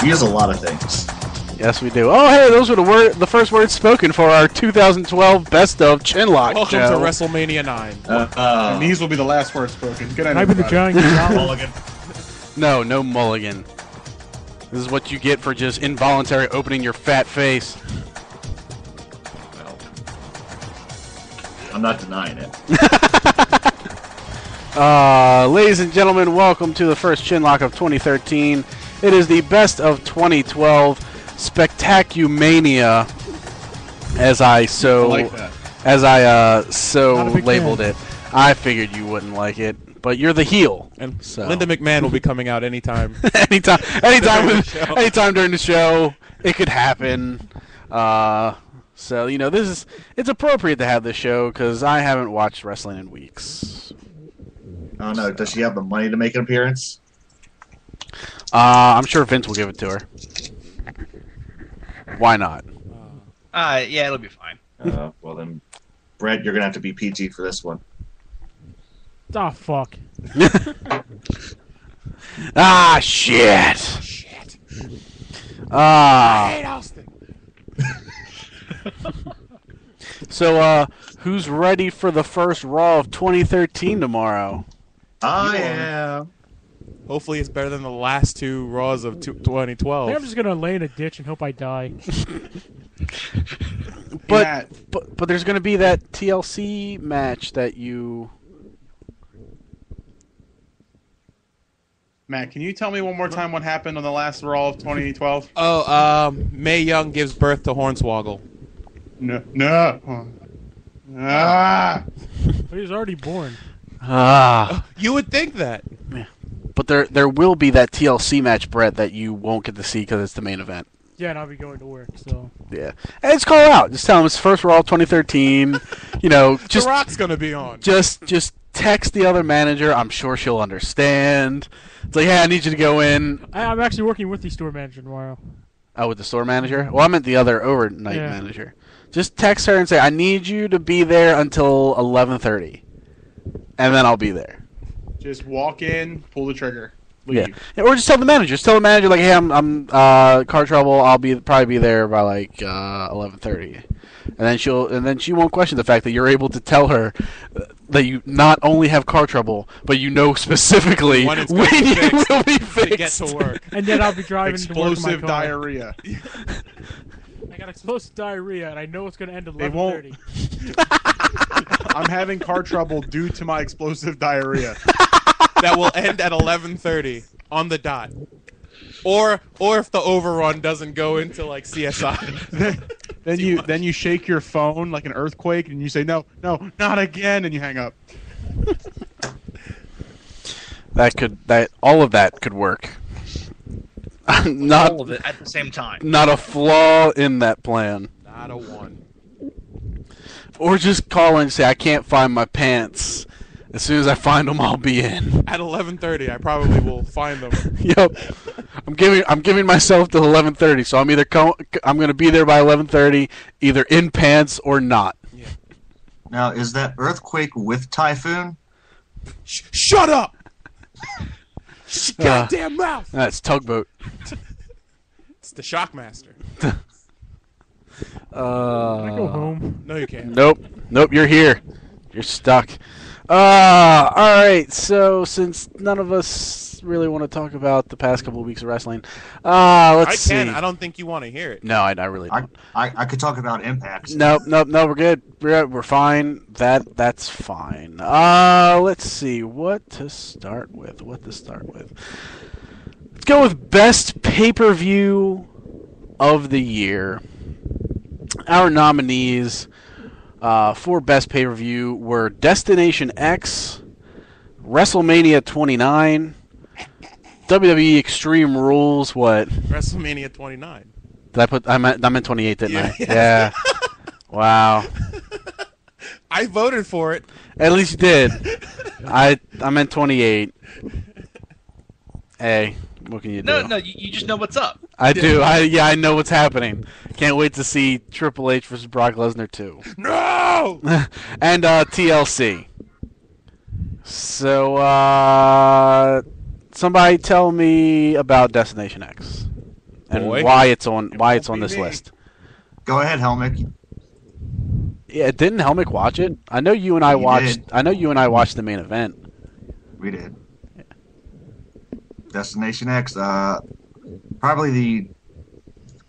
We use a lot of things. Yes, we do. Oh, hey, those were the first words spoken for our 2012 Best of Chinlock. Welcome Joe. to WrestleMania 9. And these will be the last words spoken. Good night, Might be the everybody. giant Mulligan. No mulligan. This is what you get for just involuntary opening your fat face. Well, I'm not denying it. Ladies and gentlemen, welcome to the first Chinlock of 2013. It is the Best of 2012 Spectacumania, as I labeled it. I figured you wouldn't like it, but you're the heel. And So. Linda McMahon will be coming out anytime. anytime during the show, it could happen. So it's appropriate to have this show because I haven't watched wrestling in weeks. I don't know. Does she have the money to make an appearance? I'm sure Vince will give it to her. Why not? Yeah, it'll be fine. Well then, Brett, you're gonna have to be PG for this one. Oh, fuck. Shit. I hate Austin. So, who's ready for the first Raw of 2013 tomorrow? I am. Hopefully it's better than the last two Raws of I 2012. think I'm just gonna lay in a ditch and hope I die. But there's going to be that TLC match that you... Matt, can you tell me one more time what happened on the last Raw of 2012? Mae Young gives birth to Hornswoggle. No. Ah! But he was already born. You would think that. But there will be that TLC match, Brett, that you won't get to see because it's the main event. Yeah, and I'll be going to work, so... Yeah. Hey, just call it out. Just tell him it's first Raw 2013. The Rock's gonna be on. Just text the other manager. I'm sure she'll understand. It's like, hey, I need you to go in. I'm actually working with the store manager tomorrow. Oh, with the store manager? Well, I meant the other overnight manager. Just text her and say, I need you to be there until 11:30. And then I'll be there. Just walk in, pull the trigger, leave. Yeah. Or just tell the manager. Just tell the manager, like, hey, I'm car trouble. I'll probably be there by like 11:30, and then she won't question the fact that you're able to tell her that you not only have car trouble, but you know specifically when you will be fixed to get to work. And then I'll be driving to work in my Explosive car. diarrhea. I got explosive diarrhea, and I know it's going to end at 11:30. I'm having car trouble due to my explosive diarrhea. That will end at 11:30 on the dot. Or if the overrun doesn't go into like CSI. Then you shake your phone like an earthquake and you say no, not again, and you hang up. All of that could work. Not All of it at the same time. Not a flaw in that plan. Not a one. Or just call and say, I can't find my pants. As soon as I find them, I'll be in. At 11:30, I probably will find them. Yep. I'm giving myself till 11:30, so I'm going to be there by 11:30, either in pants or not. Yeah. Now, is that earthquake with typhoon? Shut up! Goddamn mouth! That's tugboat. It's the Shockmaster. Can I go home? No, you can't. Nope. You're here. You're stuck. All right. So since none of us really want to talk about the past couple of weeks of wrestling, let's see. I don't think you want to hear it. No, I really don't. I could talk about Impact. Nope. We're good. We're fine. That's fine. Let's see what to start with. Let's go with best pay-per-view of the year. Our nominees for best pay-per-view were Destination X, WrestleMania 29, WWE Extreme Rules. What? WrestleMania 29. I meant 28, didn't I? Yeah. Yeah. Wow. I voted for it. At least you did. I meant 28. Hey, what can you do? No, you just know what's up. I do. I know what's happening. Can't wait to see Triple H versus Brock Lesnar 2. No! And TLC. So, somebody tell me about Destination X. and Boy. why it's on won't be this me. list. Go ahead, Helmick. Yeah, didn't Helmick watch it? I know you and I He watched. did. I know you and I watched the main event. We did. Destination X, probably the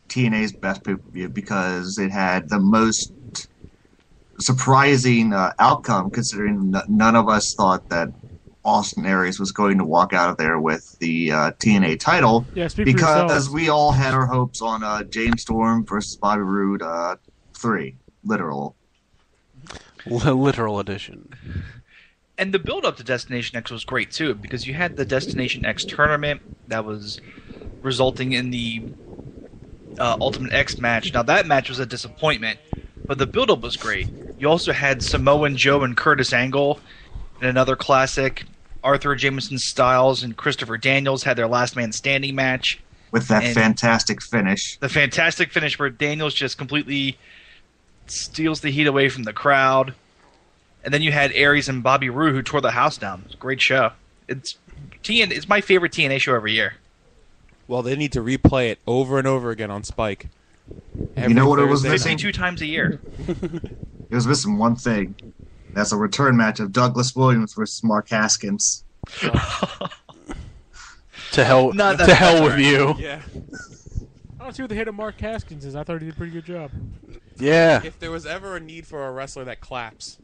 TNA's best pay-per-view because it had the most surprising outcome, considering none of us thought that Austin Aries was going to walk out of there with the TNA title. Yeah, speak for Because yourselves. we all had our hopes on James Storm versus Bobby Roode 3, literal. Literal edition. And the build up to Destination X was great too, because you had the Destination X tournament that was resulting in the Ultimate X match. Now that match was a disappointment, but the build up was great. You also had Samoan Joe and Curtis Angle in another classic. Arthur Jameson Styles and Christopher Daniels had their last man standing match. With that And- fantastic finish. The fantastic finish where Daniels just completely steals the heat away from the crowd. And then you had Aries and Bobby Roode who tore the house down. It was a great show. It's my favorite TNA show every year. Well, they need to replay it over and over again on Spike. You know what it was Thursday missing? night. 52 times a year. It was missing one thing. That's a return match of Douglas Williams versus Mark Haskins. To hell, No, to hell that's with all right. you. Yeah. I don't see what the hit of Mark Haskins is. I thought he did a pretty good job. Yeah, If there was ever a need for a wrestler that claps,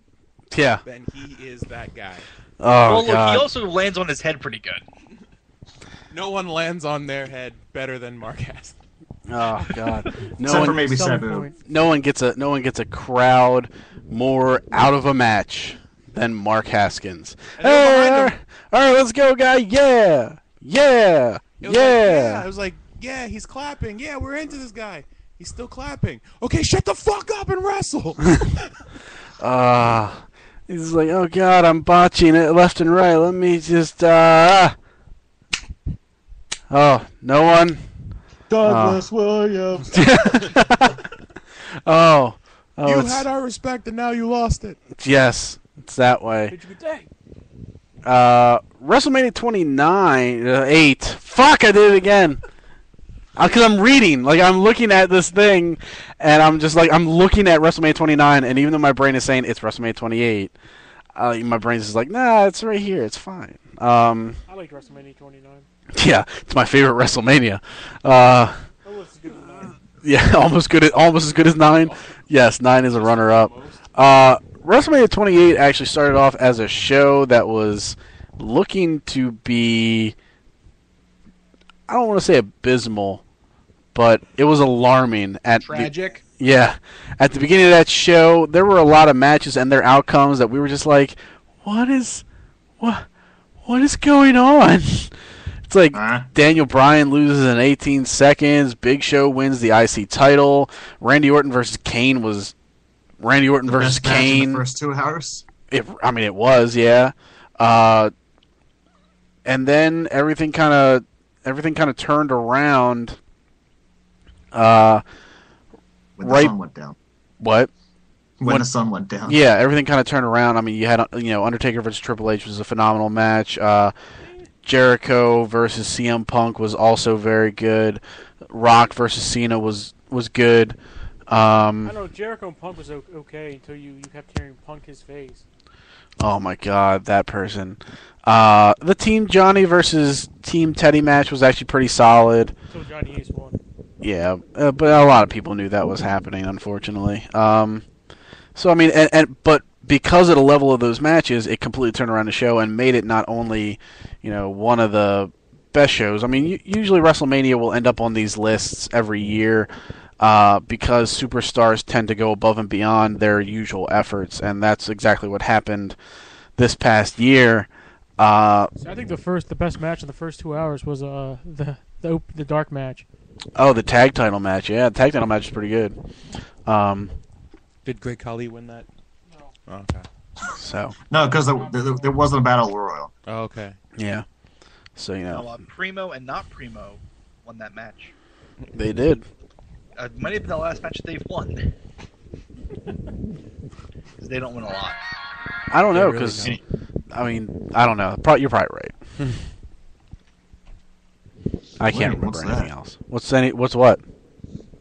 yeah. then he is that guy. Oh Well, look, god. he also lands on his head pretty good. No one lands on their head better than Mark Haskins. Oh god. No Except for one, maybe Selling Sabu. point. no one gets a crowd more out of a match than Mark Haskins. And they were behind Hey, him. all right, let's go, guy. Yeah, yeah, It was yeah. I was like, yeah, he's clapping. Yeah, we're into this guy. He's still clapping. Okay, shut the fuck up and wrestle. He's like, oh god, I'm botching it left and right. Let me just. Oh, no one. Douglas Williams. Oh, you it's, had our respect and now you lost it. yes, it's that way. Did you good day? WrestleMania 29, 8. Fuck, I did it again. Because I'm reading, like I'm looking at this thing, and I'm just like I'm looking at WrestleMania 29, and even though my brain is saying it's WrestleMania 28, my brain's just like, nah, it's right here, it's fine. I like WrestleMania 29. Yeah, it's my favorite WrestleMania. Oh, it's as good as 9. Yeah, almost as good as 9. Yes, 9 is a runner-up. WrestleMania 28 actually started off as a show that was looking to be, I don't want to say abysmal, but it was alarming at Tragic. yeah, at the beginning of that show, there were a lot of matches and their outcomes that we were just like, what is going on? It's like Huh? Daniel Bryan loses in 18 seconds. Big Show wins the IC title. Randy Orton versus Kane was Randy Orton versus Best match in Kane. the first 2 hours. It was, yeah. And then everything kind of turned around. When the Right- sun went down. What? When When- the sun went down. Yeah, everything kind of turned around. I mean, you had Undertaker versus Triple H was a phenomenal match. Jericho versus CM Punk was also very good. Rock versus Cena was good. I know Jericho and Punk was okay until you kept hearing Punk his face. Oh my God, that person. The Team Johnny versus Team Teddy match was actually pretty solid. Until Johnny Ace won. Yeah, but a lot of people knew that was happening, unfortunately. So I mean, but because of the level of those matches, it completely turned around the show and made it not only, one of the best shows. I mean, usually WrestleMania will end up on these lists every year because superstars tend to go above and beyond their usual efforts, and that's exactly what happened this past year. So I think the best match in the first 2 hours was the dark match. Oh, the tag title match. Yeah, the tag title match is pretty good. Did Great Khali win that? No. Oh, okay. So, No, because there wasn't a battle royal. Oh, okay. yeah. So, No, Primo and not Primo won that match. they did. Might have been the last match that they've won. Because they don't win a lot. I don't know, They really because, don't. I mean, I don't know. You're probably right. I can't Winning, remember what's anything that? else. What's what?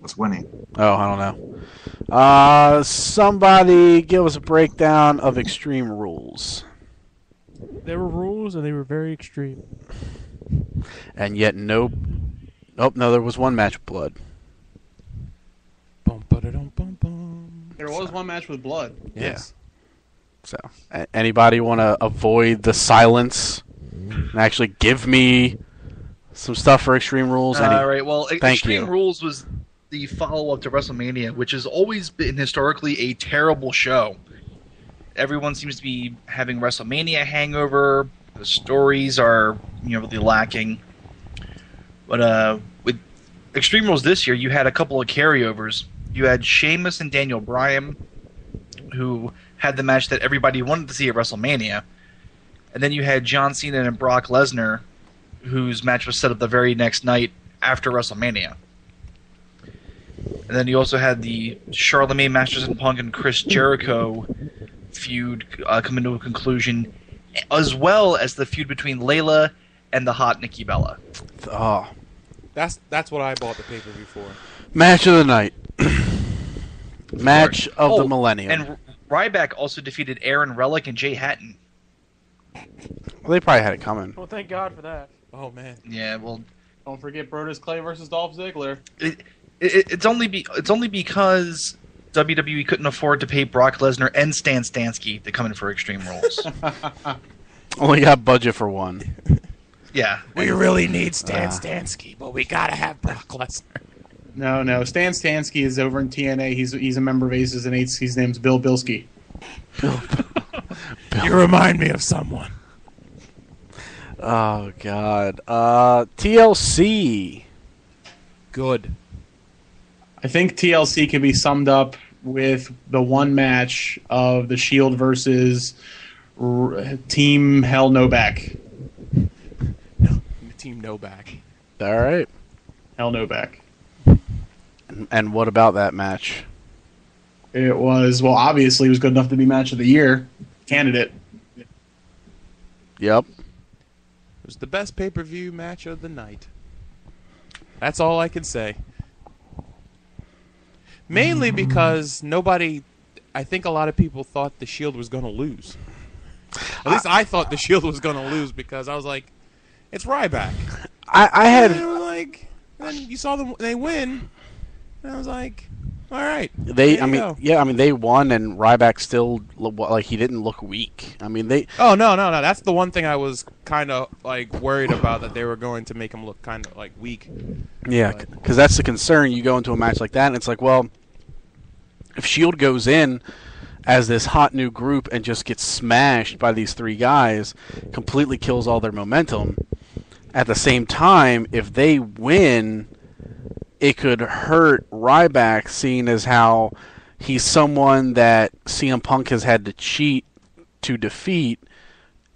What's winning? Oh, I don't know. Somebody give us a breakdown of Extreme Rules. There were rules, and they were very extreme. And yet no... Oh, no, there was one match with blood. Bum, ba-da-dum, bum, bum. There was one match with blood. Yes. So, anybody want to avoid the silence and actually give me some stuff for Extreme Rules? All right. Well, Thank Extreme you. Rules was the follow-up to WrestleMania, which has always been historically a terrible show. Everyone seems to be having WrestleMania hangover. The stories are, really lacking. But with Extreme Rules this year, you had a couple of carryovers. You had Sheamus and Daniel Bryan, who had the match that everybody wanted to see at WrestleMania. And then you had John Cena and Brock Lesnar, whose match was set up the very next night after WrestleMania. And then you also had the Charlemagne, Masters and Punk, and Chris Jericho feud coming to a conclusion, as well as the feud between Layla and the hot Nikki Bella. Oh, That's what I bought the pay-per-view for. match of the night. Match of the millennium. And Ryback also defeated Aaron Relic and Jay Hatton. Well, they probably had it coming. Well, thank God for that. Oh man. Yeah, well, Don't forget Brodus Clay versus Dolph Ziggler. it's only because WWE couldn't afford to pay Brock Lesnar and Stan Stansky to come in for Extreme Rules. Only got budget for one. Yeah. We really need Stan Stansky, but we gotta have Brock Lesnar. No. Stan Stansky is over in TNA. He's a member of Aces and Eights. His name's Bill Bilski. You remind me of someone. Oh, God. TLC. Good. I think TLC can be summed up with the one match of the Shield versus Team Hell No Back. Team No Back. All right. Hell No Back. And what about that match? It was, well, obviously it was good enough to be match of the year candidate. Yep. It was the best pay-per-view match of the night. That's all I can say. Mainly because I think a lot of people thought the Shield was going to lose. At least I thought the Shield was going to lose because I was like, it's Ryback. I And they had... were like, then you saw them, they win, and I was like, all right. They go. they won, and Ryback still, like, he didn't look weak. I mean, they... Oh, no. That's the one thing I was kind of, worried about, that they were going to make him look kind of, weak. Yeah, because that's the concern. You go into a match like that, and it's like, well, if Shield goes in as this hot new group and just gets smashed by these three guys, completely kills all their momentum. At the same time, if they win, it could hurt Ryback, seeing as how he's someone that CM Punk has had to cheat to defeat,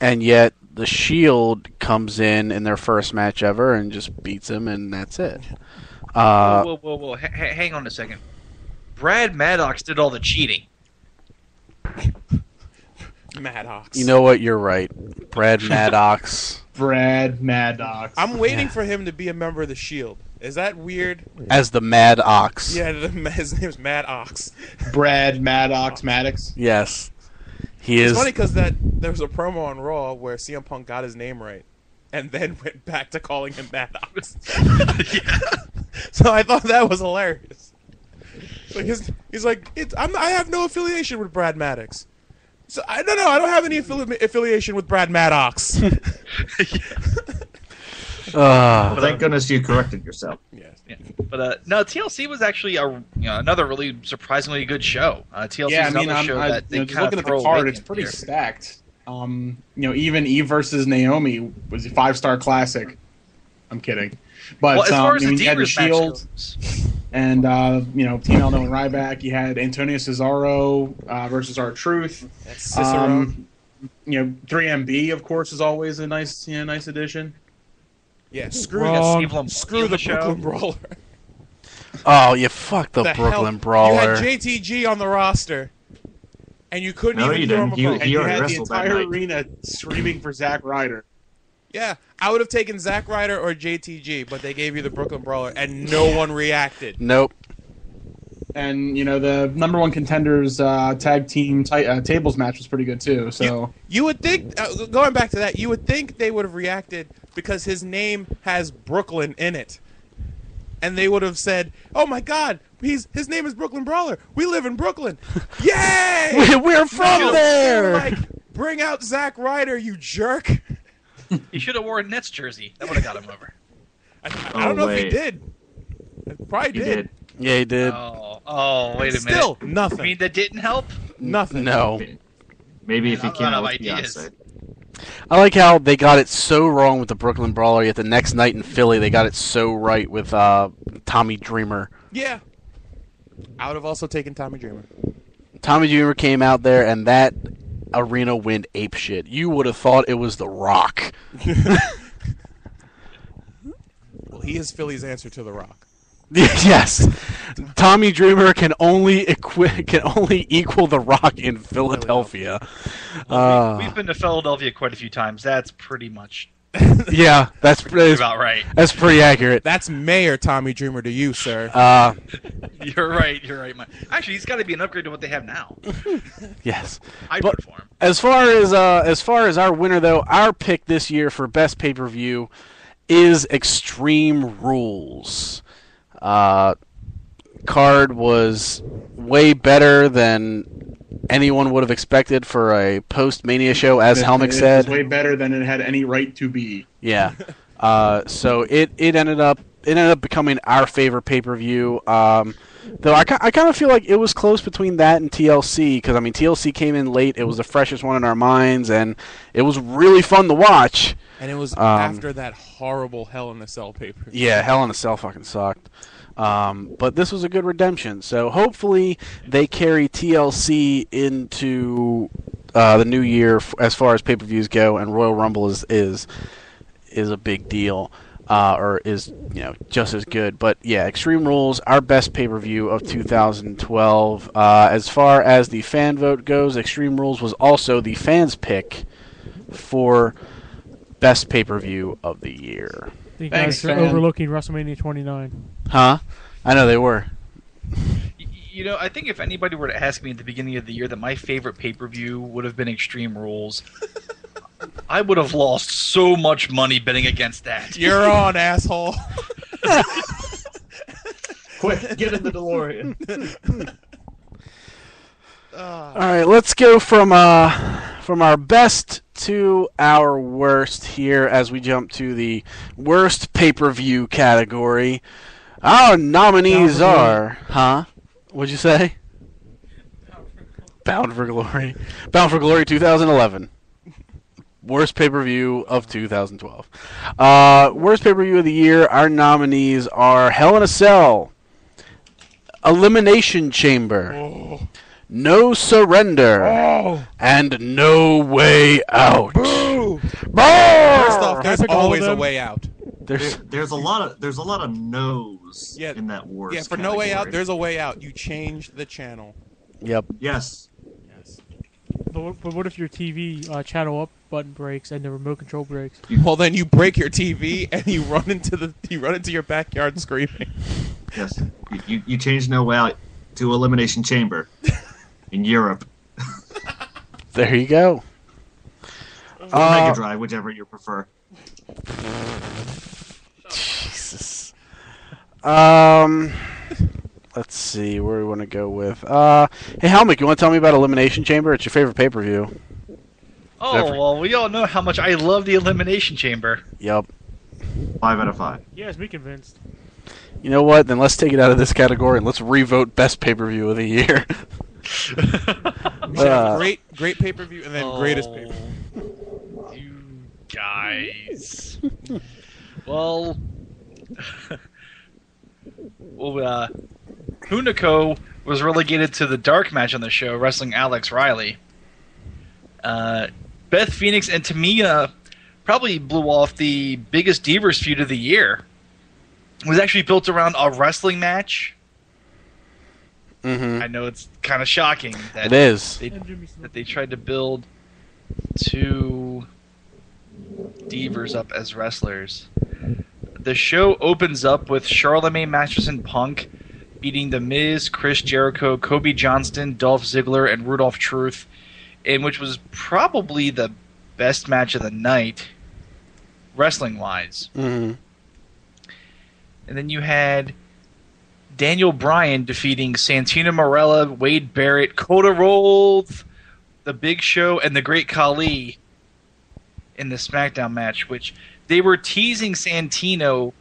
and yet the Shield comes in their first match ever and just beats him, and that's it. Whoa. Hang on a second. Brad Maddox did all the cheating. Maddox. You know what? You're right. Brad Maddox. Brad Maddox. I'm waiting for him to be a member of the Shield. Is that weird? As the Mad Ox. Yeah, his name's Mad Ox. Brad Maddox Maddox. Yes. He It's is. funny because there was a promo on Raw where CM Punk got his name right, and then went back to calling him Mad Ox. So I thought that was hilarious. He's like, I have no affiliation with Brad Maddox. So I don't know. I don't have any affiliation with Brad Maddox. Thank goodness you corrected yourself. Yes. Yeah. But no, TLC was actually another really surprisingly good show. TLC Yeah, is I mean, another show that they just kind looking of at the throw card, away it's pretty here. stacked. Even Eve versus Naomi was a 5-star classic. I'm kidding, but Well, as far as the you had the Divas match Shield goes, and Team Elno and Ryback. You had Antonio Cesaro versus R-Truth. That's Cicero. 3MB, of course, is always a nice addition. Yeah, screw Wrong. the screw the Show. Brooklyn Brawler. Oh, you fucked the Brooklyn hell? Brawler. You had JTG on the roster, and you couldn't No, even you throw him didn't. a bone. And you already had the wrestled that entire night. arena screaming for Zack Ryder. Yeah, I would have taken Zack Ryder or JTG, but they gave you the Brooklyn Brawler, and no one reacted. Nope. And the number one contenders tag team tables match was pretty good too. So You would think, going back to that, you would think they would have reacted because his name has Brooklyn in it. And they would have said, "Oh my God, his name is Brooklyn Brawler. We live in Brooklyn. Yay! We're from there." Like, bring out Zack Ryder, you jerk. He should have worn a Nets jersey. That would have got him over. I don't know if he did. Probably He did. Yeah, he did. Oh, wait a minute. Still, I nothing. mean, that didn't help? Nothing. No. Maybe if he I'm came out out of with ideas. Beyonce. I like how they got it so wrong with the Brooklyn Brawler, yet the next night in Philly they got it so right with Tommy Dreamer. Yeah. I would have also taken Tommy Dreamer. Tommy Dreamer came out there, and that arena went apeshit. You would have thought it was The Rock. Well, he is Philly's answer to The Rock. Yes, Tommy Dreamer can only equal The Rock in Philadelphia. We've been to Philadelphia quite a few times. That's pretty much Yeah, that's about right. That's pretty accurate. That's Mayor Tommy Dreamer to you, sir. You're right, Mike. Actually, he's got to be an upgrade to what they have now. Yes. I'd But vote for him. as far as our winner though, our pick this year for best pay-per-view is Extreme Rules. Card was way better than anyone would have expected for a post-Mania show, as Helmick It said. was way better than it had any right to be. Yeah. So it ended up becoming our favorite pay-per-view. Though I kind of feel like it was close between that and TLC, because I mean TLC came in late. It was the freshest one in our minds, and it was really fun to watch. And it was after that horrible Hell in a Cell paper. Yeah, Hell in a Cell fucking sucked. But this was a good redemption. So hopefully they carry TLC into the new year as far as pay-per-views go, and Royal Rumble is a big deal, or is just as good. But yeah, Extreme Rules, our best pay-per-view of 2012. As far as the fan vote goes, Extreme Rules was also the fans' pick for best pay-per-view of the year. You Thanks, guys are fan. overlooking WrestleMania 29. Huh? I know they were. I think if anybody were to ask me at the beginning of the year that my favorite pay-per-view would have been Extreme Rules, I would have lost so much money betting against that. You're on, asshole. Quick, get in the DeLorean. All right, let's go from our best to our worst here as we jump to the worst pay-per-view category. Our nominees are, What'd you say? Bound for Glory. Bound for Glory 2011. Worst pay-per-view of 2012. Worst pay-per-view of the year, our nominees are Hell in a Cell, Elimination Chamber, No Surrender, and No Way Out. Boo! Boo! First off, there's Pick all of always a them. way out. There's a lot of no's in that worst. Yeah, for No Way Out, category. there's a way out. You change the channel. Yep. Yes. Yes. But what if your TV channel up button breaks and the remote control breaks? Well, then you break your TV and you run into your backyard screaming. Yes. You change No Way Out to Elimination Chamber in Europe. There you go. Or Mega Drive, whichever you prefer. Jesus. Let's see where we want to go with. Hey, Helmick, you want to tell me about Elimination Chamber? It's your favorite pay-per-view. Oh, well, we all know how much I love the Elimination Chamber. Yep. 5 out of 5. Yeah, it's me convinced. You know what? Then let's take it out of this category and let's revote best pay-per-view of the year. We should have great pay-per-view and then greatest pay-per-view. You guys. Well, Hunico was relegated to the dark match on the show, wrestling Alex Riley. Beth Phoenix and Tamina probably blew off the biggest Divas feud of the year. It was actually built around a wrestling match. Mm-hmm. I know it's kind of shocking that It is. And Jimmy Snuka. that they tried to build to Divers up as wrestlers. The show opens up with Charlemagne Masterson Punk beating The Miz, Chris Jericho, Kobe Johnston, Dolph Ziggler, and Rudolph Truth, in which was probably the best match of the night, wrestling-wise. Mm-hmm. And then you had Daniel Bryan defeating Santino Marella, Wade Barrett, Kota Rhodes, The Big Show, and The Great Khali in the SmackDown match, which they were teasing Santino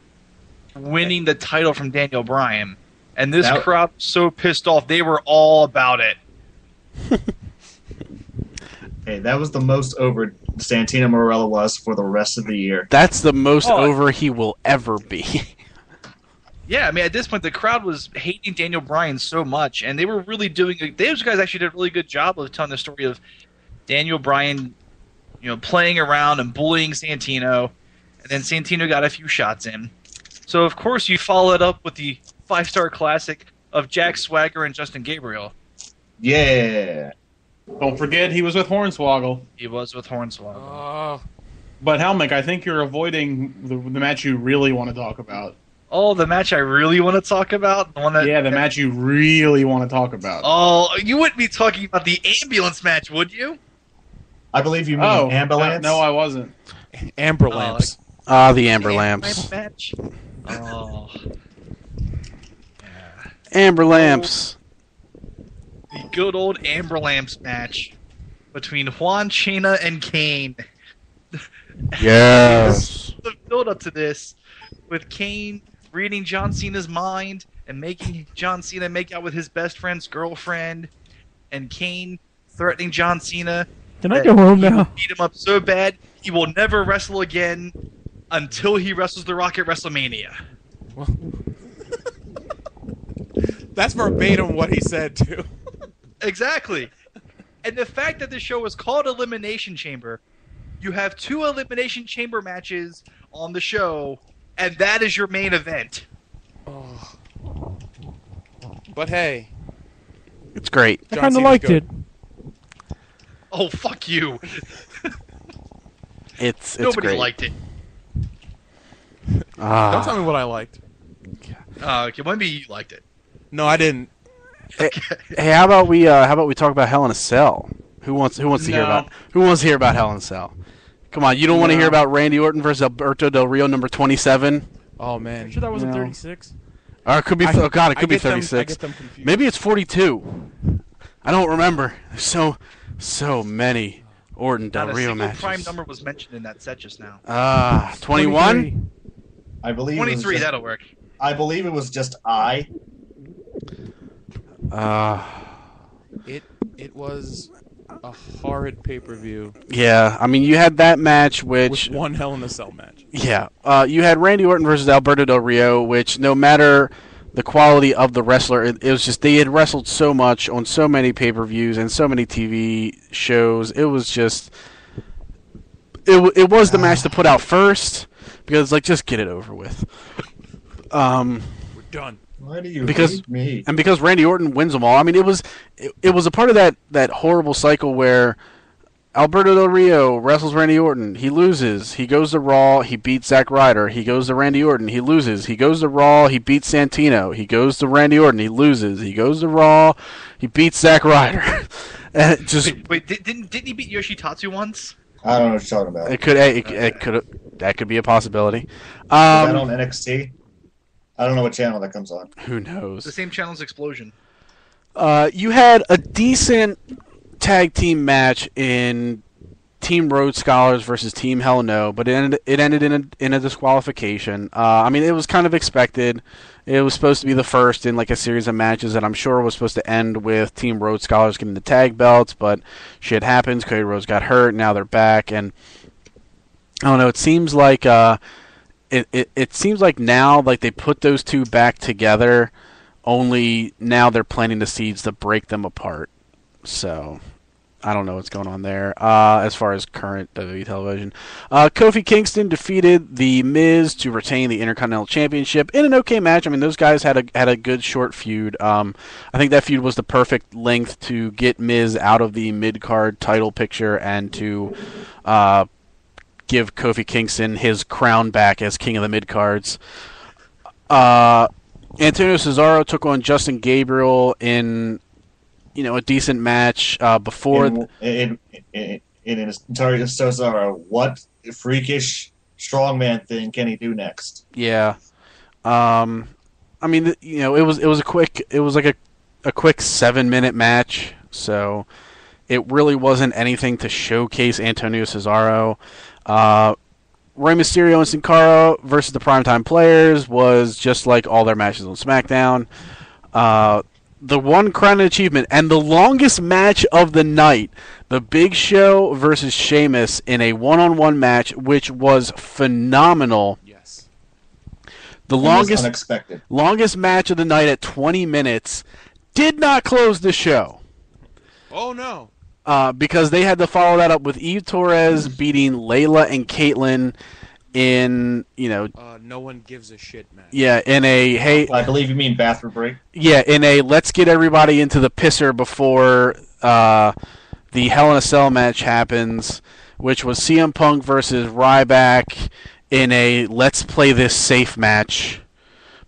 winning the title from Daniel Bryan. And this crowd was so pissed off, they were all about it. Hey, that was the most over Santino Marella was for the rest of the year. That's the most over he will ever be. Yeah, I mean, at this point, the crowd was hating Daniel Bryan so much, and they were really doing. Those guys actually did a really good job of telling the story of Daniel Bryan, playing around and bullying Santino, and then Santino got a few shots in. So of course you follow it up with the 5-star classic of Jack Swagger and Justin Gabriel. Yeah. Don't forget, he was with Hornswoggle. He was with Hornswoggle. Oh, But Helmick, I think you're avoiding the match you really want to talk about. Oh, the match I really want to talk about? The match you really want to talk about. Oh, you wouldn't be talking about the ambulance match, would you? I believe you mean ambulance. No, I wasn't. Amber lamps. The Amber Lamps. Match? Oh. Amber Lamps. The good old Amber Lamps match between Juan Cena and Kane. Yes. The build up to this, with Kane reading John Cena's mind and making John Cena make out with his best friend's girlfriend, and Kane threatening John Cena. can I go home now? Beat him up so bad he will never wrestle again until he wrestles The Rock at WrestleMania. That's verbatim what he said, too. Exactly. And the fact that the show is called Elimination Chamber, you have 2 Elimination Chamber matches on the show, and that is your main event. Oh. But hey, It's great. I John kind of Cena's liked good. it. Oh, fuck you. It's Nobody great. liked it. Don't tell me what I liked. Okay, maybe you liked it. No, I didn't. Hey, how about we talk about Hell in a Cell? Who wants to hear about Hell in a Cell? Come on, you don't want to hear about Randy Orton versus Alberto Del Rio, number 27? Oh man, Sure, that wasn't No. 36. Or it could be. I- Oh God, it I could be get them- 36. I get them confused. Maybe it's 42. I don't remember. There's so many Orton Del Not a Rio single matches. prime number was mentioned in that set just now. 21. 23. I believe 23, that'll work. I believe it was just It was a horrid pay-per-view Yeah, I mean, you had that match, with which one Hell in a Cell match. yeah, you had Randy Orton versus Alberto Del Rio, which no matter the quality of the wrestler, it was just they had wrestled so much on so many pay-per-views and so many TV shows. It was just it was the match to put out first because just get it over with. We're done. Why do you Because- hate me? And because Randy Orton wins them all, I mean, it was a part of that horrible cycle where Alberto Del Rio wrestles Randy Orton. He loses. He goes to Raw. He beats Zack Ryder. He goes to Randy Orton. He loses. He goes to Raw. He beats Santino. He goes to Randy Orton. He loses. He goes to Raw. He beats Zack Ryder. And it just Wait, didn't he beat Yoshitatsu once? I don't know what you're talking about. that could be a possibility. Is that on NXT? I don't know what channel that comes on. Who knows? The same channel as Explosion. You had a decent tag team match in Team Rhodes Scholars versus Team Hell No, but it ended in a disqualification. I mean, it was kind of expected. It was supposed to be the first in a series of matches that I'm sure was supposed to end with Team Rhodes Scholars getting the tag belts, but shit happens. Cody Rhodes got hurt. Now they're back, and I don't know. It seems like it seems like now they put those two back together. Only now they're planting the seeds to break them apart. So I don't know what's going on there as far as current WWE television. Kofi Kingston defeated The Miz to retain the Intercontinental Championship in an okay match. I mean, those guys had a good short feud. I think that feud was the perfect length to get Miz out of the mid-card title picture and to give Kofi Kingston his crown back as king of the mid-cards. Antonio Cesaro took on Justin Gabriel in a decent match before. In Antonio Cesaro, what freakish strongman thing can he do next? Yeah. I mean, it was a quick 7-minute match, so it really wasn't anything to showcase Antonio Cesaro. Rey Mysterio and Sin Cara versus the Primetime Players was just like all their matches on SmackDown. The one crowning achievement and the longest match of the night, the Big Show versus Sheamus in a one-on-one match, which was phenomenal. Yes. The Unexpected. longest match of the night at 20 minutes did not close the show. Oh no. Because they had to follow that up with Eve Torres beating Layla and Caitlyn in, No one gives a shit, man. yeah, in a, hey, I believe you mean bathroom break. yeah, in a let's get everybody into the pisser before the Hell in a Cell match happens, which was CM Punk versus Ryback in a let's play this safe match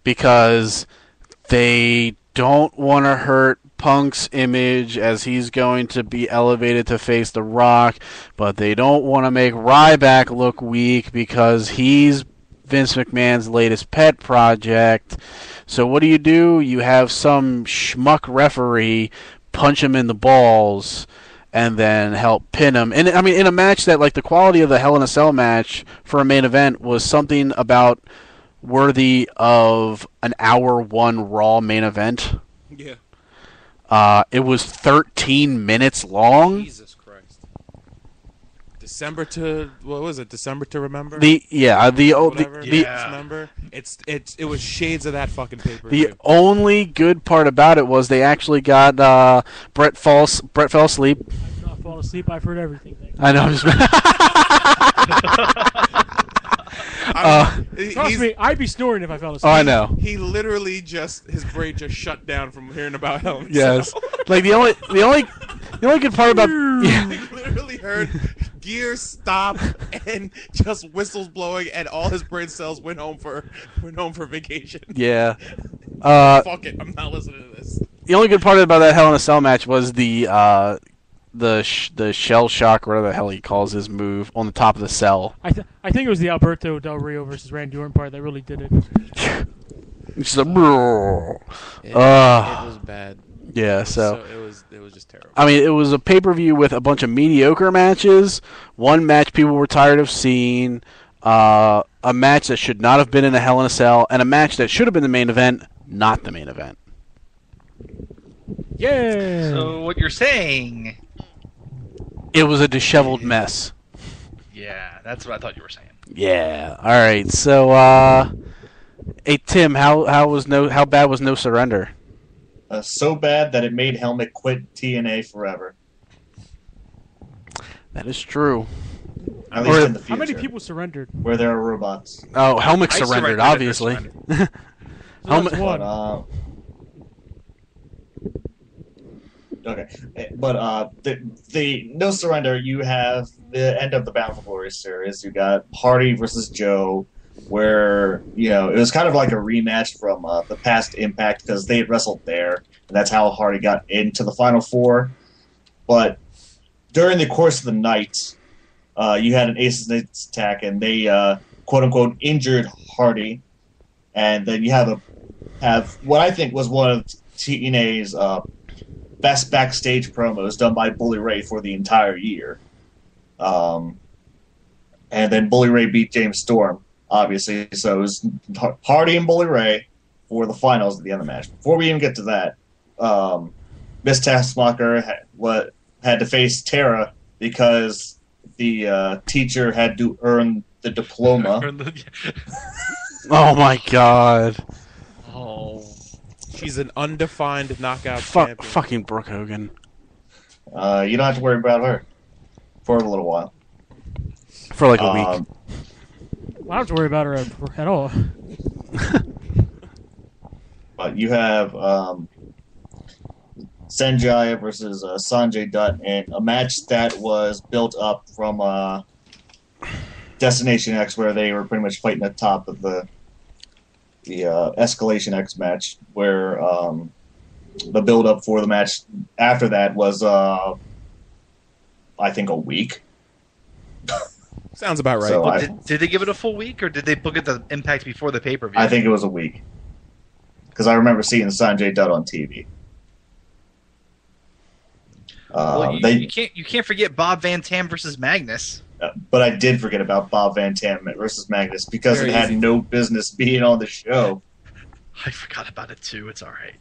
because they don't want to hurt Punk's image as he's going to be elevated to face The Rock, but they don't want to make Ryback look weak because he's Vince McMahon's latest pet project. So what do? You have some schmuck referee punch him in the balls and then help pin him. And I mean, in a match that, like, the quality of the Hell in a Cell match for a main event was something about worthy of an hour one Raw main event. Yeah. It was 13 minutes long. Jesus Christ. December to remember? Remember? It was shades of that fucking paper. The only good part about it was they actually got Brett fell asleep. I did not fall asleep. I've heard everything. I know. Trust me, I'd be snoring if I fell asleep. Oh, I know. He literally his brain just shut down from hearing about him. Yes. Like the only good part about He literally heard gears stop and just whistles blowing, and all his brain cells went home for vacation. yeah. Fuck it, I'm not listening to this. The only good part about that Hell in a Cell match was the shell shock, or whatever the hell he calls his move, on the top of the cell. I think it was the Alberto Del Rio versus Randy Orton part that really did it. It's just like, It was bad. yeah. So it was just terrible. I mean, it was a pay-per-view with a bunch of mediocre matches. One match people were tired of seeing. A match that should not have been in a Hell in a Cell, and a match that should have been the main event, not the main event. Yeah. So what you're saying? It was a disheveled mess. Yeah, that's what I thought you were saying. Yeah. All right. So, hey Tim, how bad was No Surrender? So bad that it made Helmet quit TNA forever. That is true. At least in the future. How many people surrendered? Where there are robots. Oh, Helmet I surrendered, surrendered, obviously. So Helmet- that's one. Okay, but the No Surrender, you have the end of the Bound for Glory series. You got Hardy versus Joe, where it was kind of like a rematch from the past Impact because they had wrestled there, and that's how Hardy got into the Final Four. But during the course of the night, you had an Aces and Eights attack, and they quote unquote injured Hardy, and then you have what I think was one of TNA's best backstage promos done by Bully Ray for the entire year. And then Bully Ray beat James Storm, obviously. So it was Hardy and Bully Ray for the finals at the end of the match. Before we even get to that, Miss Taskmaster had to face Tara because the teacher had to earn the diploma. Oh my God. Oh. She's an undefined knockout champion. Fucking Brooke Hogan. You don't have to worry about her for a little while. For like a week. Well, I don't have to worry about her at all. But you have Sanjaya versus Sanjay Dutt in a match that was built up from Destination X, where they were pretty much fighting at the top of the Escalation X match, where the build up for the match after that was I think a week. Sounds about right. So Well, did they give it a full week, or did they book it the Impact before the pay-per-view? I think it was a week. Because I remember seeing Sanjay Dutt on TV. Well, you can't forget Bob Van Tam versus Magnus. But I did forget about Bob Van Tam versus Magnus because Very it had easy. no business being on the show. I forgot about it too. It's all right.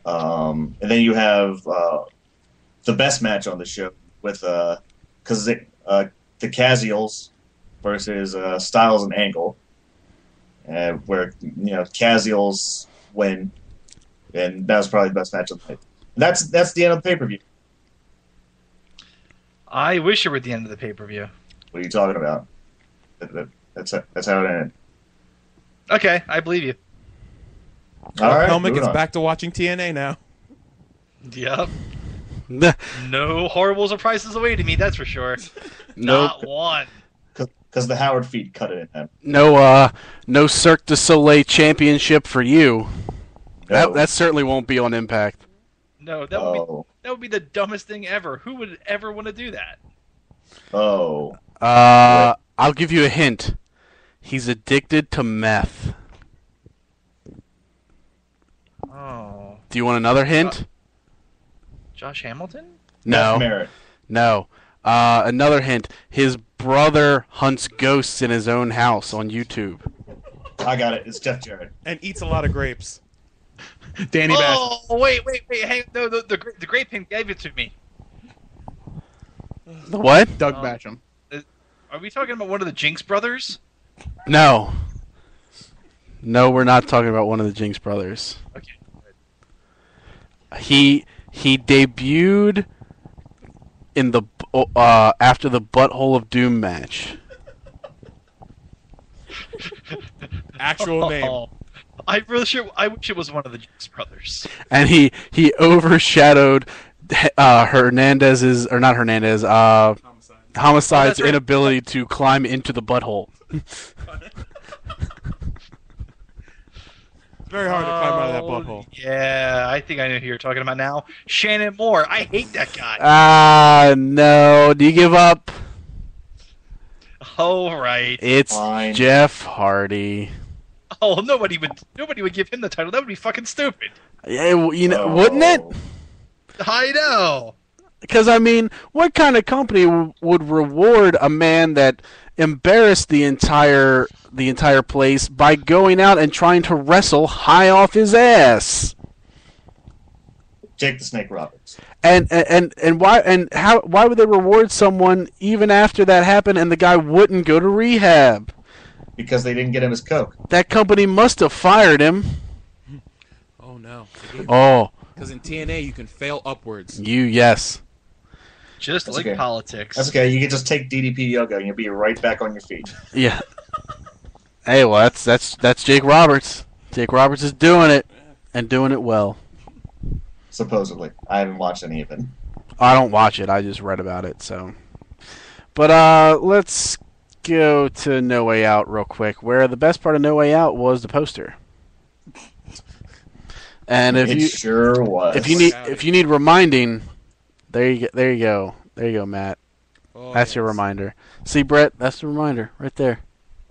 And then you have the best match on the show with the Casuals versus Styles and Angle, where Casuals win, and that was probably the best match of the night. That's the end of the pay-per-view. I wish it were at the end of the pay-per-view. What are you talking about? That's how it ended. Okay, I believe you. All right, Helmet moving gets on. back to watching TNA now. Yep. No horrible surprises awaiting me, that's for sure. Nope. Not one. Because the Howard feed cut it in half. No Cirque du Soleil championship for you. No. That certainly won't be on Impact. No, that would be the dumbest thing ever. Who would ever want to do that? Oh. I'll give you a hint. He's addicted to meth. Oh, Do you want another hint? Josh Hamilton? No. Merit. No. Another hint. His brother hunts ghosts in his own house on YouTube. I got it. It's Jeff Jarrett. And eats a lot of grapes. Danny Bash. Oh, wait. Hey, no, the Great Pimp gave it to me. The what? Doug Basham. Are we talking about one of the Jinx brothers? No. No, we're not talking about one of the Jinx brothers. Okay. He debuted in the after the Butthole of Doom match. Actual name. I wish it was one of the Jinx brothers. And he overshadowed Hernandez's, or not Hernandez, Homicide's right. inability to climb into the butthole. It's very hard to climb out of that butthole. Yeah, I think I know who you're talking about now. Shannon Moore. I hate that guy. No. Do you give up? Oh, right. It's Fine. Jeff Hardy. Oh, nobody would give him the title. That would be fucking stupid. Yeah, wouldn't it? I know. Because, I mean, what kind of company would reward a man that embarrassed the entire place by going out and trying to wrestle high off his ass? Jake the Snake Roberts. And why would they reward someone even after that happened and the guy wouldn't go to rehab? Because they didn't get him his coke. That company must have fired him. Oh, no. Oh, Because in TNA, you can fail upwards. yes. Just That's like okay. politics. That's okay. You can just take DDP yoga and you'll be right back on your feet. Yeah. Hey, well, that's Jake Roberts. Jake Roberts is doing it, and doing it well. Supposedly. I haven't watched any of it. I don't watch it. I just read about it. So, but let's go to No Way Out real quick. Where the best part of No Way Out was the poster. And Sure was. if you need reminding, there you go, Matt. Oh, That's your yes. reminder. See, Brett, that's the reminder right there.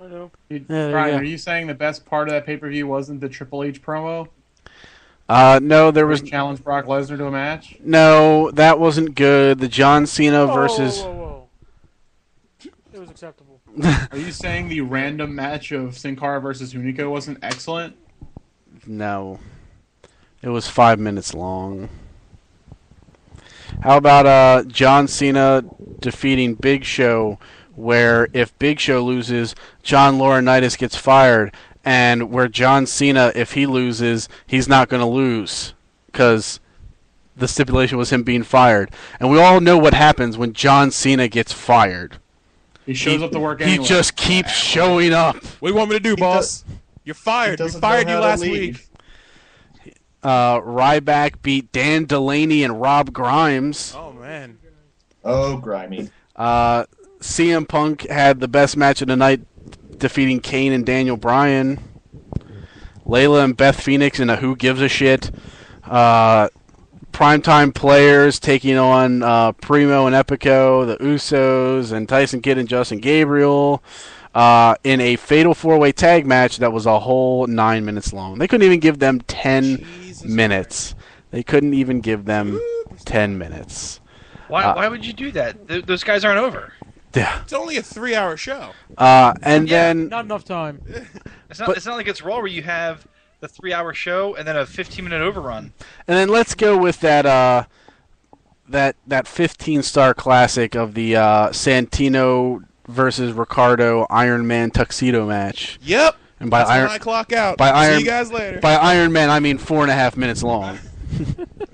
I know. there you Brian, go. are you saying the best part of that pay-per-view wasn't the Triple H promo? No, there Where was he challenged Brock Lesnar to a match? no. That wasn't good. The John Cena versus. Whoa. It was acceptable. Are you saying the random match of Sin Cara versus Hunico wasn't excellent? No. It was 5 minutes long. How about John Cena defeating Big Show, where if Big Show loses, John Laurinaitis gets fired, and where John Cena, if he loses, he's not going to lose, because the stipulation was him being fired. And we all know what happens when John Cena gets fired. He shows up to work anyway. He just keeps showing up. What do you want me to do, boss? You're fired. We doesn't fired know you how to last leave. week. Ryback beat Dan Delaney and Rob Grimes. Oh, man. Oh, grimy. CM Punk had the best match of the night, defeating Kane and Daniel Bryan. Layla and Beth Phoenix in a Who Gives a Shit. Primetime players taking on Primo and Epico, the Usos, and Tyson Kidd and Justin Gabriel in a fatal 4-way tag match that was a whole 9 minutes long. They couldn't even give them 10 minutes. They couldn't even give them 10 minutes. Why would you do that? Those guys aren't over. Yeah. It's only a 3-hour show. Then Not enough time. It's not like it's Raw where you have the 3-hour show and then a 15-minute overrun. And then let's go with that 15-star classic of the Santino versus Ricardo Iron Man tuxedo match. Yep. And by That's Iron when I clock out. by See you guys later. By Iron Man, I mean 4.5 minutes long.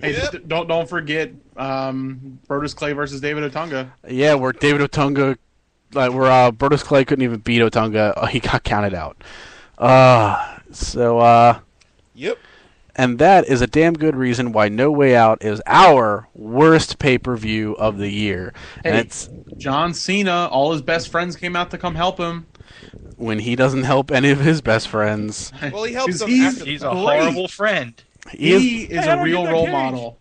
Hey, Yep. don't forget Brodus Clay versus David Otunga. Yeah, where David Otunga, where Brodus Clay couldn't even beat Otunga, he got counted out. Yep. And that is a damn good reason why No Way Out is our worst pay-per-view of the year. And Hey, it's John Cena, all his best friends came out to come help him. when he doesn't help any of his best friends. Well, he helps 'Cause them he's- after He's the a Great. horrible friend. He is Hey, I a don't real get that role cage. model.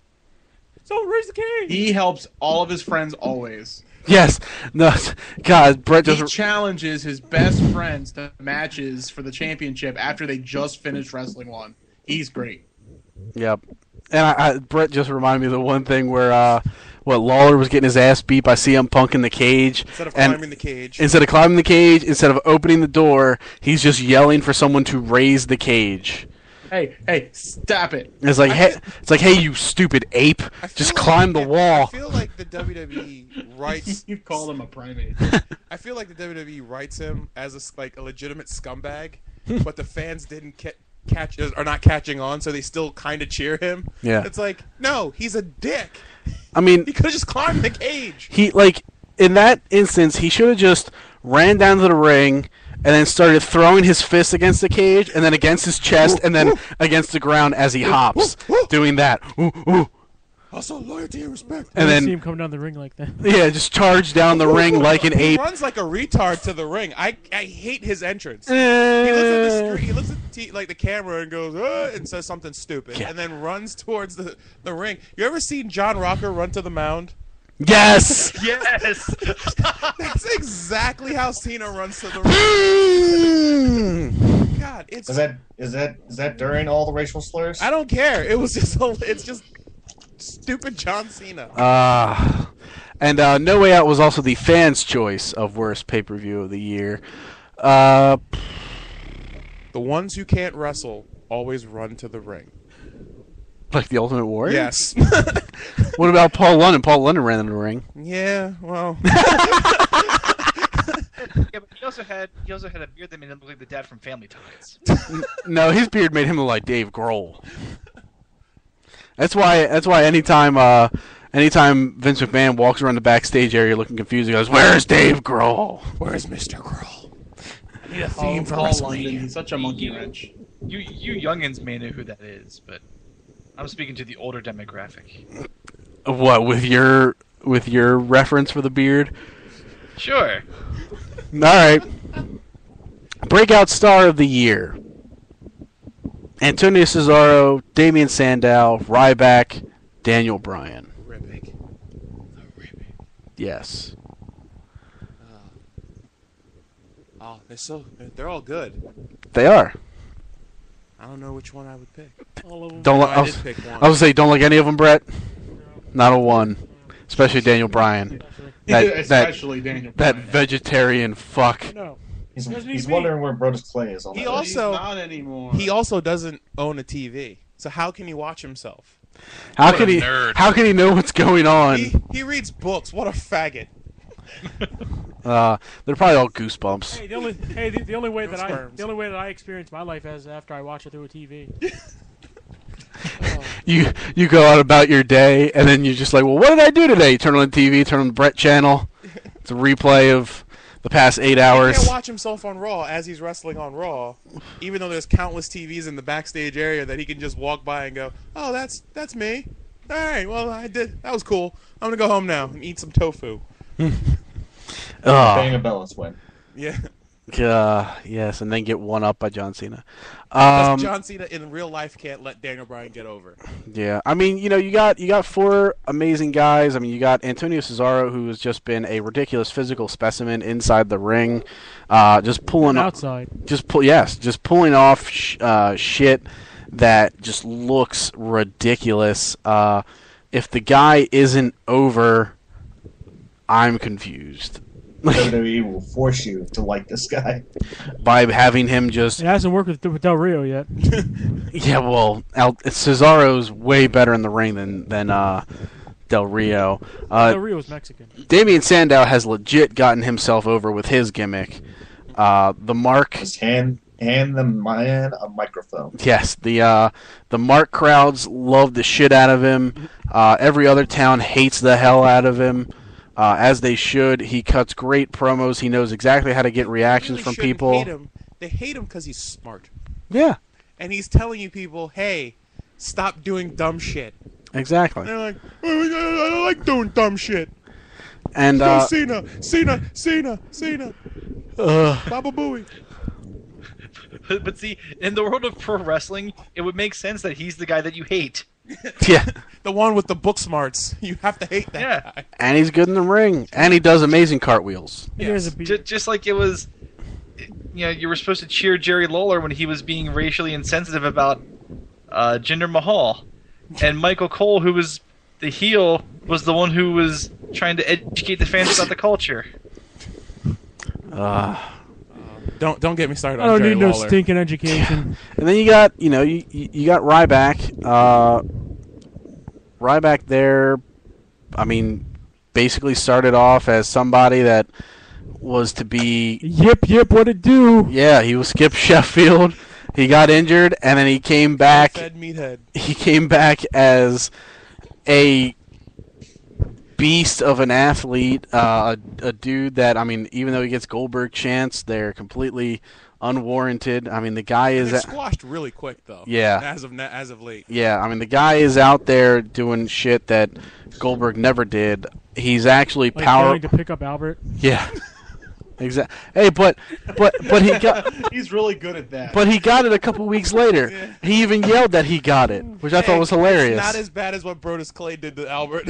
So raise the cage. He helps all of his friends always. Yes, no, God, Brett He just challenges his best friends to matches for the championship after they just finished wrestling one. He's great. Yep. And Brett just reminded me of the one thing where Lawler was getting his ass beat by CM Punk in the cage. Instead of and climbing the cage. Instead of climbing the cage, instead of opening the door, he's just yelling for someone to raise the cage. Hey, stop it. It's like, hey, you stupid ape, I feel just like- climb the I wall. feel like the WWE writes. You call him a primate. I feel like the WWE writes him as a legitimate scumbag, but the fans didn't catch are not catching on, so they still kind of cheer him. Yeah. It's like, no, he's a dick. I mean, He could have just climbed the cage. in that instance, he should have just ran down to the ring and then started throwing his fists against the cage and then against his chest and then against the ground as he hops, doing that. Ooh, ooh. Also, loyalty and respect. And I see then, him come down the ring like that. yeah, just charge down the ring like an He ape. runs like a retard to the ring. I hate his entrance. He looks at the screen. He looks at the camera and goes and says something stupid, Yeah. and then runs towards the ring. You ever seen John Rocker run to the mound? Yes! Yes. That's exactly how Cena runs to the ring. God, it's Is that during all the racial slurs? I don't care. It was just it's just stupid John Cena. And No Way Out was also the fans' choice of worst pay-per-view of the year. Uh, The ones who can't wrestle always run to the ring. like the Ultimate Warrior? Yes. What about Paul London? Paul London ran in the ring. Yeah. Well. Yeah, but he also had a beard that made him look like the dad from Family Ties. No, his beard made him look like Dave Grohl. That's why anytime Vince McMahon walks around the backstage area looking confused, he goes, "Where's Dave Grohl? Where's Mr. Grohl? I need a Paul theme for London, WrestleMania. he's such a monkey wrench. You youngins may know who that is, but I'm speaking to the older demographic. What with your reference for the beard? Sure. All right. Breakout star of the year: Antonio Cesaro, Damian Sandow, Ryback, Daniel Bryan. Ribbick. Yes. Oh, they're all good. They are. I don't know which one I would pick. All of them. Don't. No, I I was did pick one. gonna say don't like any of them, Brett. Not a one. Especially Daniel Bryan. Especially Daniel That Bryan. vegetarian fuck. No. He's Doesn't he's he wondering where Brodus Clay is on He that. also- He's not anymore. He also doesn't own a TV, so how can he watch himself? How What can a he? nerd. How can he know what's going on? He reads books. What a faggot. They're probably all goosebumps. Hey, the only way No that sperms. the only way that I experience my life is after I watch it through a TV. You go out about your day, and then you're just like, well, what did I do today? You turn on the TV, turn on the Brett channel. It's a replay of the past 8 He hours. can't watch himself on Raw as he's wrestling on Raw, even though there's countless TVs in the backstage area that he can just walk by and go, "Oh, that's me. All right, well, I did. That was cool. I'm gonna go home now and eat some tofu." Bang a Bellas win. Yeah. Yes, and then get one up by John Cena. Because John Cena in real life can't let Daniel Bryan get over. Yeah, I mean, you got four amazing guys. I mean, you got Antonio Cesaro, who has just been a ridiculous physical specimen inside the ring, just pulling outside, just pulling off shit that just looks ridiculous. If the guy isn't over, I'm confused. WWE will force you to like this guy by having him just. It hasn't worked with Del Rio yet. Yeah, well, Cesaro's way better in the ring than Del Rio. Del Rio's Mexican. Damian Sandow has legit gotten himself over with his gimmick. The Mark. Just hand the man a microphone. Yes, the Mark crowds love the shit out of him. Every other town hates the hell out of him. As they should. He cuts great promos. He knows exactly how to get reactions from people. Hate him. They hate him because he's smart. Yeah. And he's telling you people, hey, stop doing dumb shit. Exactly. And they're like, oh, I don't like doing dumb shit. And Cena. Baba Booey. But see, in the world of pro wrestling, it would make sense that he's the guy that you hate. Yeah. The one with the book smarts. You have to hate that guy. And he's good in the ring. And he does amazing cartwheels. Yes. Just like it was, you were supposed to cheer Jerry Lawler when he was being racially insensitive about Jinder Mahal. And Michael Cole, who was the heel, was the one who was trying to educate the fans about the culture. Don't get me started on I don't Jerry need no Lawler. stinking education. And then you got, you got Ryback. Ryback there, I mean, basically started off as somebody that was to be... Yip, what it do? Yeah, he was Skip Sheffield. He got injured, and then he came back... Fed meathead. He came back as a beast of an athlete, a dude that, I mean, even though he gets Goldberg chants, they're completely unwarranted. I mean, the guy is squashed really quick though. Yeah. As of late. Yeah, I mean, the guy is out there doing shit that Goldberg never did. He's actually Like going to pick up Albert. Yeah. Exactly. Hey, but he got. He's really good at that. But he got it a couple weeks later. Yeah. He even yelled that he got it, which I thought was hilarious. It's not as bad as what Brodus Clay did to Albert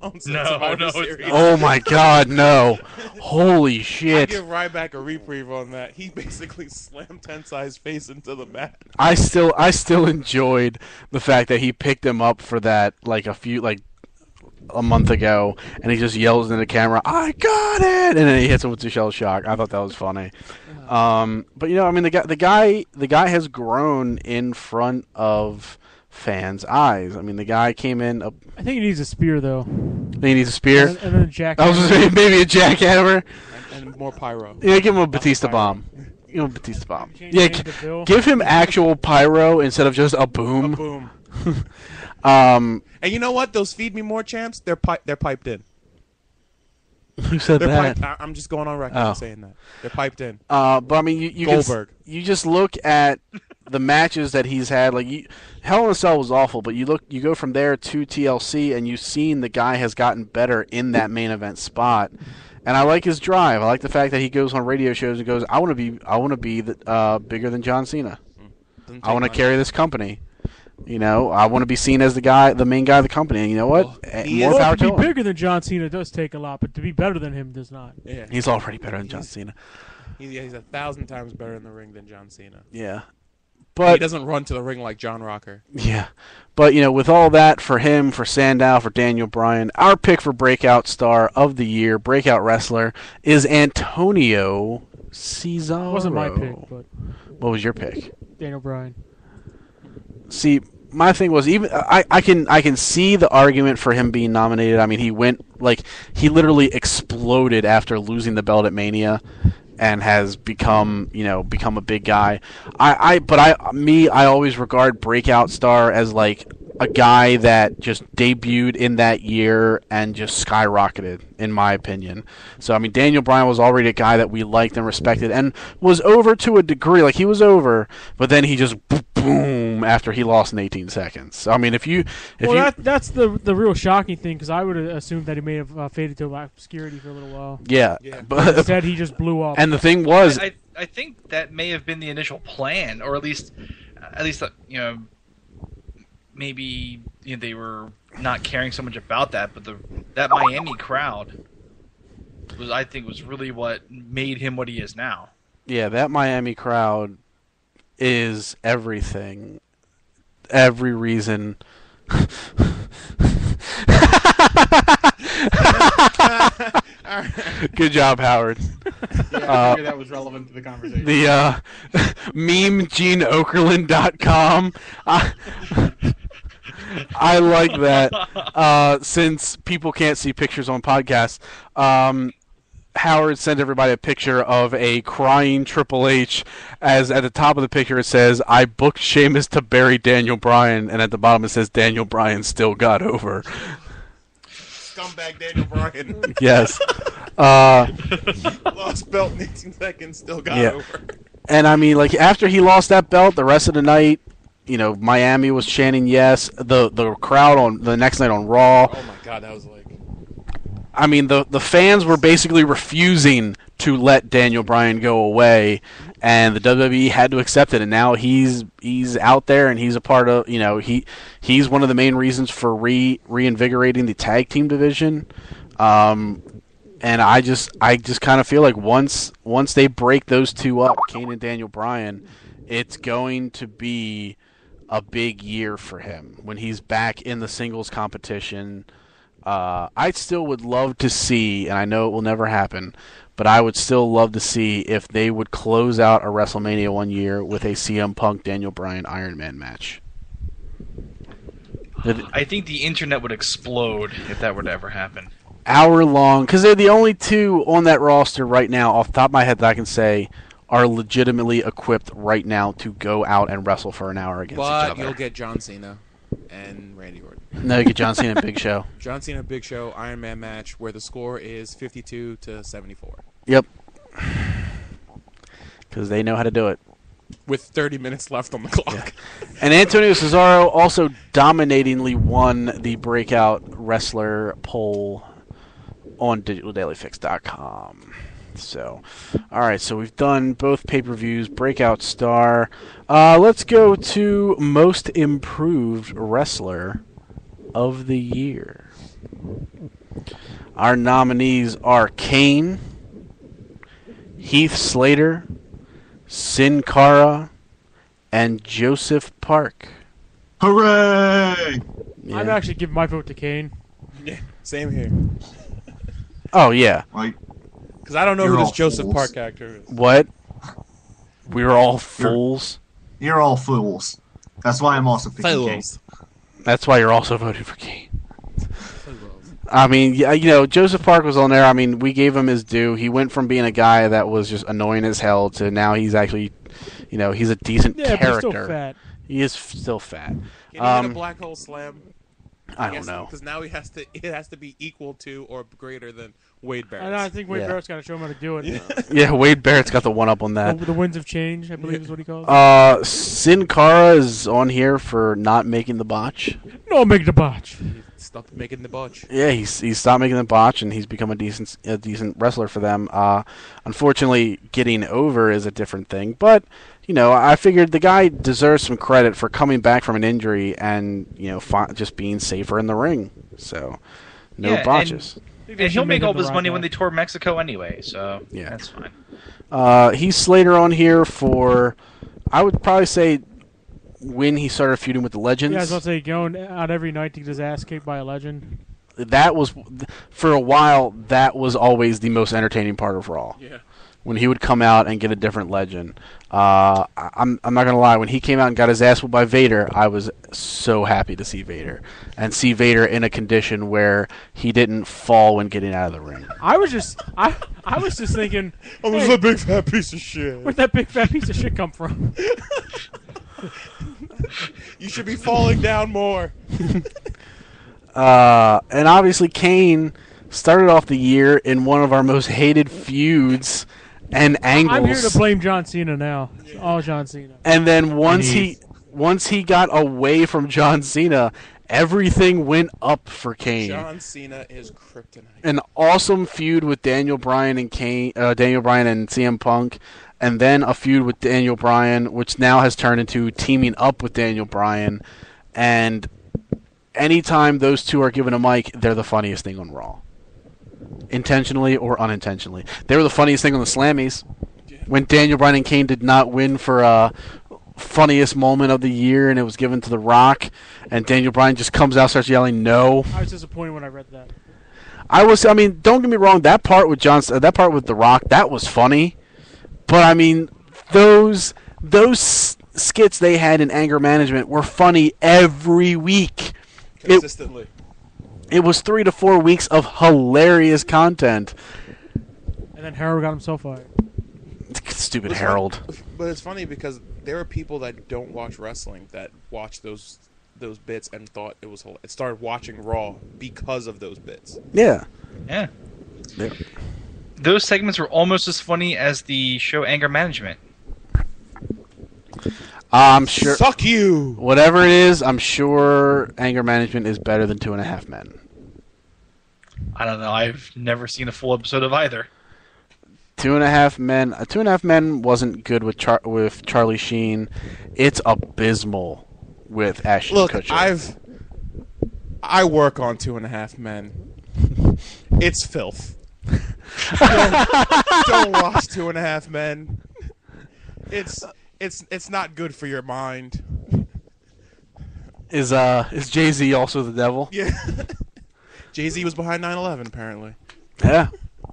on No, Series. Oh my God, no! Holy I shit! give Ryback a reprieve on that. He basically slammed Tensai's face into the mat. I still enjoyed the fact that he picked him up for that a month ago, and he just yells into the camera, "I got it!" and then he hits him with the shell shock. I thought that was funny. But I mean, the guy has grown in front of fans' eyes. I mean, the guy came in. I think he needs a spear though. He needs a spear. And then a jackhammer. I was gonna say maybe a jackhammer. And more pyro. Yeah, give him a Batista bomb. Give him a Batista bomb. Change Yeah, the name to Bill. give him actual pyro instead of just a boom. Boom. Um, And you know what? Those Feed Me More champs, they're piped in. who said They're that? piped. I'm just going on record Oh. saying that. They're piped in. But I mean, you Goldberg. you just look at the matches that he's had. Like Hell in a Cell was awful, but you go from there to TLC, and you've seen the guy has gotten better in that main event spot. And I like his drive. I like the fact that he goes on radio shows and goes, "I want to be bigger than John Cena. I want to carry this company. I want to be seen as the main guy of the company. And you know what? More power To to be him. bigger than John Cena does take a lot, but to be better than him does not. Yeah. He's already better than John Cena. He's 1,000 times better in the ring than John Cena. Yeah, He but doesn't run to the ring like John Rocker. yeah, but with all that for him, for Sandow, for Daniel Bryan, our pick for breakout star of the year, breakout wrestler, is Antonio Cesaro. It wasn't my pick, but What was your pick? Daniel Bryan. See, my thing was even I can see the argument for him being nominated. I mean, he literally exploded after losing the belt at Mania, and has become a big guy. I always regard breakout star as like a guy that just debuted in that year and just skyrocketed, in my opinion. So, I mean, Daniel Bryan was already a guy that we liked and respected and was over to a degree. Like, he was over, but then he just boom after he lost in 18 seconds. So, I mean, that's the real shocking thing, because I would have assumed that he may have faded to obscurity for a little while. Yeah. But instead, he just blew up. And the thing was, I think that may have been the initial plan, or at least maybe they were not caring so much about that, but that Miami crowd was really what made him what he is now. Yeah, that Miami crowd is everything, every reason. Good job, Howard. Yeah, I figured that was relevant to the conversation. The memegeneokerlund.com. I like that. Since people can't see pictures on podcasts, Howard sent everybody a picture of a crying Triple H, as at the top of the picture it says, "I booked Sheamus to bury Daniel Bryan," and at the bottom it says, "Daniel Bryan still got over." Scumbag Daniel Bryan. Yes. Lost belt in 18 seconds, still got over. And I mean, like, after he lost that belt, the rest of the night, Miami was chanting yes. The crowd on the next night on Raw. Oh my God, that was like. I mean, the fans were basically refusing to let Daniel Bryan go away, and the WWE had to accept it. And now he's out there, and he's a part of. He's one of the main reasons for reinvigorating the tag team division. And I just kind of feel like once they break those two up, Kane and Daniel Bryan, it's going to be a big year for him when he's back in the singles competition. I still would love to see, and I know it will never happen, but I would still love to see if they would close out a WrestleMania one year with a CM Punk Daniel Bryan Iron Man match. I think the internet would explode if that were to ever happen. Hour long, because they're the only two on that roster right now, off the top of my head, that I can say are legitimately equipped right now to go out and wrestle for an hour against each other. But you'll get John Cena and Randy Orton. No, you get John Cena and Big Show. John Cena, Big Show, Iron Man match where the score is 52-74. Yep. Because they know how to do it. With 30 minutes left on the clock. Yeah. And Antonio Cesaro also dominatingly won the Breakout Wrestler poll on digitaldailyfix.com. So, all right, so we've done both pay-per-views, Breakout Star. Let's go to Most Improved Wrestler of the Year. Our nominees are Kane, Heath Slater, Sin Cara, and Joseph Park. Hooray! Yeah. I'd actually give my vote to Kane. Yeah, same here. Oh, yeah. Like, Because I don't know You're who this all Joseph fools. Park actor is. What? We were all fools? you're all fools. That's why I'm also picking Kane. That's why you're also voting for Kane. I mean, yeah, Joseph Park was on there. I mean, we gave him his due. He went from being a guy that was just annoying as hell to now he's actually, he's a decent Yeah, character. but he's still fat. He is still fat. Can he hit a black hole slam? I don't know. Because now it has to be equal to or greater than Wade Barrett. And I think Wade Yeah. Barrett's got to show him how to do it. Yeah, Wade Barrett's got the one up on that. The winds of change, I believe is what he calls it. Sin Cara is on here for not making the botch. No, make the botch. Stop making the botch. Yeah, he's stopped making the botch, and he's become a decent wrestler for them. Unfortunately, getting over is a different thing, but I figured the guy deserves some credit for coming back from an injury and just being safer in the ring. So no botches. And he'll make all this money when they tour Mexico anyway, so Yeah. that's fine. He's Slater on here for, I would probably say, when he started feuding with the Legends. Yeah, I was about to say, going out every night to get his ass kicked by a legend. That was, for a while, that was always the most entertaining part of Raw. Yeah. When he would come out and get a different legend. I'm not going to lie, when he came out and got his ass whooped by Vader, I was so happy to see Vader. And see Vader in a condition where he didn't fall when getting out of the ring. I was just thinking, I was hey, a big fat piece of shit. where'd that big fat piece of shit come from? You should be falling down more. And obviously Kane started off the year in one of our most hated feuds and angles. I'm here to blame John Cena now. It's all John Cena. And then once he got away from John Cena, everything went up for Kane. John Cena is kryptonite. An awesome feud with Daniel Bryan and CM Punk, and then a feud with Daniel Bryan, which now has turned into teaming up with Daniel Bryan. And anytime those two are given a mic, they're the funniest thing on Raw. Intentionally or unintentionally. They were the funniest thing on the Slammies. When Daniel Bryan and Kane did not win for funniest moment of the year, and it was given to The Rock, and Daniel Bryan just comes out, starts yelling no. I was disappointed when I read that. I mean, don't get me wrong, that part with The Rock, that was funny. But I mean, those skits they had in Anger Management were funny every week. Consistently. It was 3 to 4 weeks of hilarious content. And then Harold got himself fired. Stupid Harold. But it's funny because there are people that don't watch wrestling that watch those bits and thought it was hilarious. Started watching Raw because of those bits. Yeah. Yeah. Those segments were almost as funny as the show Anger Management. I'm sure. Suck you! Whatever it is, I'm sure Anger Management is better than 2.5 Men. I don't know. I've never seen a full episode of either. 2.5 Men. 2.5 Men wasn't good with Charlie Sheen. It's abysmal with Ashton Kutcher. I work on 2.5 Men. It's filth. Don't watch 2.5 Men. It's not good for your mind. Is Jay-Z also the devil? Yeah. Jay-Z was behind 9/11 apparently. Yeah.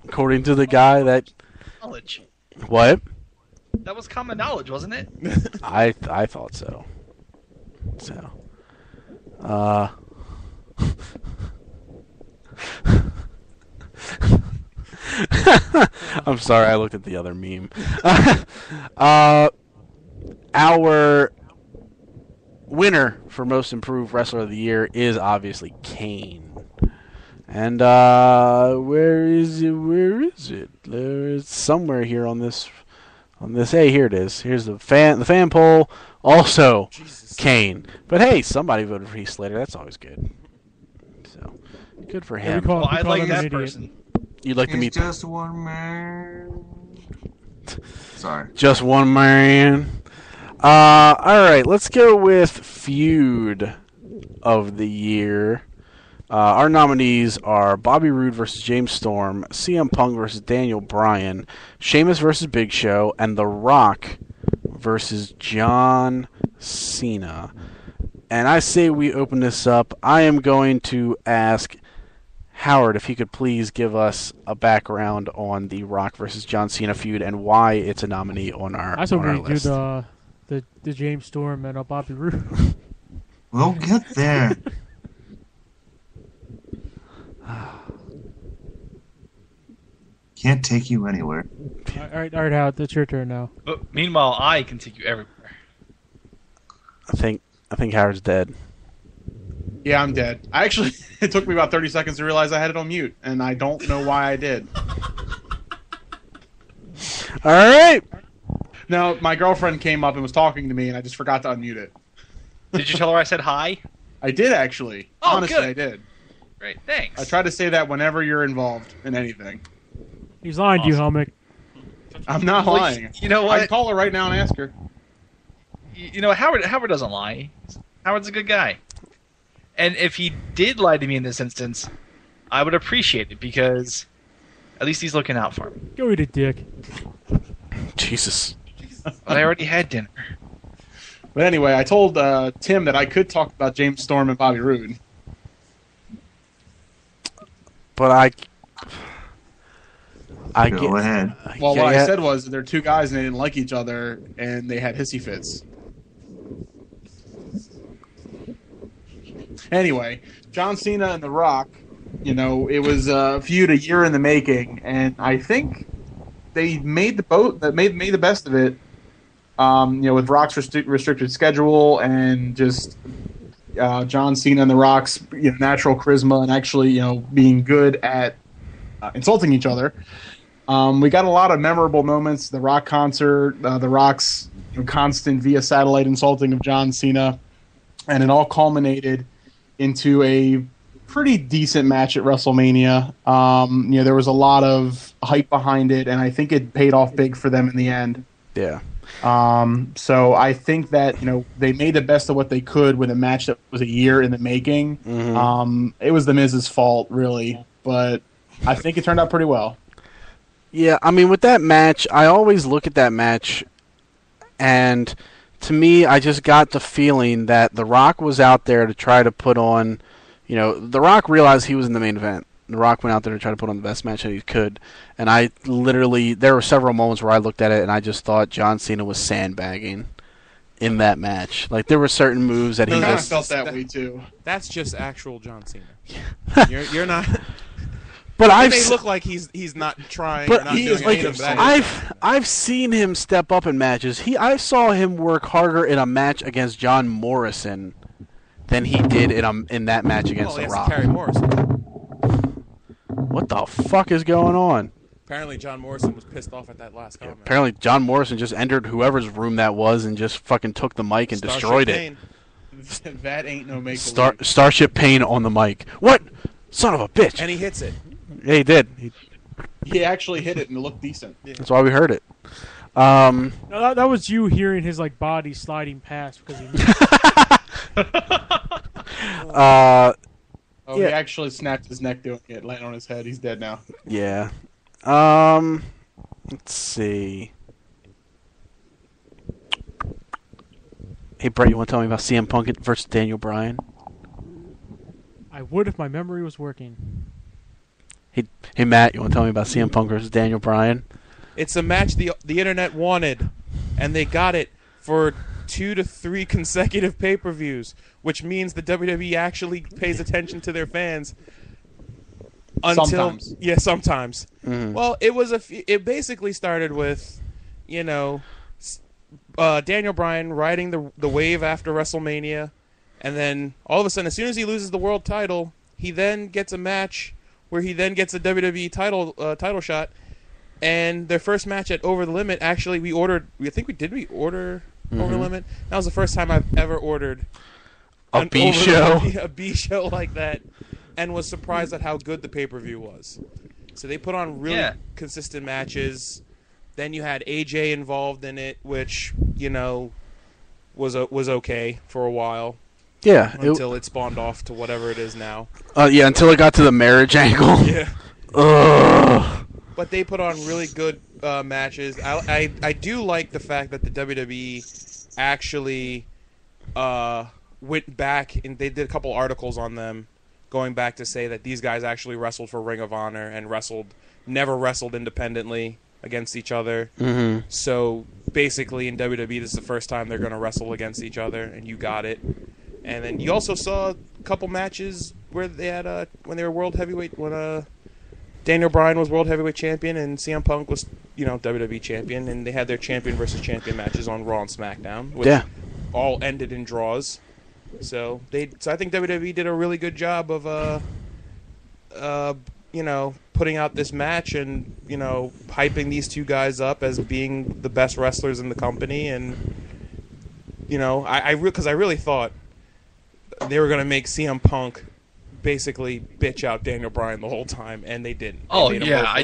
According to the guy that Knowledge. What? That was common knowledge, wasn't it? I thought so. So I'm sorry, I looked at the other meme. Our winner for Most Improved Wrestler of the Year is obviously Kane. And where is it? It's somewhere here on this. Hey, here it is. Here's the fan poll. Also, Jesus. Kane. But hey, somebody voted for Heath Slater. That's always good. So good for him. Well, we I'd call like him an that idiot. person. You'd like to meet just one man. Sorry. just one man. All right, let's go with feud of the year. Our nominees are Bobby Roode versus James Storm, CM Punk versus Daniel Bryan, Sheamus versus Big Show, and The Rock versus John Cena. And I say we open this up. I am going to ask Howard if he could please give us a background on the Rock versus John Cena feud and why it's a nominee on our I thought we list. do the James Storm and Bobby Roode. We'll get there. Can't take you anywhere. all right, Howard, it's your turn now. But meanwhile, I can take you everywhere. I think Howard's dead. Yeah, I'm dead. It took me about 30 seconds to realize I had it on mute, and I don't know why I did. All right. No, my girlfriend came up and was talking to me, and I just forgot to unmute it. Did you tell her I said hi? I did, actually. Oh, Honestly, good. I did. Great, thanks. I try to say that whenever you're involved in anything. He's lying to you, Helmick. I'm not Well, lying. you know I what? can call her right now and ask her. You know, Howard doesn't lie. Howard's a good guy. And if he did lie to me in this instance, I would appreciate it because at least he's looking out for me. Go eat a dick. Jesus. But I already had dinner. But anyway, I told Tim that I could talk about James Storm and Bobby Roode. But Go ahead. Well, what I said was they're two guys and they didn't like each other and they had hissy fits. Anyway, John Cena and The Rock, it was a feud a year in the making, and I think they made the best of it with Rock's restricted schedule and just John Cena and The Rock's natural charisma and actually being good at insulting each other. We got a lot of memorable moments. The Rock concert, The Rock's constant via satellite insulting of John Cena, and it all culminated into a pretty decent match at WrestleMania. There was a lot of hype behind it, and I think it paid off big for them in the end. Yeah. So I think that they made the best of what they could with a match that was a year in the making. Mm-hmm. It was the Miz's fault, really, but I think it turned out pretty well. Yeah, I mean, with that match, I always look at that match, and to me, I just got the feeling that The Rock was out there to try to put on, The Rock realized he was in the main event. The Rock went out there to try to put on the best match that he could, and I literally, there were several moments where I looked at it and I just thought John Cena was sandbagging in that match. Like, there were certain moves that he I just... felt that way, too. That's just actual John Cena. You're not... But It may look like he's not trying. But or not he doing is like, anything, but I've seen him step up in matches. I saw him work harder in a match against John Morrison than he did in that match against he The has to Rock. carry Morrison. What the fuck is going on? Apparently, John Morrison was pissed off at that last comment. Apparently, John Morrison just entered whoever's room that was and just fucking took the mic and destroyed it. That ain't no make Starship Pain on the mic. What? Son of a bitch. And he hits it. Yeah, he did. He actually hit it and it looked decent. Yeah. That's why we heard it. No, that was you hearing his body sliding past because he. He actually snapped his neck doing it, landing on his head. He's dead now. Yeah. Let's see. Hey, Brett, you want to tell me about CM Punk versus Daniel Bryan? I would if my memory was working. Hey, Matt, you want to tell me about CM Punk versus Daniel Bryan? It's a match the internet wanted, and they got it for 2 to 3 consecutive pay-per-views, which means the WWE actually pays attention to their fans. Sometimes. Yeah, sometimes. Mm. Well, it basically started with, Daniel Bryan riding the wave after WrestleMania, and then all of a sudden, as soon as he loses the world title, he then gets a match where he then gets a WWE title shot. And their first match at Over the Limit, actually, we ordered Over the Limit? That was the first time I've ever ordered a B show. A B show like that, and was surprised at how good the pay-per-view was. So they put on really consistent matches. Then you had AJ involved in it, which, was okay for a while. Yeah. Until it spawned off to whatever it is now. Until it got to the marriage angle. Yeah. Ugh. But they put on really good matches. I do like the fact that the WWE actually went back and they did a couple articles on them, going back to say that these guys actually wrestled for Ring of Honor and never wrestled independently against each other. Mm-hmm. So basically in WWE, this is the first time they're going to wrestle against each other, and you got it. And then you also saw a couple matches where they had when they were world heavyweight, when Daniel Bryan was world heavyweight champion and CM Punk was WWE champion, and they had their champion versus champion matches on Raw and SmackDown, which all ended in draws. So I think WWE did a really good job of putting out this match and hyping these two guys up as being the best wrestlers in the company. And because I really thought they were going to make CM Punk basically bitch out Daniel Bryan the whole time, and they didn't. Oh, yeah.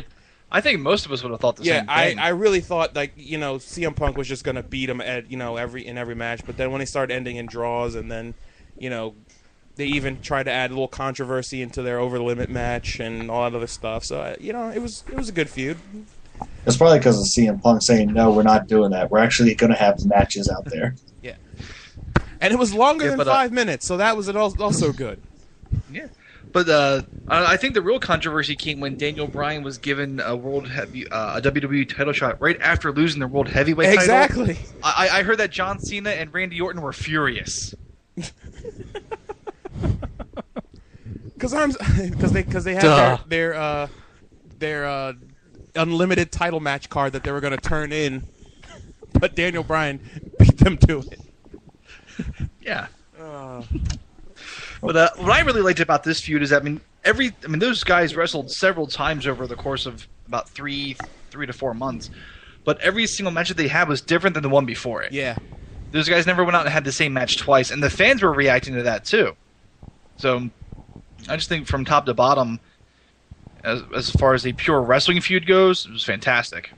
I think most of us would have thought the same thing. I really thought CM Punk was just going to beat him at every match, but then when they started ending in draws, and then they even tried to add a little controversy into their Over the Limit match and all that other stuff. So it was a good feud. It's probably because of CM Punk saying, no, we're not doing that. We're actually going to have matches out there. Yeah. And it was longer than 5 minutes, so that was also good. Yeah. But I think the real controversy came when Daniel Bryan was given a WWE title shot right after losing the World Heavyweight title. Exactly. I heard that John Cena and Randy Orton were furious. Because they had their unlimited title match card that they were going to turn in but Daniel Bryan beat them to it. Yeah. But what I really liked about this feud is that those guys wrestled several times over the course of about three to 4 months, but every single match that they had was different than the one before it. Yeah. Those guys never went out and had the same match twice, and the fans were reacting to that too. So I just think from top to bottom, as far as a pure wrestling feud goes, it was fantastic.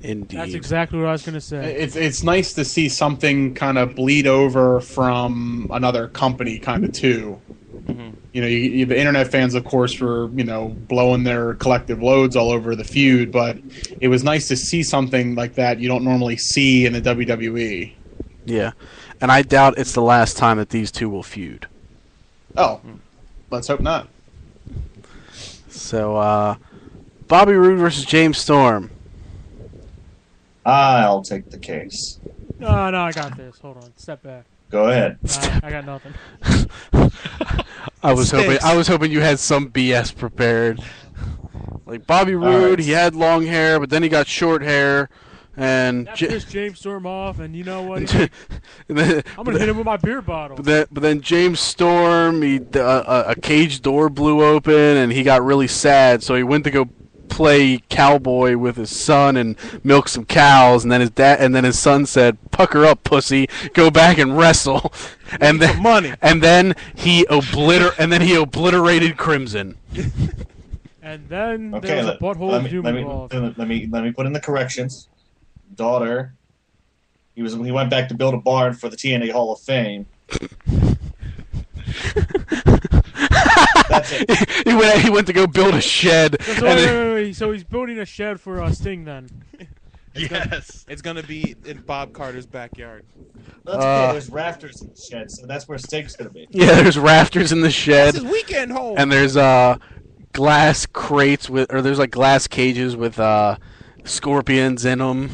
Indeed. That's exactly what I was going to say. It's nice to see something kind of bleed over from another company, kind of too. Mm-hmm. The internet fans, of course, were blowing their collective loads all over the feud, but it was nice to see something like that you don't normally see in the WWE. Yeah, and I doubt it's the last time that these two will feud. Oh, let's hope not. So, Bobby Roode versus James Storm. I'll take the case. No, I got this. Hold on. Step back. Go ahead. I got nothing. I was hoping you had some BS prepared. Like Bobby Roode, he had long hair, but then he got short hair, and That pissed James Storm off, and you know what? I'm I'm gonna hit him with my beer bottle. But then James Storm, a cage door blew open, and he got really sad, so he went to go play cowboy with his son and milk some cows, and then his son said, "Pucker up, pussy, go back and wrestle." And then money. And then he obliterated Crimson. And then Okay, there was a butthole let of doom involved. me put in the corrections. Daughter, he went back to build a barn for the TNA Hall of Fame. That's it. He went to go build a shed. So, wait. So he's building a shed for Sting then. It's gonna be in Bob Carter's backyard. That's okay. There's rafters in the shed, so that's where Sting's gonna be. Yeah, there's rafters in the shed. That's his weekend home. And there's glass crates there's like glass cages with scorpions in them.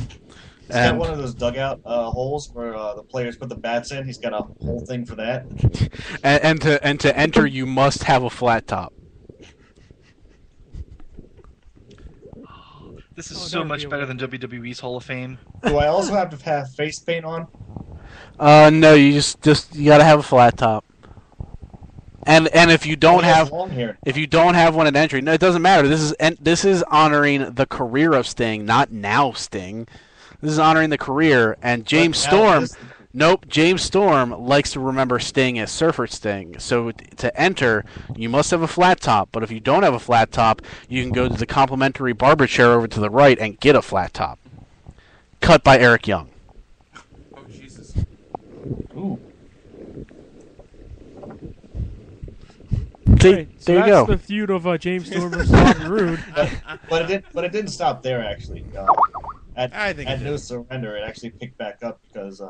He's got one of those dugout holes where the players put the bats in. He's got a whole thing for that. And to enter, you must have a flat top. This is so much better than WWE's Hall of Fame. Do I also have to have face paint on? No, you just you gotta have a flat top. And if you don't have one at entry, no, it doesn't matter. This is honoring the career of Sting, not now Sting. This is honoring the career, and James Storm. Nope, James Storm likes to remember Sting as Surfer Sting. So to enter, you must have a flat top. But if you don't have a flat top, you can go to the complimentary barber chair over to the right and get a flat top. Cut by Eric Young. Oh Jesus! Ooh. So there you that's go. the feud of James Storm versus Bobby Roode. But it didn't stop there actually. I think At No Surrender, it actually picked back up because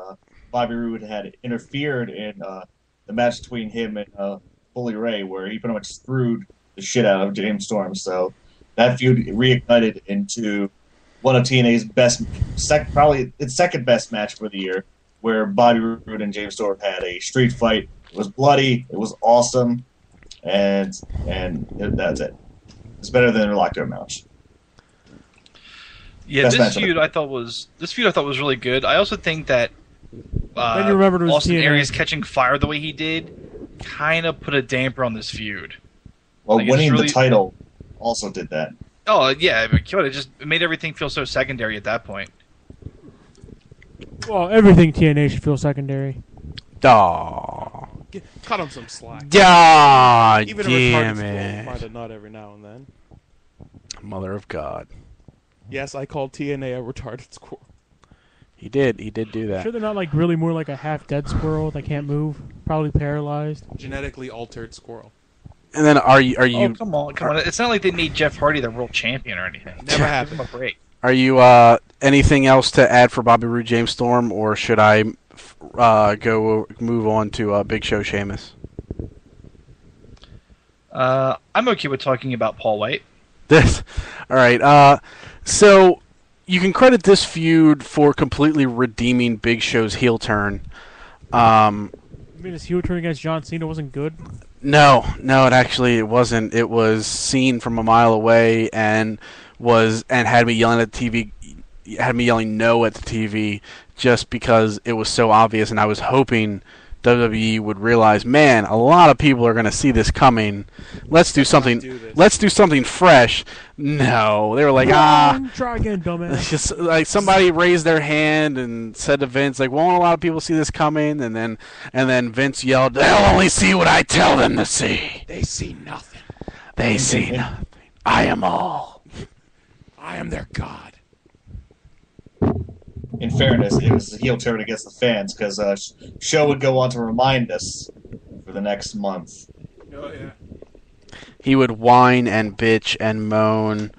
Bobby Roode had interfered in the match between him and Bully Ray, where he pretty much screwed the shit out of James Storm. So that feud reignited into one of TNA's best, probably its second best match for the year, where Bobby Roode and James Storm had a street fight. It was bloody. It was awesome, and that's it. It's better than their lockdown match. Yeah, this feud I thought was really good. I also think that Then you remembered it was Austin TNA. Aries catching fire the way he did kind of put a damper on this feud. Well, Like, winning really- the title also did that. Oh yeah, it made everything feel so secondary at that point. Well, everything TNA should feel secondary. Aw. Cut him some slack. God Even damn a retarded squirrel will it. find a nut every now and then. Mother of God. Yes, I called TNA a retarded squirrel. He did do that. Sure, they're not like really more like a half-dead squirrel that can't move, probably paralyzed. Genetically altered squirrel. And then are you Oh, come on. It's not like they made Jeff Hardy the world champion or anything. Never happened. Give him a break. Are you anything else to add for Bobby Roode, James Storm, or should I move on to Big Show Sheamus? I'm okay with talking about Paul White. All right. So you can credit this feud for completely redeeming Big Show's heel turn. You mean his heel turn against John Cena wasn't good? No, it wasn't. It was seen from a mile away and had me yelling at the TV. had me yelling no at the TV just because it was so obvious, and I was hoping WWE would realize, man, a lot of people are going to see this coming. Let's do something. Let's do something fresh. No, they were like, try again, dumbass. Just like somebody raised their hand and said to Vince, like, won't a lot of people see this coming? And then Vince yelled, they'll only see what I tell them to see. They see nothing. They see nothing. I am all. I am their god. In fairness, it was a heel turn against the fans because Show would go on to remind us for the next month. Oh yeah. He would whine and bitch and moan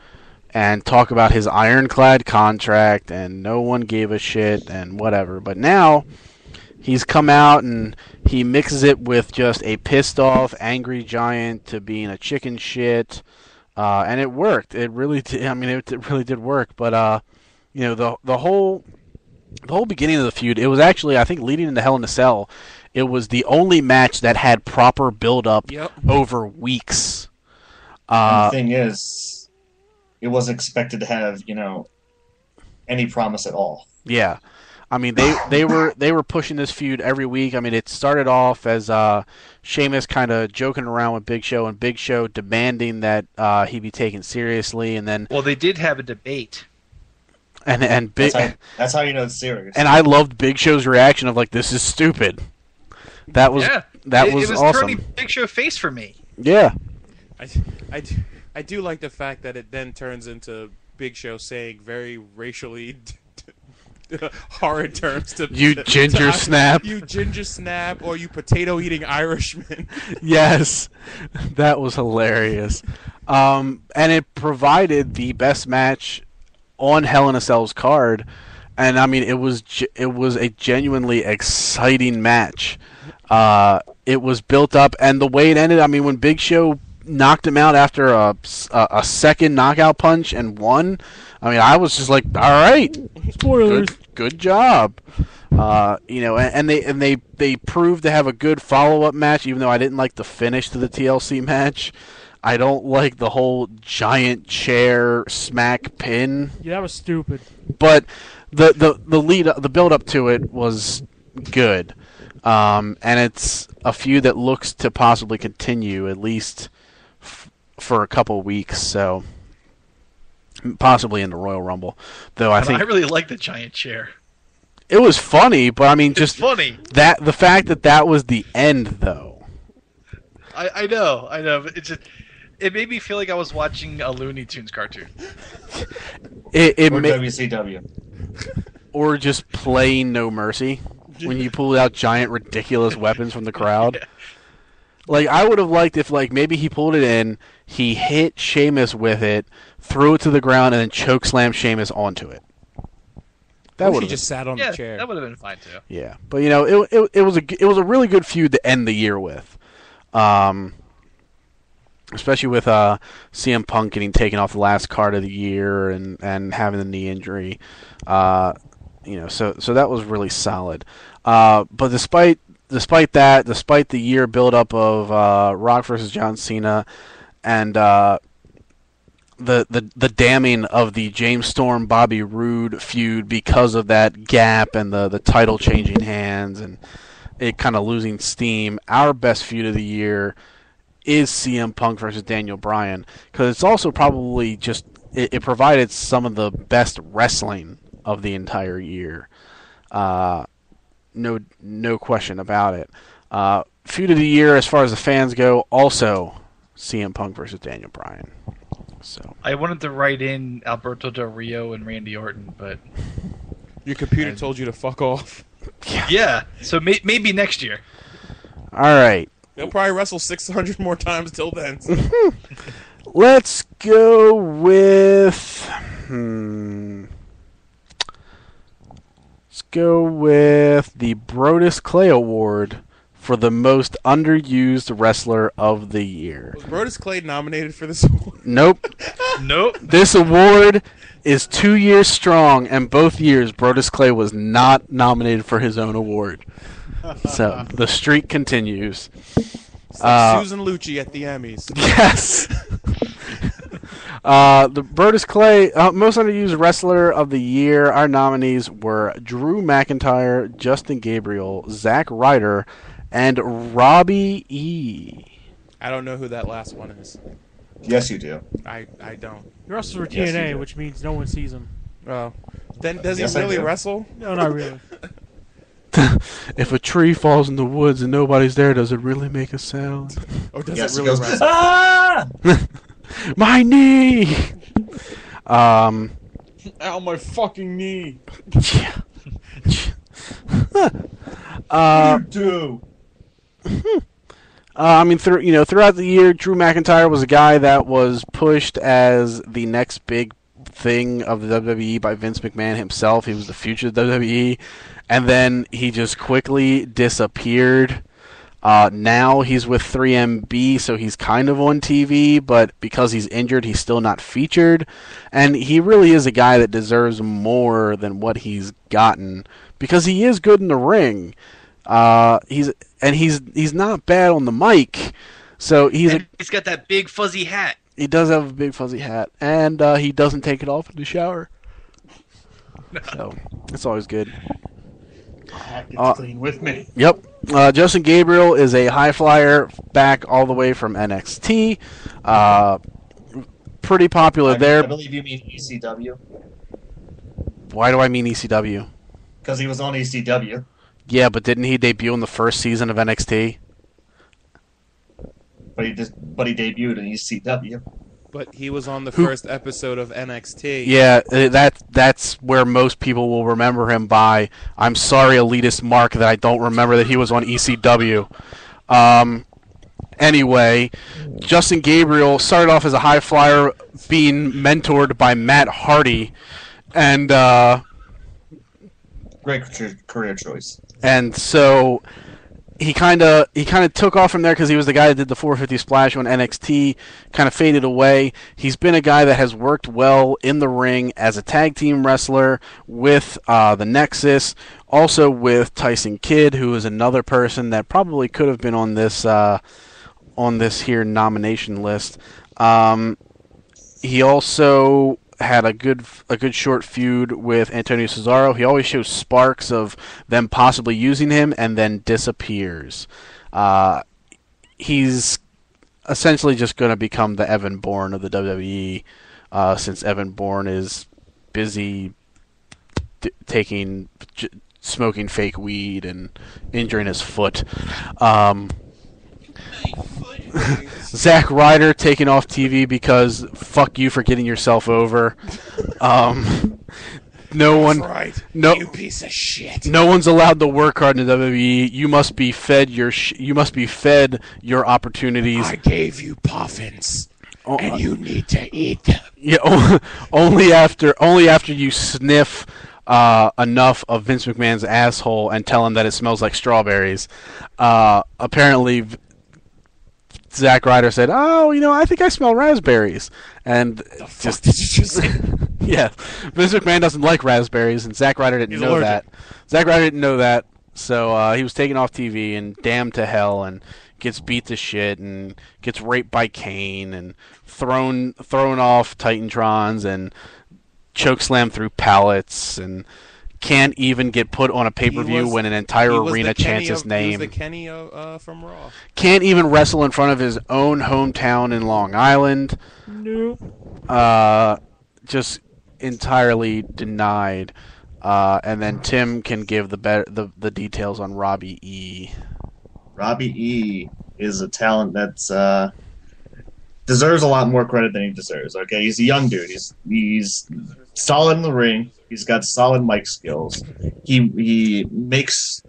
and talk about his ironclad contract, and no one gave a shit and whatever. But now he's come out and he mixes it with just a pissed off, angry giant to being a chicken shit, and it worked. It really did. I mean, it really did work. But the whole beginning of the feud, it was actually, I think, leading into Hell in a Cell, it was the only match that had proper build-up over weeks. And the thing is, it wasn't expected to have, any promise at all. Yeah. I mean, they were pushing this feud every week. I mean, it started off as Sheamus kind of joking around with Big Show, and Big Show demanding that he be taken seriously, and then... Well, they did have a debate. And Big... That's how you know it's serious. And I loved Big Show's reaction of, like, this is stupid. That was awesome. Turning Big Show face for me. Yeah. I do like the fact that it then turns into Big Show saying very racially horrid terms to you ginger snap, you ginger snap, or you potato eating Irishman. Yes, that was hilarious, and it provided the best match on Hell in a Cell's card, and I mean it was a genuinely exciting match. It was built up, and the way it ended, I mean, when Big Show knocked him out after a second knockout punch and won, I mean, I was just like, all right, spoilers, good job. And they proved to have a good follow-up match, even though I didn't like the finish to the TLC match. I don't like the whole giant chair smack pin. Yeah, that was stupid. But the build up to it was good. And it's a feud that looks to possibly continue at least for a couple weeks, so possibly in the Royal Rumble. Though I think I really like the giant chair. It was funny, but I mean, just funny that the fact that was the end, though. I know, but it made me feel like I was watching a Looney Tunes cartoon. Or WCW. Or just playing No Mercy when you pulled out giant ridiculous weapons from the crowd. Yeah. Like, I would have liked if, like, maybe he pulled it in, he hit Sheamus with it, threw it to the ground, and then chokeslammed Sheamus onto it. That would have just sat on the chair. That would have been fine too. Yeah, but it was a really good feud to end the year with, especially with CM Punk getting taken off the last card of the year and having the knee injury. So that was really solid. But despite that, despite the year build-up of Rock versus John Cena and the damning of the James Storm Bobby Roode feud because of that gap and the title changing hands and it kind of losing steam, our best feud of the year is CM Punk versus Daniel Bryan, because it's also probably just it provided some of the best wrestling of the entire year. No question about it. Feud of the year, as far as the fans go, also CM Punk versus Daniel Bryan. So I wanted to write in Alberto Del Rio and Randy Orton, but your computer told you to fuck off. Yeah. So maybe next year. All right. They'll probably wrestle 600 more times till then. Let's go with. Let's go with the Brodus Clay Award for the most underused wrestler of the year. Was Brodus Clay nominated for this award? Nope. Nope. This award is 2 years strong, and both years Brodus Clay was not nominated for his own award. So the streak continues. It's like Susan Lucci at the Emmys. Yes. The Brodus Clay, most underused wrestler of the year. Our nominees were Drew McIntyre, Justin Gabriel, Zack Ryder, and Robbie E. I don't know who that last one is. Yes, you do. I don't. He wrestles for Yes, he TNA, did. which means no one sees him. Oh. Then does Yes, he I really do. wrestle? No, not really. If a tree falls in the woods and nobody's there, does it really make a sound? Or does Yes, it he really goes, wrestle? ah! My knee! Ow, my fucking knee. You do. I mean, throughout the year, Drew McIntyre was a guy that was pushed as the next big thing of the WWE by Vince McMahon himself. He was the future of WWE, and then he just quickly disappeared. Now he's with 3MB, so he's kind of on TV, but because he's injured, he's still not featured. And he really is a guy that deserves more than what he's gotten, because he is good in the ring. He's not bad on the mic, so He's got that big fuzzy hat. he does have a big fuzzy hat, and he doesn't take it off in the shower. So it's always good. Hat gets clean with me. Yep. Justin Gabriel is a high flyer back all the way from NXT. Pretty popular I there. believe you mean ECW. Why do I mean ECW? Because he was on ECW. Yeah, but didn't he debut in the first season of NXT? But he debuted in ECW. But he was on the first episode of NXT. Yeah, that's where most people will remember him by. I'm sorry, elitist Mark, that I don't remember that he was on ECW. Anyway, Justin Gabriel started off as a high flyer, being mentored by Matt Hardy, and Great career choice. and so he kind of took off from there because he was the guy that did the 450 splash on NXT. Kind of faded away. He's been a guy that has worked well in the ring as a tag team wrestler with the Nexus, also with Tyson Kidd, who is another person that probably could have been on this here nomination list. He also had a good short feud with Antonio Cesaro. He always shows sparks of them possibly using him and then disappears. He's essentially just going to become the Evan Bourne of the WWE, since Evan Bourne is busy smoking fake weed and injuring his foot. Zack Ryder taken off TV because fuck you for getting yourself over. No one, Right. no, You piece of shit. no one's allowed to work hard in the WWE. You must be fed your opportunities. I gave you puffins, Oh, and you need to eat them. Yeah, only after you sniff enough of Vince McMahon's asshole and tell him that it smells like strawberries. Apparently, Zack Ryder said, "Oh, I think I smell raspberries," and The fuck did you just say? yeah, Vince McMahon doesn't like raspberries, and Zack Ryder didn't He's know allergic. that. Zack Ryder didn't know that, so he was taken off TV and damned to hell, and gets beat to shit, and gets raped by Kane, and thrown off Titantrons, and chokeslammed through pallets, and can't even get put on a pay-per-view when an entire He was arena the Kenny chants his of- name. He was the Kenny from Raw. Can't even wrestle in front of his own hometown in Long Island. Nope. Just entirely denied. And then Tim can give the details on Robbie E. Robbie E is a talent that's deserves a lot more credit than he deserves. Okay, he's a young dude. He's solid in the ring. He's got solid mic skills. He makes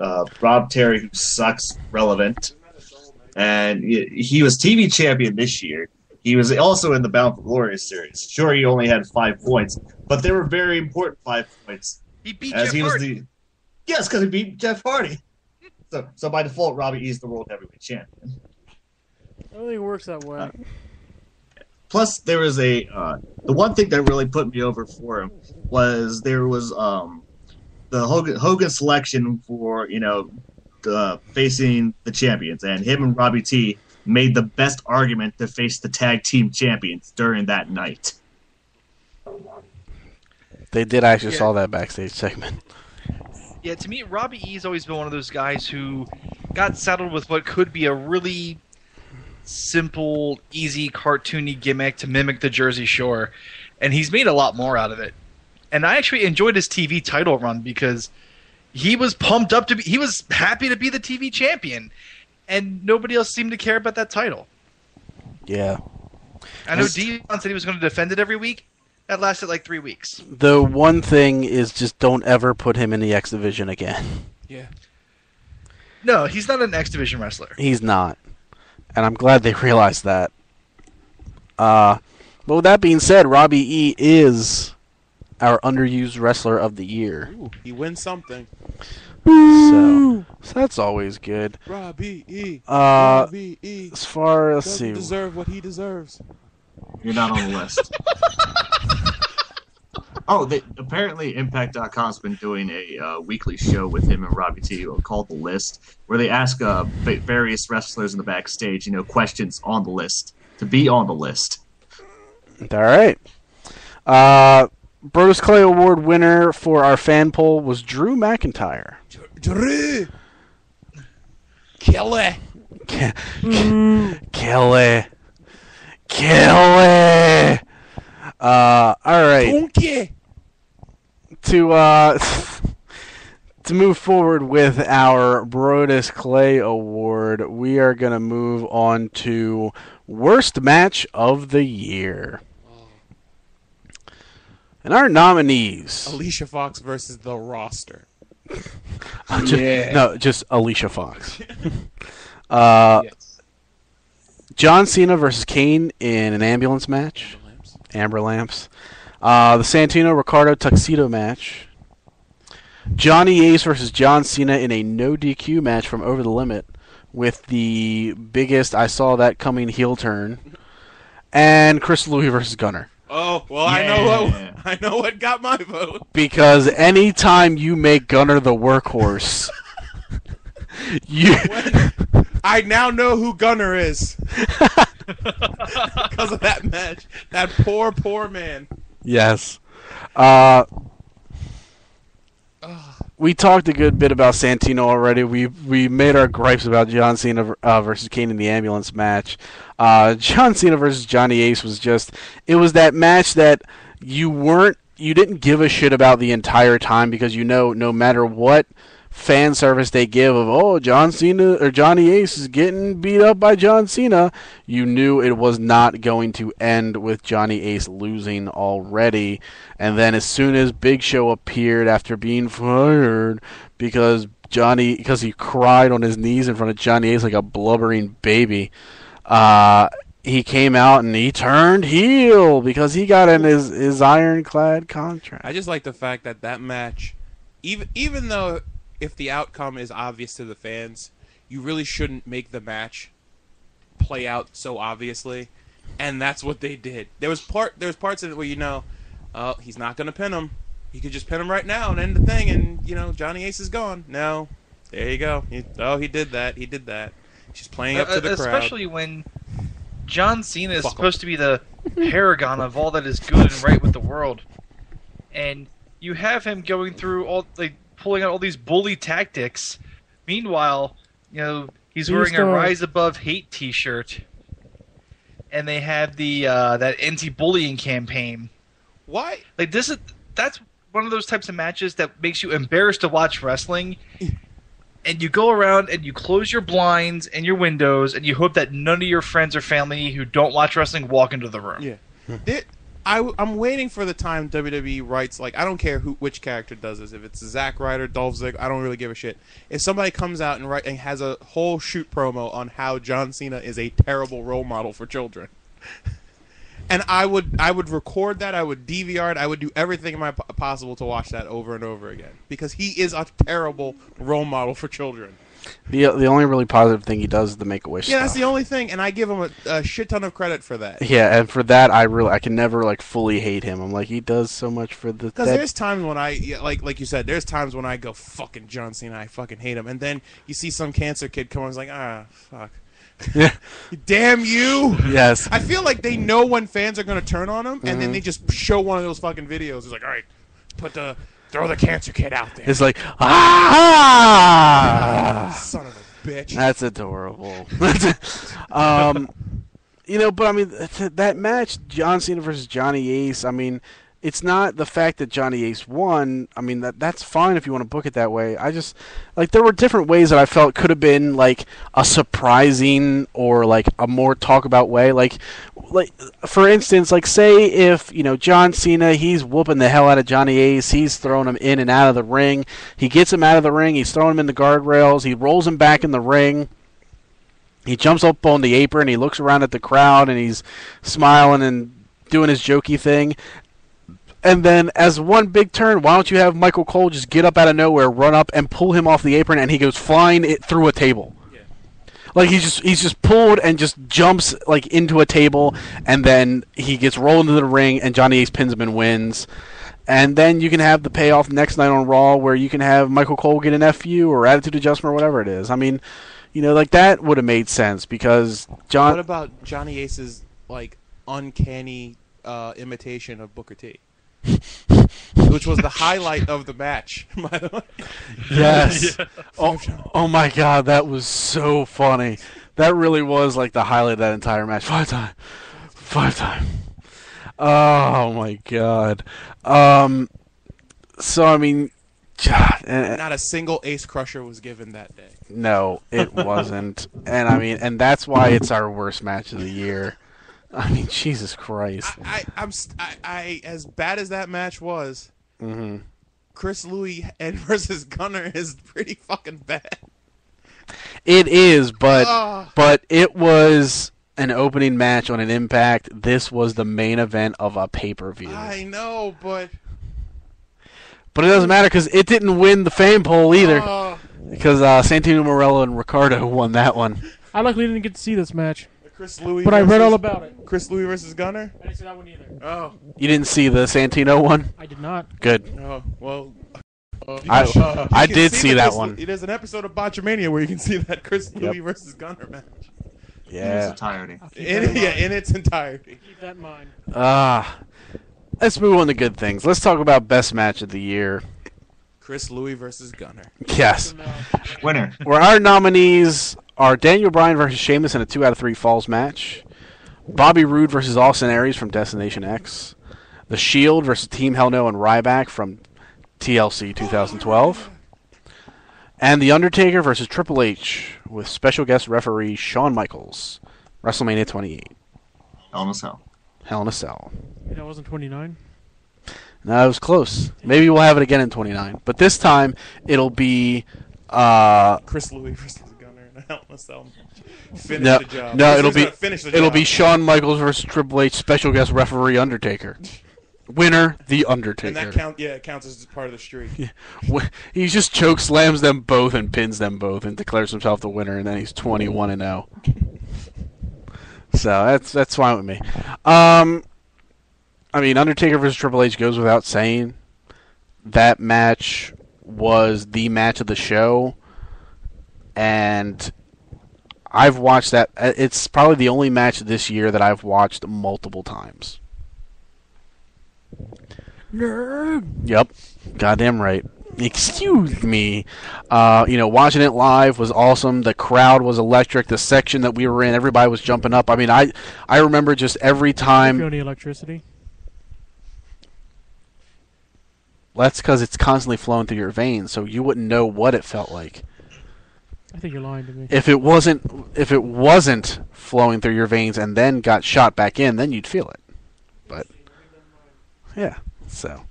Rob Terry, who sucks, relevant. And he was TV champion this year. He was also in the Bound for Glory series. Sure, he only had 5 points, but they were very important 5 points. He beat As Jeff he was Hardy. yes, because he beat Jeff Hardy. So by default, Robbie E is the world heavyweight champion. I don't think it works that way. Plus, there was the one thing that really put me over for him was there was the Hogan selection for facing the champions, and him and Robbie T made the best argument to face the tag team champions during that night. They did actually Yeah. saw that backstage segment. Yeah, to me, Robbie E's always been one of those guys who got saddled with what could be a really simple, easy, cartoony gimmick to mimic the Jersey Shore, and he's made a lot more out of it. And I actually enjoyed his TV title run because he was pumped up to be. He was happy to be the TV champion, and nobody else seemed to care about that title. Yeah. I know Dion said he was going to defend it every week. That lasted like 3 weeks. The one thing is just don't ever put him in the X Division again. Yeah. No, he's not an X Division wrestler. He's not. And I'm glad they realized that. But with that being said, Robbie E is our underused wrestler of the year. Ooh, he wins something. So that's always good. Robbie E. Uh, Robbie E. As far as, let's Doesn't see. deserve what he deserves. You're not on the list. Apparently Impact.com's been doing a weekly show with him and Robbie T called The List, where they ask various wrestlers in the backstage, questions on the list to be on the list. All right. Brodus Clay Award winner for our fan poll was Drew McIntyre. Drew! Kelly! Kelly. All right. Donkey! To move forward with our Brodus Clay Award, we are going to move on to Worst Match of the Year. And our nominees... Alicia Fox versus The Roster. Just Alicia Fox. Yes. John Cena versus Kane in an ambulance match. Amber Lamps. The Santino Ricardo Tuxedo match. Johnny Ace versus John Cena in a no DQ match from Over the Limit with the biggest I saw that coming heel turn. And Chris Louis versus Gunner. Oh, well, Yeah. I know what got my vote. Because anytime you make Gunner the workhorse, you I now know who Gunner is. Because of that match. That poor, poor man. yes. We talked a good bit about Santino already. We made our gripes about John Cena versus Kane in the ambulance match. John Cena versus Johnny Ace was it was that match that you didn't give a shit about the entire time because no matter what fan service they give of John Cena or Johnny Ace is getting beat up by John Cena, you knew it was not going to end with Johnny Ace losing already. And then as soon as Big Show appeared after being fired because he cried on his knees in front of Johnny Ace like a blubbering baby, he came out and he turned heel because he got in his ironclad contract. I just like the fact that match, even though if the outcome is obvious to the fans, you really shouldn't make the match play out so obviously, and that's what they did. There was parts of it where he's not going to pin him. He could just pin him right now and end the thing, and Johnny Ace is gone. No, there you go. He did that. He did that. She's playing up to the crowd. Especially when John Cena is supposed to be the paragon of all that is good and right with the world, and you have him going through pulling out all these bully tactics. Meanwhile, he's wearing a Rise Above Hate T-shirt, and they have the that anti-bullying campaign. Why? That's one of those types of matches that makes you embarrassed to watch wrestling. And you go around and you close your blinds and your windows, and you hope that none of your friends or family who don't watch wrestling walk into the room. Yeah. I'm waiting for the time WWE writes, I don't care which character does this. If it's Zack Ryder, Dolph Ziggler, I don't really give a shit. If somebody comes out and has a whole shoot promo on how John Cena is a terrible role model for children, and I would record that, I would DVR it, I would do everything possible to watch that over and over again because he is a terrible role model for children. The only really positive thing he does is the Make-A-Wish Yeah, stuff. that's the only thing, and I give him a shit ton of credit for that. Yeah, and for that, I can never fully hate him. I'm he does so much for the. Because there's times when like you said, there's times when I go fucking John Cena, I fucking hate him, and then you see some cancer kid come on, it's fuck. Yeah. Damn you! Yes. I feel like they know when fans are going to turn on him, and then they just show one of those fucking videos. It's all right, throw the cancer kid out there. It's like, ah! Son of a bitch. That's adorable. But I mean, that match, John Cena versus Johnny Ace, I mean, it's not the fact that Johnny Ace won. I mean, that's fine if you want to book it that way. I just, like, there were different ways that I felt could have been, like, a surprising or, like, a more talk about way. Like, for instance, like, say if, John Cena, he's whooping the hell out of Johnny Ace, he's throwing him in and out of the ring, he gets him out of the ring, he's throwing him in the guardrails, he rolls him back in the ring, he jumps up on the apron, he looks around at the crowd, and he's smiling and doing his jokey thing. And then, as one big turn, why don't you have Michael Cole just get up out of nowhere, run up, and pull him off the apron, and he goes flying it through a table. Yeah. Like, he's just pulled and just jumps, like, into a table, and then he gets rolled into the ring, and Johnny Ace pins him and wins. And then you can have the payoff next night on Raw, where you can have Michael Cole get an FU or attitude adjustment or whatever it is. I mean, like, that would have made sense, because What about Johnny Ace's, like, uncanny imitation of Booker T? Which was the highlight of the match, by the way. Yes. Yeah. Oh my God, that was so funny. That really was like the highlight of that entire match. 5 time. Oh my God. So I mean, God, not a single Ace Crusher was given that day. No, it wasn't. And I mean, and that's why it's our worst match of the year. I mean, Jesus Christ. I as bad as that match was, mm-hmm. Chris Louis versus Gunner is pretty fucking bad. It is, but it was an opening match on an Impact. This was the main event of a pay-per-view. I know, but it doesn't matter because it didn't win the fan poll either. Because Santino Marella and Ricardo won that one. I luckily didn't get to see this match. But I read all about it. Chris Louis versus Gunner? I didn't see that one either. Oh. You didn't see the Santino one? I did not. Good. Oh, well. I did see that one. There's an episode of Botchamania where you can see that Chris Louis versus Gunner match. Yeah. In its entirety. In its entirety. Keep that in mind. Let's move on to good things. Let's talk about best match of the year. Chris Louis versus Gunner. Yes. Winner. Where our nominees are Daniel Bryan versus Sheamus in a 2 out of 3 falls match, Bobby Roode versus Austin Aries from Destination X, The Shield versus Team Hell No and Ryback from TLC 2012, and The Undertaker versus Triple H with special guest referee Shawn Michaels, WrestleMania 28. Hell in a Cell. Hell in a Cell. That wasn't 29? No, it was close. Maybe we'll have it again in 29. But this time, it'll be Chris Louis versus Gunner in a Hell in a Cell match. Finish the job. No, it'll be Shawn Michaels versus Triple H, special guest referee Undertaker. Winner, The Undertaker. And that counts as part of the streak. Yeah. He just choke slams them both and pins them both and declares himself the winner, and then he's 21-0. So that's fine with me. I mean, Undertaker versus Triple H goes without saying. That match was the match of the show, and I've watched that. It's probably the only match this year that I've watched multiple times. Nerd. Yep, goddamn right. Excuse me. Watching it live was awesome. The crowd was electric. The section that we were in, everybody was jumping up. I mean, I remember just every time. Feel any electricity? That's because it's constantly flowing through your veins, so you wouldn't know what it felt like. I think you're lying to me. If it wasn't flowing through your veins and then got shot back in, then you'd feel it. But yeah, so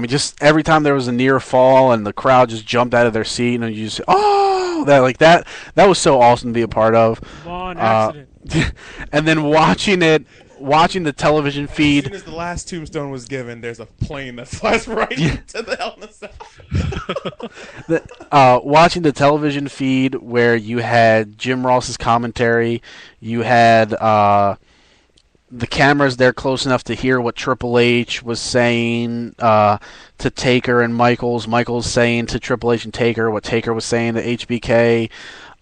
just every time there was a near fall and the crowd just jumped out of their seat and you just that was so awesome to be a part of. Come on, accident. And then watching the television feed. As soon as the last tombstone was given, there's a plane that flies right into the Hell in a Cell. Watching the television feed where you had Jim Ross's commentary, you had the cameras there close enough to hear what Triple H was saying to Taker and Michaels. Michaels saying to Triple H and Taker what Taker was saying to HBK.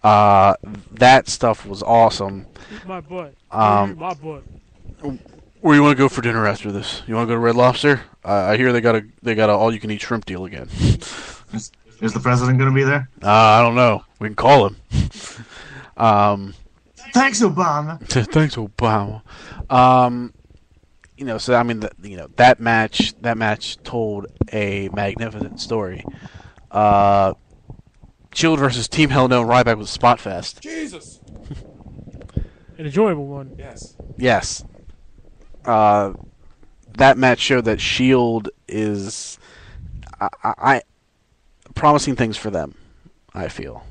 That stuff was awesome. Eat my butt. Eat my butt. Where you want to go for dinner after this? You want to go to Red Lobster? I hear they got a all-you-can-eat shrimp deal again. Is the president going to be there? I don't know. We can call him. Thanks, Obama. Thanks, Obama. So I mean, that match told a magnificent story. Shield versus Team Hell No, Ryback was Spot Fest. Jesus. An enjoyable one. Yes. Yes. That match showed that Shield is I promising things for them, I feel.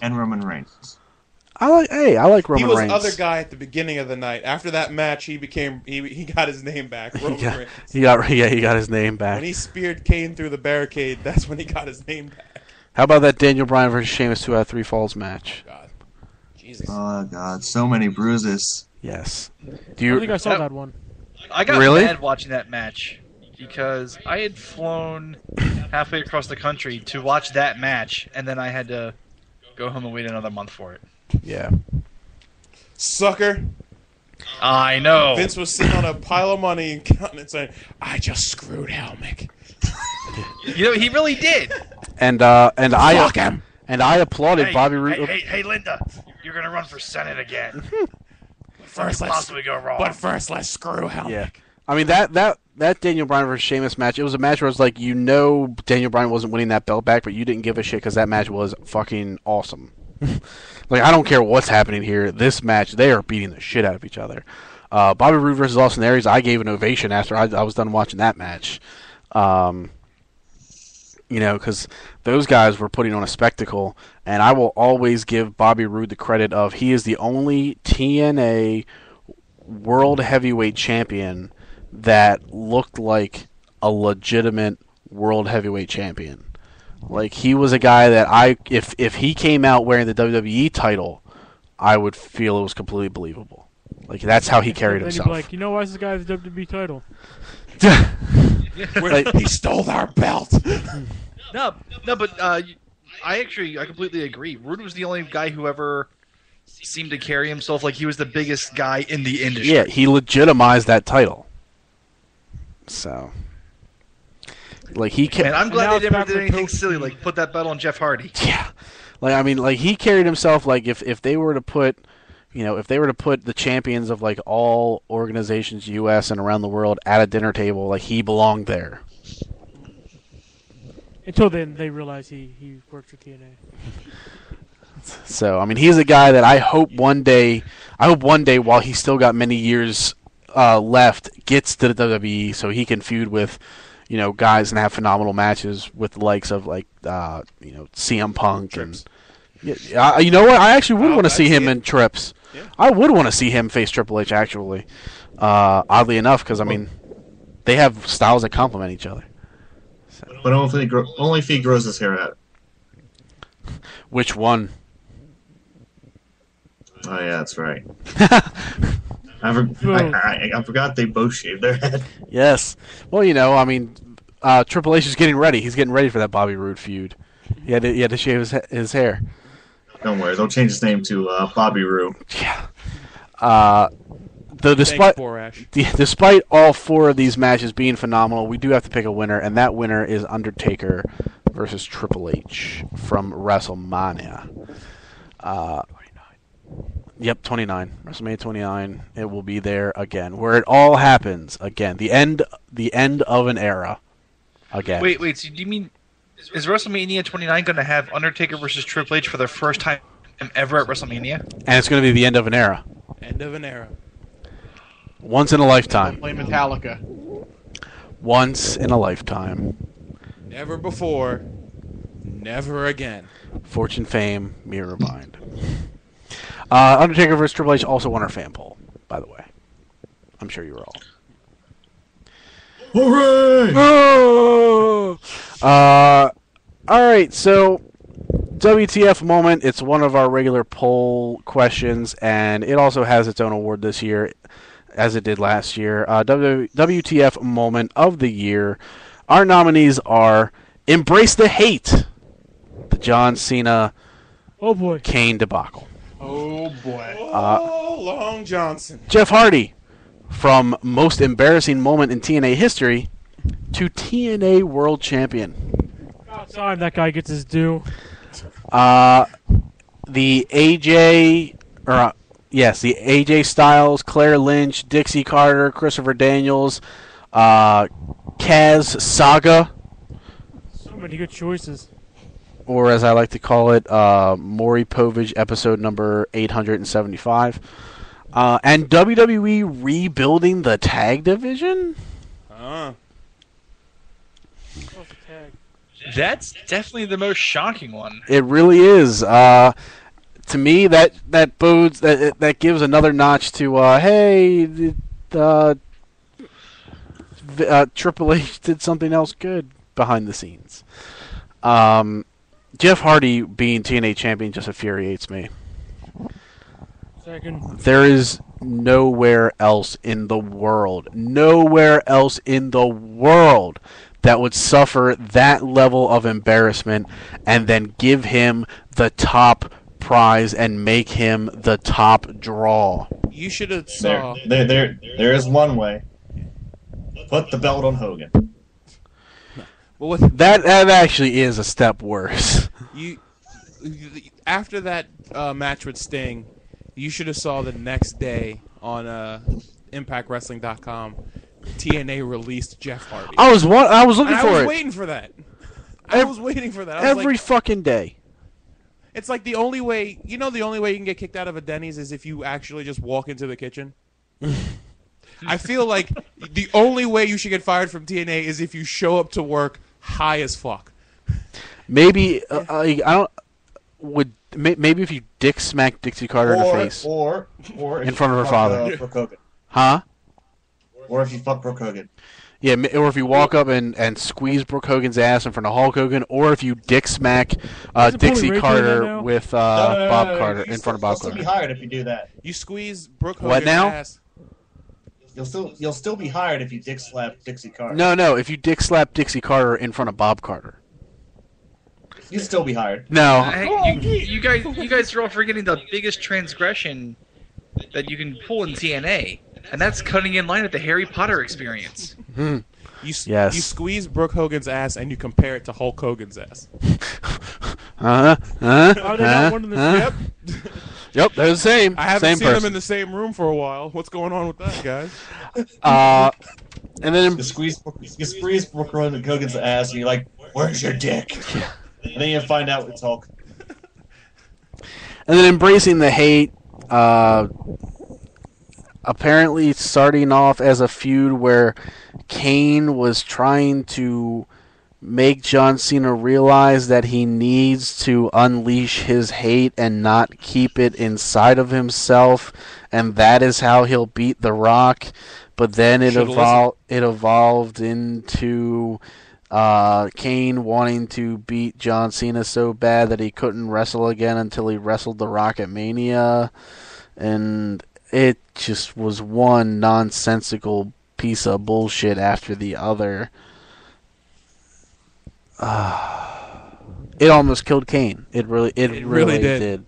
And Roman Reigns. I like Roman Reigns. He was other guy at the beginning of the night. After that match, he got his name back. Roman Reigns. He got his name back. When he speared Kane through the barricade, that's when he got his name back. How about that Daniel Bryan versus Sheamus 2 out of 3 falls match? God. Jesus. Oh God, so many bruises. Yes. I think I saw that one. I got Really? mad watching that match because I had flown halfway across the country to watch that match, and then I had to go home and wait another month for it. Yeah. Sucker. I know. Vince was sitting on a pile of money and counting and saying, "I just screwed Helmick." He really did. And Fuck him. And I applauded Bobby Roode. Hey, Linda, you're gonna run for Senate again. First, possibly go wrong. But first, let's screw Helmick. Yeah. I mean, that Daniel Bryan versus Sheamus match, it was a match where it was like, Daniel Bryan wasn't winning that belt back, but you didn't give a shit because that match was fucking awesome. Like, I don't care what's happening here. This match, they are beating the shit out of each other. Bobby Roode versus Austin Aries, I gave an ovation after I was done watching that match. Because those guys were putting on a spectacle, and I will always give Bobby Roode the credit of he is the only TNA World Heavyweight Champion that looked like a legitimate World Heavyweight Champion. Like, he was a guy that if he came out wearing the WWE title, I would feel it was completely believable. Like, that's how he carried Then himself. you'd be like, why is this guy the WWE title? He stole our belt. No, but I completely agree. Rude was the only guy who ever seemed to carry himself like he was the biggest guy in the industry. Yeah, he legitimized that title. So, like, And I'm now glad it's they never back did with anything Kofi. silly like put that belt on Jeff Hardy. yeah, like, I mean, like, he carried himself like if they were to put, if they were to put the champions of like all organizations, U.S. and around the world, at a dinner table, like, he belonged there. Until then, they realize he worked for TNA. So, I mean, he's a guy that I hope one day, while he's still got many years left, gets to the WWE so he can feud with, guys and have phenomenal matches with the likes of, like, CM Punk. Trips. And you know what? I actually would want to I'd see him see it. in Trips. Yeah. I would want to see him face Triple H, actually. Oddly enough, because, I mean, they have styles that complement each other. But only if he grows his hair out. Which one? Oh yeah, that's right. I forgot they both shaved their head. Yes. Well, I mean, Triple H is getting ready. He's getting ready for that Bobby Roode feud. He had to shave his hair. Don't worry, they'll change his name to Bobby Roode. Yeah. Despite all 4 of these matches being phenomenal, we do have to pick a winner, and that winner is Undertaker versus Triple H from WrestleMania. 29. WrestleMania 29. It will be there again, where it all happens again. The end of an era. Again. Wait. So do you mean is WrestleMania 29 going to have Undertaker versus Triple H for their first time ever at WrestleMania? And it's going to be the end of an era. End of an era. Once in a lifetime. Play Metallica. Once in a lifetime. Never before. Never again. Fortune, fame, mirror mind. Undertaker vs. Triple H also won our fan poll, by the way. I'm sure you were all. Hooray! Alright, so WTF moment. It's one of our regular poll questions, and it also has its own award this year, as it did last year. WTF moment of the year. Our nominees are Embrace the Hate, the John Cena Oh boy. Kane debacle. Oh boy. Long Johnson. Jeff Hardy, from most embarrassing moment in TNA history to TNA World Champion. About time that guy gets his due. The AJ Styles, Claire Lynch, Dixie Carter, Christopher Daniels, Kaz Saga, So many good choices. or as I like to call it, Maury Povich episode number 875. And WWE rebuilding the tag division? That's definitely the most shocking one. It really is. To me, that bodes that gives another notch to hey, Triple H did something else good behind the scenes. Jeff Hardy being TNA champion just infuriates me. Second. There is nowhere else in the world that would suffer that level of embarrassment and then give him the top prize and make him the top draw. You should have saw. There is one way. Put the belt on Hogan. Well, with That actually is a step worse. you, after that match with Sting, you should have saw the next day on ImpactWrestling.com. TNA released Jeff Hardy. I was looking And for I was it waiting for that. I was waiting for that. I was every like, fucking day. it's like the only way. You know, the only way you can get kicked out of a Denny's is if you actually just walk into the kitchen. I feel like the only way you should get fired from TNA is if you show up to work high as fuck. Maybe I don't would maybe if you dick smack Dixie Carter in the face or in front of her father, Brooke Hogan. huh? Or if you fuck Brooke Hogan. Yeah, or if you walk up and squeeze Brooke Hogan's ass in front of Hulk Hogan, or if you dick smack Isn't Dixie Paulie Ray doing that Carter now? with No, Bob Carter in front of Bob You'll still be Carter. hired if you do that. You squeeze Brooke Hogan's What now? ass. You'll still be hired if you dick slap Dixie Carter. No, if you dick slap Dixie Carter in front of Bob Carter. You'll still be hired. No, Hey, you guys are all forgetting the biggest transgression that you can pull in TNA, and that's cutting in line with the Harry Potter experience. Yes. You squeeze Brooke Hogan's ass and you compare it to Hulk Hogan's ass. Are they not one of the Yep. Yep, they're the same. I haven't same seen person. them in the same room for a while. What's going on with that, guys? And then You squeeze Brooke Hogan's ass, and you're like, "Where's your dick?" And then you find out it's Hulk. And then embracing the hate, apparently starting off as a feud where Kane was trying to make John Cena realize that he needs to unleash his hate and not keep it inside of himself, and that is how he'll beat The Rock. But then it evolved into Kane wanting to beat John Cena so bad that he couldn't wrestle again until he wrestled The Rock at Mania. And it just was one nonsensical piece of bullshit after the other. It almost killed Kane. It really did.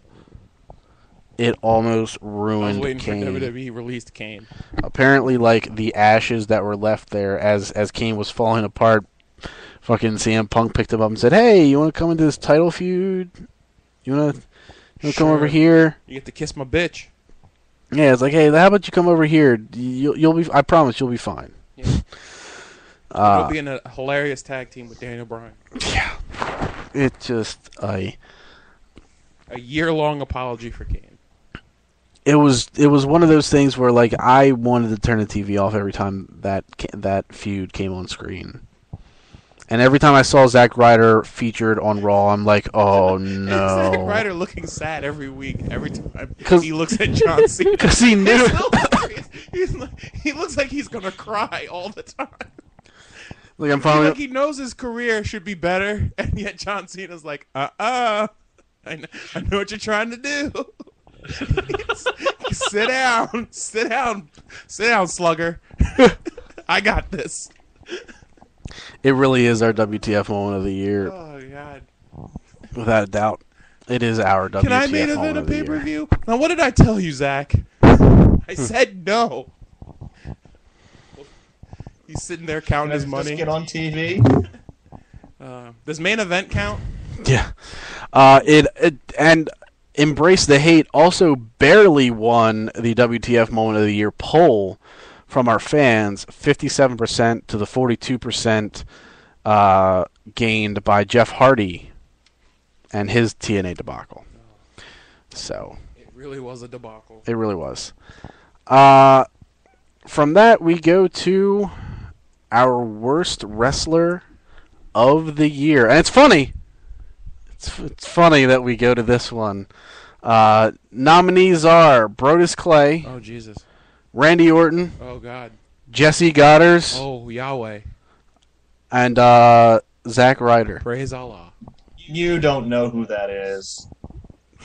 It almost I was ruined waiting Kane. for WWE released Kane. Apparently, like the ashes that were left there as Kane was falling apart, fucking CM Punk picked him up and said, "Hey, you want to come into this title feud? You want to come over here?" You get to kiss my bitch. Yeah, it's like, "Hey, how about you come over here? You'll be. I promise you'll be fine." Yeah. You'll be in a hilarious tag team with Daniel Bryan. Yeah, it just A year-long apology for Kane. It was one of those things where like I wanted to turn the TV off every time that feud came on screen, and every time I saw Zack Ryder featured on Raw, I'm like, oh no. Zack Ryder looking sad every week, every time 'Cause- he looks at John Cena. Because he knew. He looks like he's gonna cry all the time. Like I'm finally. Like he knows his career should be better, and yet John Cena's like, I know what you're trying to do. Sit down, slugger. I got this. It really is our WTF moment of the year, Oh God! without a doubt. It is our WTF Can I main moment event a of the year. pay-per-view? Now, what did I tell you, Zach? I said no. He's sitting there counting his Just money. get on TV. Does main event count? Yeah. And Embrace the Hate also barely won the WTF Moment of the Year poll from our fans, 57% to the 42% gained by Jeff Hardy and his TNA debacle. So It really was a debacle. it really was. From that, we go to our worst wrestler of the year. And it's funny. It's funny that we go to this one. Nominees are Brodus Clay, Oh, Jesus. Randy Orton, Oh, God. Jesse Goddard, Oh, Yahweh. and Zack Ryder. Praise Allah. You don't know who that is.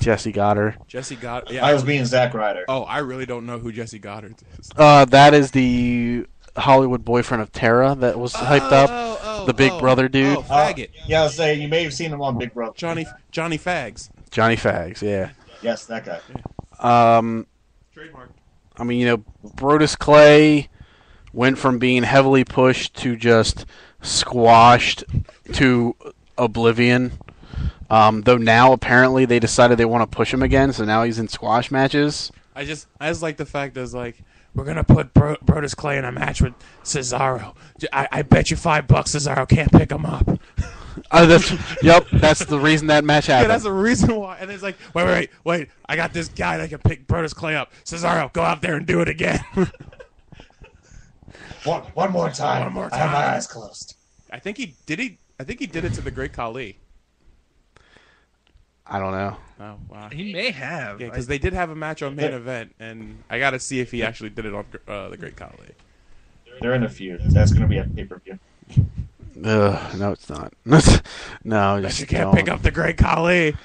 Jesse Goddard. Jesse Goddard. I was being Zack Ryder. Oh, I really don't know who Jesse Goddard is. That is the Hollywood boyfriend of Tara that was hyped up. The Big Brother dude. Oh, faggot. Yeah, I was saying you may have seen him on Big Brother. Johnny Fags. Johnny Fags, yeah. Yes, that guy. Trademark. I mean, Brodus Clay went from being heavily pushed to just squashed to oblivion. Though now apparently they decided they want to push him again, so now he's in squash matches. I just like the fact that it's like, we're gonna put Brodus Clay in a match with Cesaro. I bet you $5 Cesaro can't pick him up. That's the reason that match happened. Yeah, that's the reason why. And it's like, wait, I got this guy that can pick Brodus Clay up. Cesaro, go out there and do it again. One more time. One more I have my time. eyes closed. I think he did it to the Great Khali. I don't know. Oh, wow. He may have. Yeah, because they did have a match on main event, and I got to see if he actually did it on the Great Khali. They're in a feud. That's going to be a pay-per-view. No, it's not. No, Bet just you can't don't. pick up the Great Khali.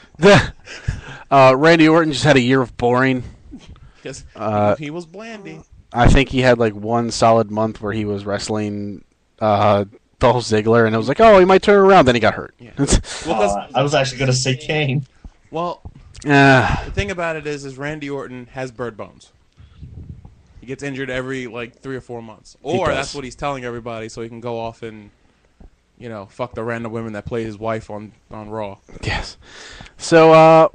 Randy Orton just had a year of boring. Because he was blandy. I think he had like one solid month where he was wrestling Dolph Ziggler, and it was like, oh, he might turn around. Then he got hurt. Yeah. I was actually going to say Kane. Well, Ah, the thing about it is Randy Orton has bird bones. He gets injured every like 3 or 4 months, or does. that's what he's telling everybody, so he can go off and, fuck the random women that play his wife on Raw. yes. So,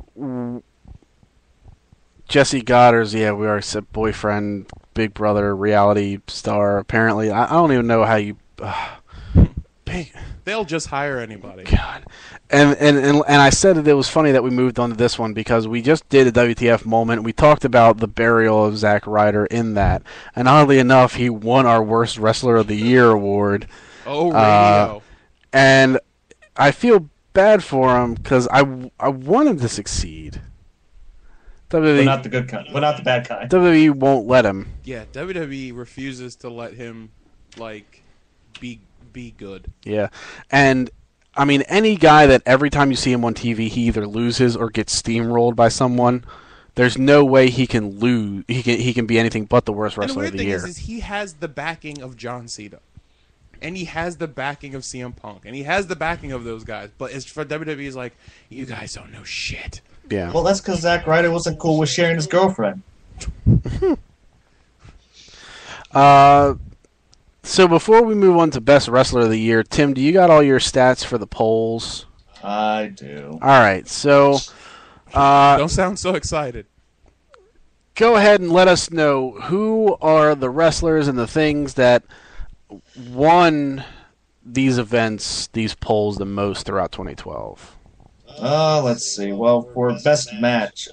Jesse Goddard's, we already said boyfriend, Big Brother, reality star. Apparently, I don't even know how you. They'll just hire anybody. God. And I said that it was funny that we moved on to this one because we just did a WTF moment. We talked about the burial of Zack Ryder in that. And oddly enough, he won our Worst Wrestler of the Year award. Oh, radio. And I feel bad for him because I want him to succeed. But WWE, not the good kind. But not the bad kind. WWE won't let him. Yeah, WWE refuses to let him, be good. Yeah. And I mean, any guy that every time you see him on TV, he either loses or gets steamrolled by someone. There's no way he can lose. He can be anything but the worst And the wrestler weird of the thing year. is he has the backing of John Cena. And he has the backing of CM Punk. And he has the backing of those guys. But it's for WWE, he's like, you guys don't know shit. Yeah. Well, that's because Zack Ryder wasn't cool with sharing his girlfriend. So before we move on to best wrestler of the year, Tim, do you got all your stats for the polls? I do. All right. So Don't sound so excited. go ahead and let us know who are the wrestlers and the things that won these events, these polls the most throughout 2012. Let's see. Well, for best match,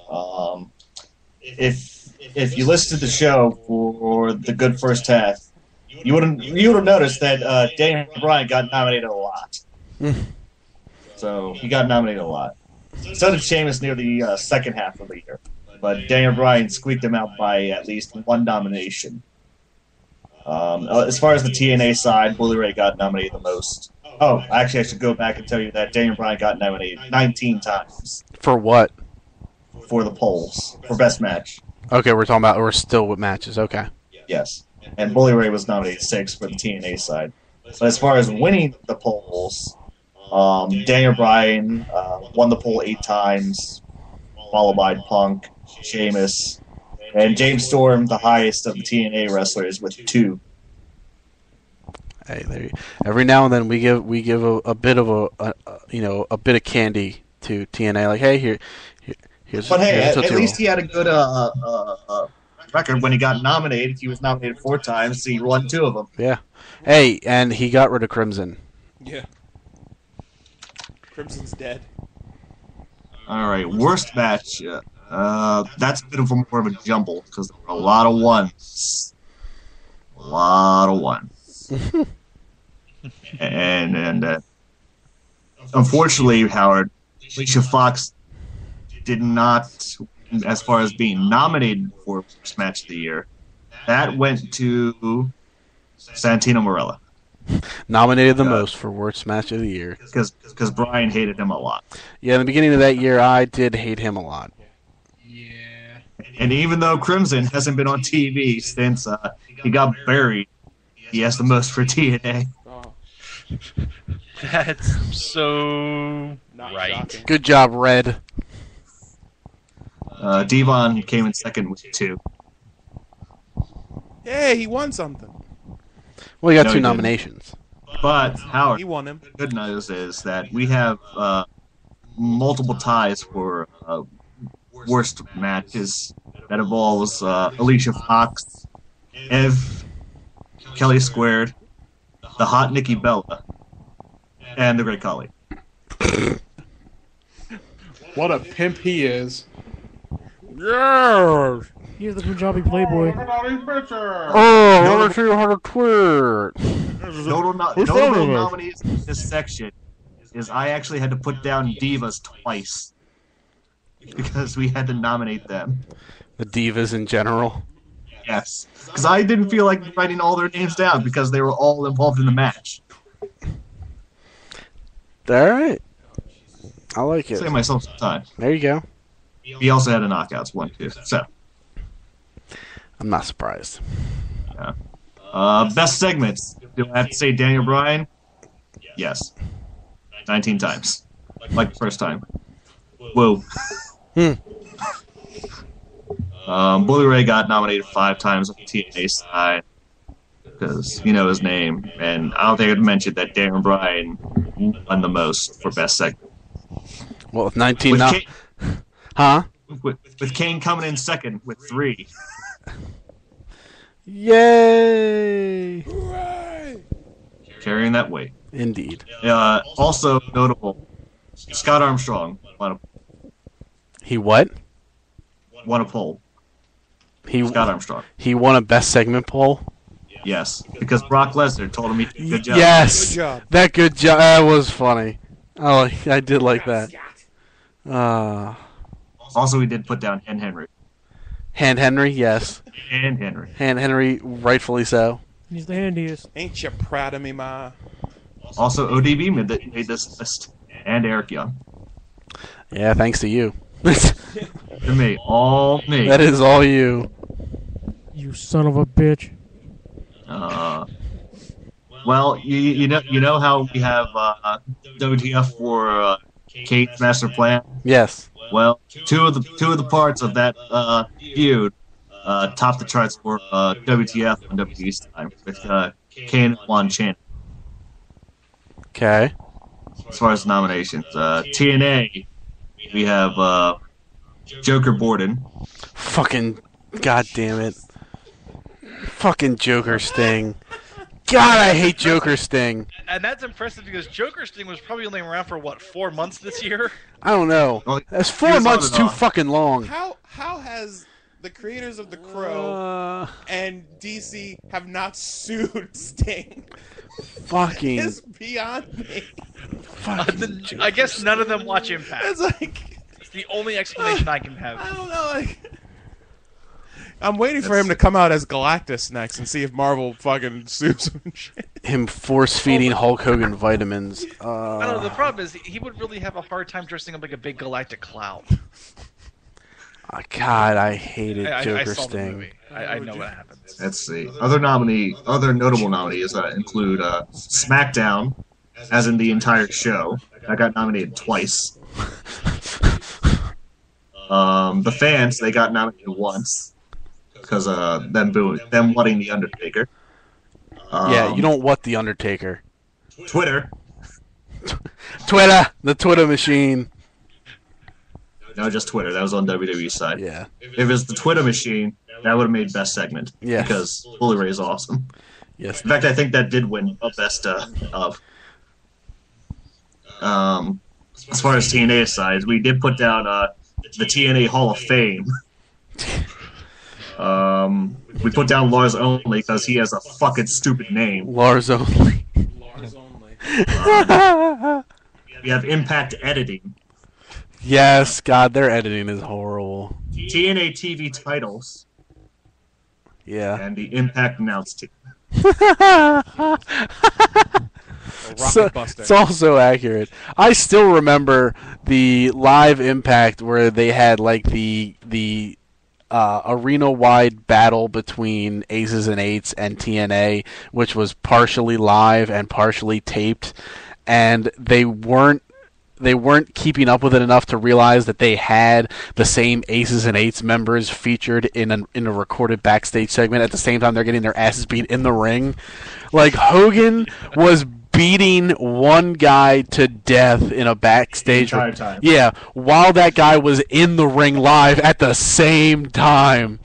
if you listed the show for the good first half, you would have noticed that Daniel Bryan got nominated a lot. So he got nominated a lot. So did Sheamus near the second half of the year, but Daniel Bryan squeaked him out by at least one nomination. As far as the TNA side, Bully Ray got nominated the most. Oh, actually, I should go back and tell you that Daniel Bryan got nominated 19 times For what? for the polls for best match. Okay, we're still with matches. Okay. Yes. And Bully Ray was nominated 6 for the TNA side. But as far as winning the polls, Daniel Bryan won the poll 8 times, followed by Punk, Sheamus, and James Storm, the highest of the TNA wrestlers, with 2. Hey, every now and then we give a bit of a bit of candy to TNA. Like, hey, here's. But hey, here's at Tootsie least Roll. he had a good record when he got nominated. He was nominated 4 times. He won 2 of them. Yeah. Hey, and he got rid of Crimson. Yeah. Crimson's dead. All right, worst match. That's a bit of more of a jumble because there were a lot of ones. A lot of ones. and unfortunately, Howard, Alicia Fox did not, as far as being nominated for worst match of the year, that went to Santino Marella. Nominated the most for worst match of the year. Because Brian hated him a lot. Yeah, in the beginning of that year, I did hate him a lot. Yeah. And even though Crimson hasn't been on TV since he got buried, he has the most for TNA. Oh, That's so not right. shocking. Good job, Red. Devon came in second with 2. Hey, he won something. Well, he got No, 2 he didn't. nominations. But Howard, He won him. the good news is that we have multiple ties for worst matches that involves Alicia Fox, Ev, Kelly Squared, the hot Nikki Bella, and the Great Khali. What a pimp he is. Yes. He's the Punjabi playboy. Oh, I want to see how to twerk. Notable nominees in this section is I actually had to put down Divas twice because we had to nominate them. The divas in general. Yes, because I didn't feel like writing all their names down because they were all involved in the match. All right. I like it. Save myself some time. There you go. He also had a knockouts one too. So, I'm not surprised. best segments. Do I have to say Daniel Bryan? Yes, 19 times, like the first time. Whoa. Bully Ray got nominated 5 times on the TNA side because you know his name, and I don't think I'd mentioned that Daniel Bryan won the most for best segment. Well, with 19 With Kane, Huh? with Kane coming in second with 3. Yay! Hooray! Carrying that weight. Indeed. Also notable, Scott Armstrong won He what? a poll. He Scott Armstrong. He won a best segment poll. Yes, because Brock Lesnar told him he did a good job. Yes, Good job. that good job. That was funny. Oh, I did like that. Also, he did put down Hen Henry. Hand Henry, yes. And Henry. Hand Henry, rightfully so. He's the handiest. Ain't you proud of me, Ma? Also, ODB made this list. And Eric Young. Yeah, thanks to you. To me. All me. That is all you. You son of a bitch. Well, you know how we have WTF for Kate's Master Plan? Yes. Well, two of the parts of that feud topped the charts for WTF on WWE's time with Kane and Juan Chan. Okay. As far as nominations, TNA, we have Joker Borden. Fucking goddamn it. Fucking Joker Sting. God, I hate Joker Sting. And that's impressive because Joker Sting was probably only around for, 4 months this year? I don't know. Well, That's he 4 was on months and too off. fucking long. How has the creators of The Crow and DC have not sued Sting? Fucking. It's beyond me. I guess none of them watch Impact. It's like, It's the only explanation I can have. I don't know, like... I'm waiting for him to come out as Galactus next and see if Marvel fucking sues him and shit. Him force feeding Hulk Hogan vitamins. I don't know, the problem is he would really have a hard time dressing up like a big galactic clown. God, I hated I Joker saw the Sting. movie. I know what happens. Let's see. Other notable nominees include SmackDown, as in the entire show. That got nominated twice. The fans, they got nominated once because them wanting the Undertaker. Yeah, you don't want the Undertaker. Twitter. Twitter, the Twitter machine. No, just Twitter. That was on WWE's side. Yeah. If it was the Twitter machine, that would have made best segment. Yes. Because Bully Ray's awesome. Yes. In fact, I think that did win a best of. As far as TNA side, we did put down the TNA Hall of Fame. We put down Lars only because he has a fucking stupid name. Lars only. Lars only. We have Impact Editing. Yes, God, their editing is horrible. TNA TV titles. Yeah. And the Impact announce team. Rocket Buster. It's also accurate. I still remember the live Impact where they had like the arena-wide battle between Aces and Eights and TNA, which was partially live and partially taped, and they weren't keeping up with it enough to realize that they had the same Aces and Eights members featured in a recorded backstage segment at the same time they're getting their asses beat in the ring. Like, Hogan was beating one guy to death in a backstage. The entire time. Yeah, while that guy was in the ring live at the same time.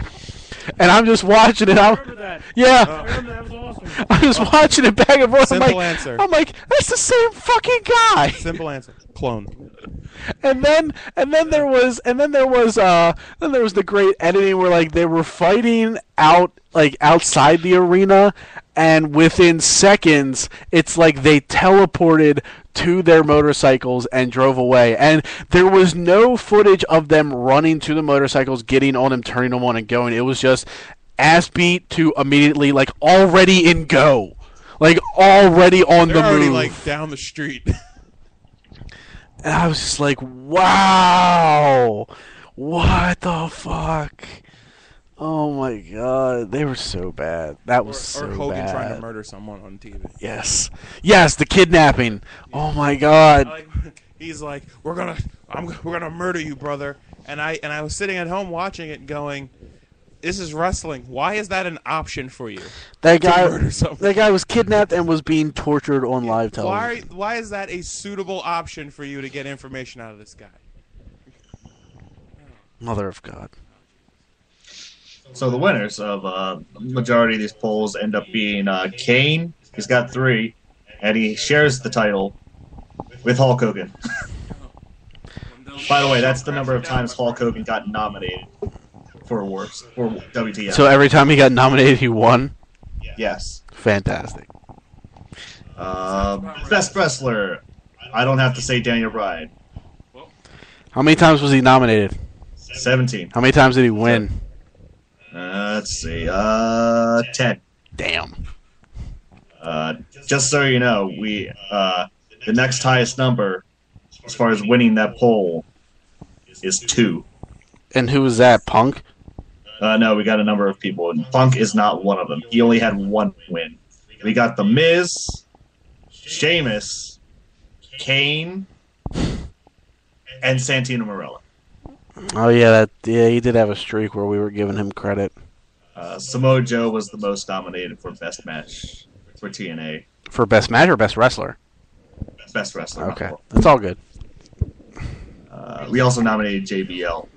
And I'm just watching it. I remember that. Yeah. I remember that was awesome. I'm just watching it back and forth. Simple answer. I'm like, that's the same fucking guy. Simple answer. Clone. And then there was the great editing where like they were fighting outside the arena, and within seconds it's like they teleported to their motorcycles and drove away, and there was no footage of them running to the motorcycles, getting on them, turning them on, and going. It was just ass beat to immediately like already in go, like already on They're the already move. like down the street. And I was just like, wow, what the fuck? Oh my god, they were so bad. That was so or Hogan bad. trying to murder someone on TV. Yes, the kidnapping. Oh my god. Like, he's like, we're gonna murder you, brother. And I was sitting at home watching it, going, this is wrestling. Why is that an option for you? That guy, murder someone? that guy was kidnapped and was being tortured on live television. Why is that a suitable option for you to get information out of this guy? Mother of God. So the winners of majority of these polls end up being Kane. He's got 3, and he shares the title with Hulk Hogan. By the way, that's the number of times Hulk Hogan got nominated for awards for WTF. So every time he got nominated, he won? Yes. Fantastic. Best wrestler. I don't have to say Daniel Bryan. How many times was he nominated? 17. How many times did he win? Let's see. 10. Damn. Just so you know, we the next highest number as far as winning that poll is 2. And who was that, Punk? No, we got a number of people, and Punk is not one of them. He only had 1 win. We got The Miz, Sheamus, Kane, and Santino Marella. Oh yeah, he did have a streak where we were giving him credit. Samoa Joe was the most nominated for best match for TNA. For best match or best wrestler? Best wrestler. Okay, that's all good. We also nominated JBL.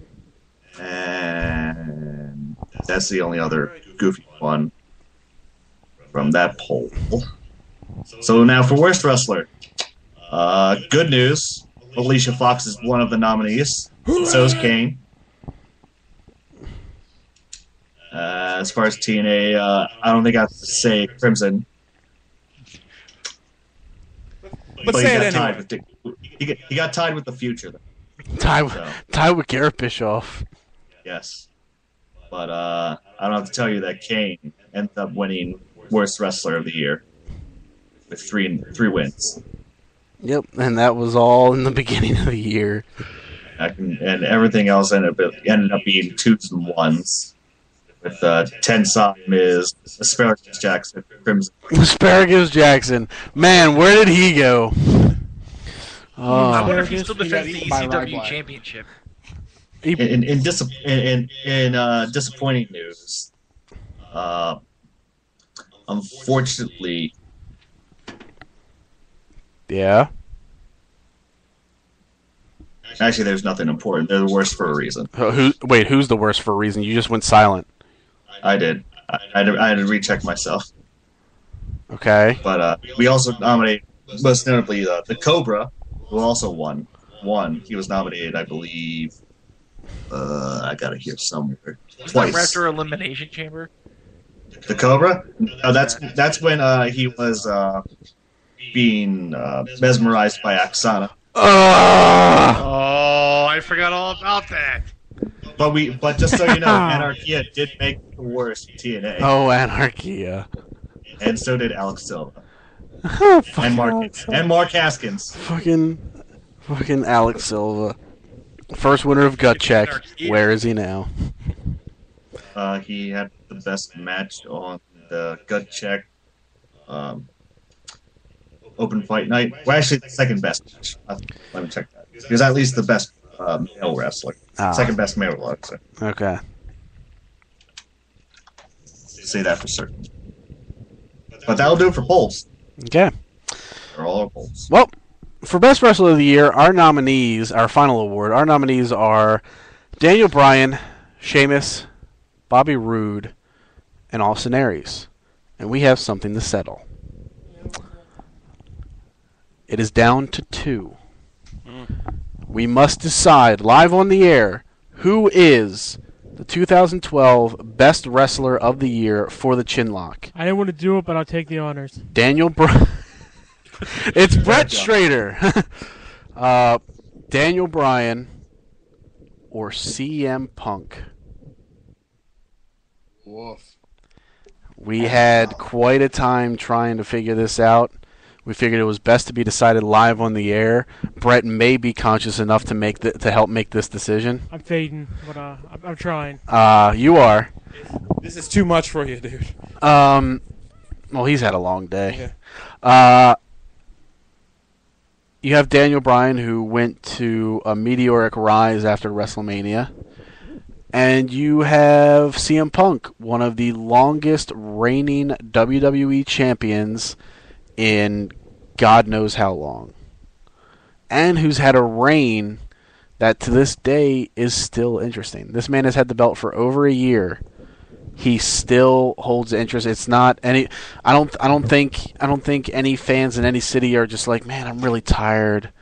And that's the only other goofy one from that poll. So now for worst wrestler. Good news. Alicia Fox is one of the nominees. So is Kane. As far as TNA, I don't think I have to say Crimson. But say it got anyway. tied with he got tied with the Future. Tie So, with Garrett Bischoff. yes. But I don't have to tell you that Kane ended up winning Worst Wrestler of the Year with three wins. Yep, and that was all in the beginning of the year. And everything else ended up being 2s and 1s. With Tensai, Miz, Asparagus Jackson, Crimson. Asparagus Jackson. Man, where did he go? I wonder Oh, if he still defends the By ECW Ragline. championship. In disappointing news, unfortunately, Yeah. actually, there's nothing important. They're the worst for a reason. Wait, who's the worst for a reason? You just went silent. I did. I had to recheck myself. Okay. But we also nominate, most notably, the Cobra, who also won. He was nominated, I believe. I got it here somewhere. Was Twice. that Raptor Elimination Chamber? The Cobra? No, that's when he was being mesmerized by Oksana. Oh, I forgot all about that. But just so you know, Anarchia did make the worst TNA, Oh, Anarchia. and so did Alex Silva Fucking and Mark Haskins. Fucking Alex Silva. First winner of Gut Check. Where is he now? He had the best match on the Gut Check open fight night. Well, actually, the second best match. Let me check that. He was at least the best male wrestler. Second best male wrestler. Okay. Say that for certain. But that'll do it for polls. Okay. They're all our polls. Well, for Best Wrestler of the Year, our final award, our nominees are Daniel Bryan, Sheamus, Bobby Roode, and Austin Aries. And we have something to settle. It is down to 2. We must decide live on the air who is the 2012 Best Wrestler of the Year for the Chinlock. I didn't want to do it, but I'll take the honors. Daniel Bryan. It's Brett Strader. Daniel Bryan or CM Punk. Woof. We had quite a time trying to figure this out. We figured it was best to be decided live on the air. Brett may be conscious enough to help make this decision. I'm fading, but I'm trying. You are. This is too much for you, dude. Well, he's had a long day. You have Daniel Bryan, who went to a meteoric rise after WrestleMania. And you have CM Punk, one of the longest reigning WWE champions in God knows how long. And who's had a reign that to this day is still interesting. This man has had the belt for over a year. He still holds interest. It's not any. I don't think any fans in any city are just like, man, I'm really tired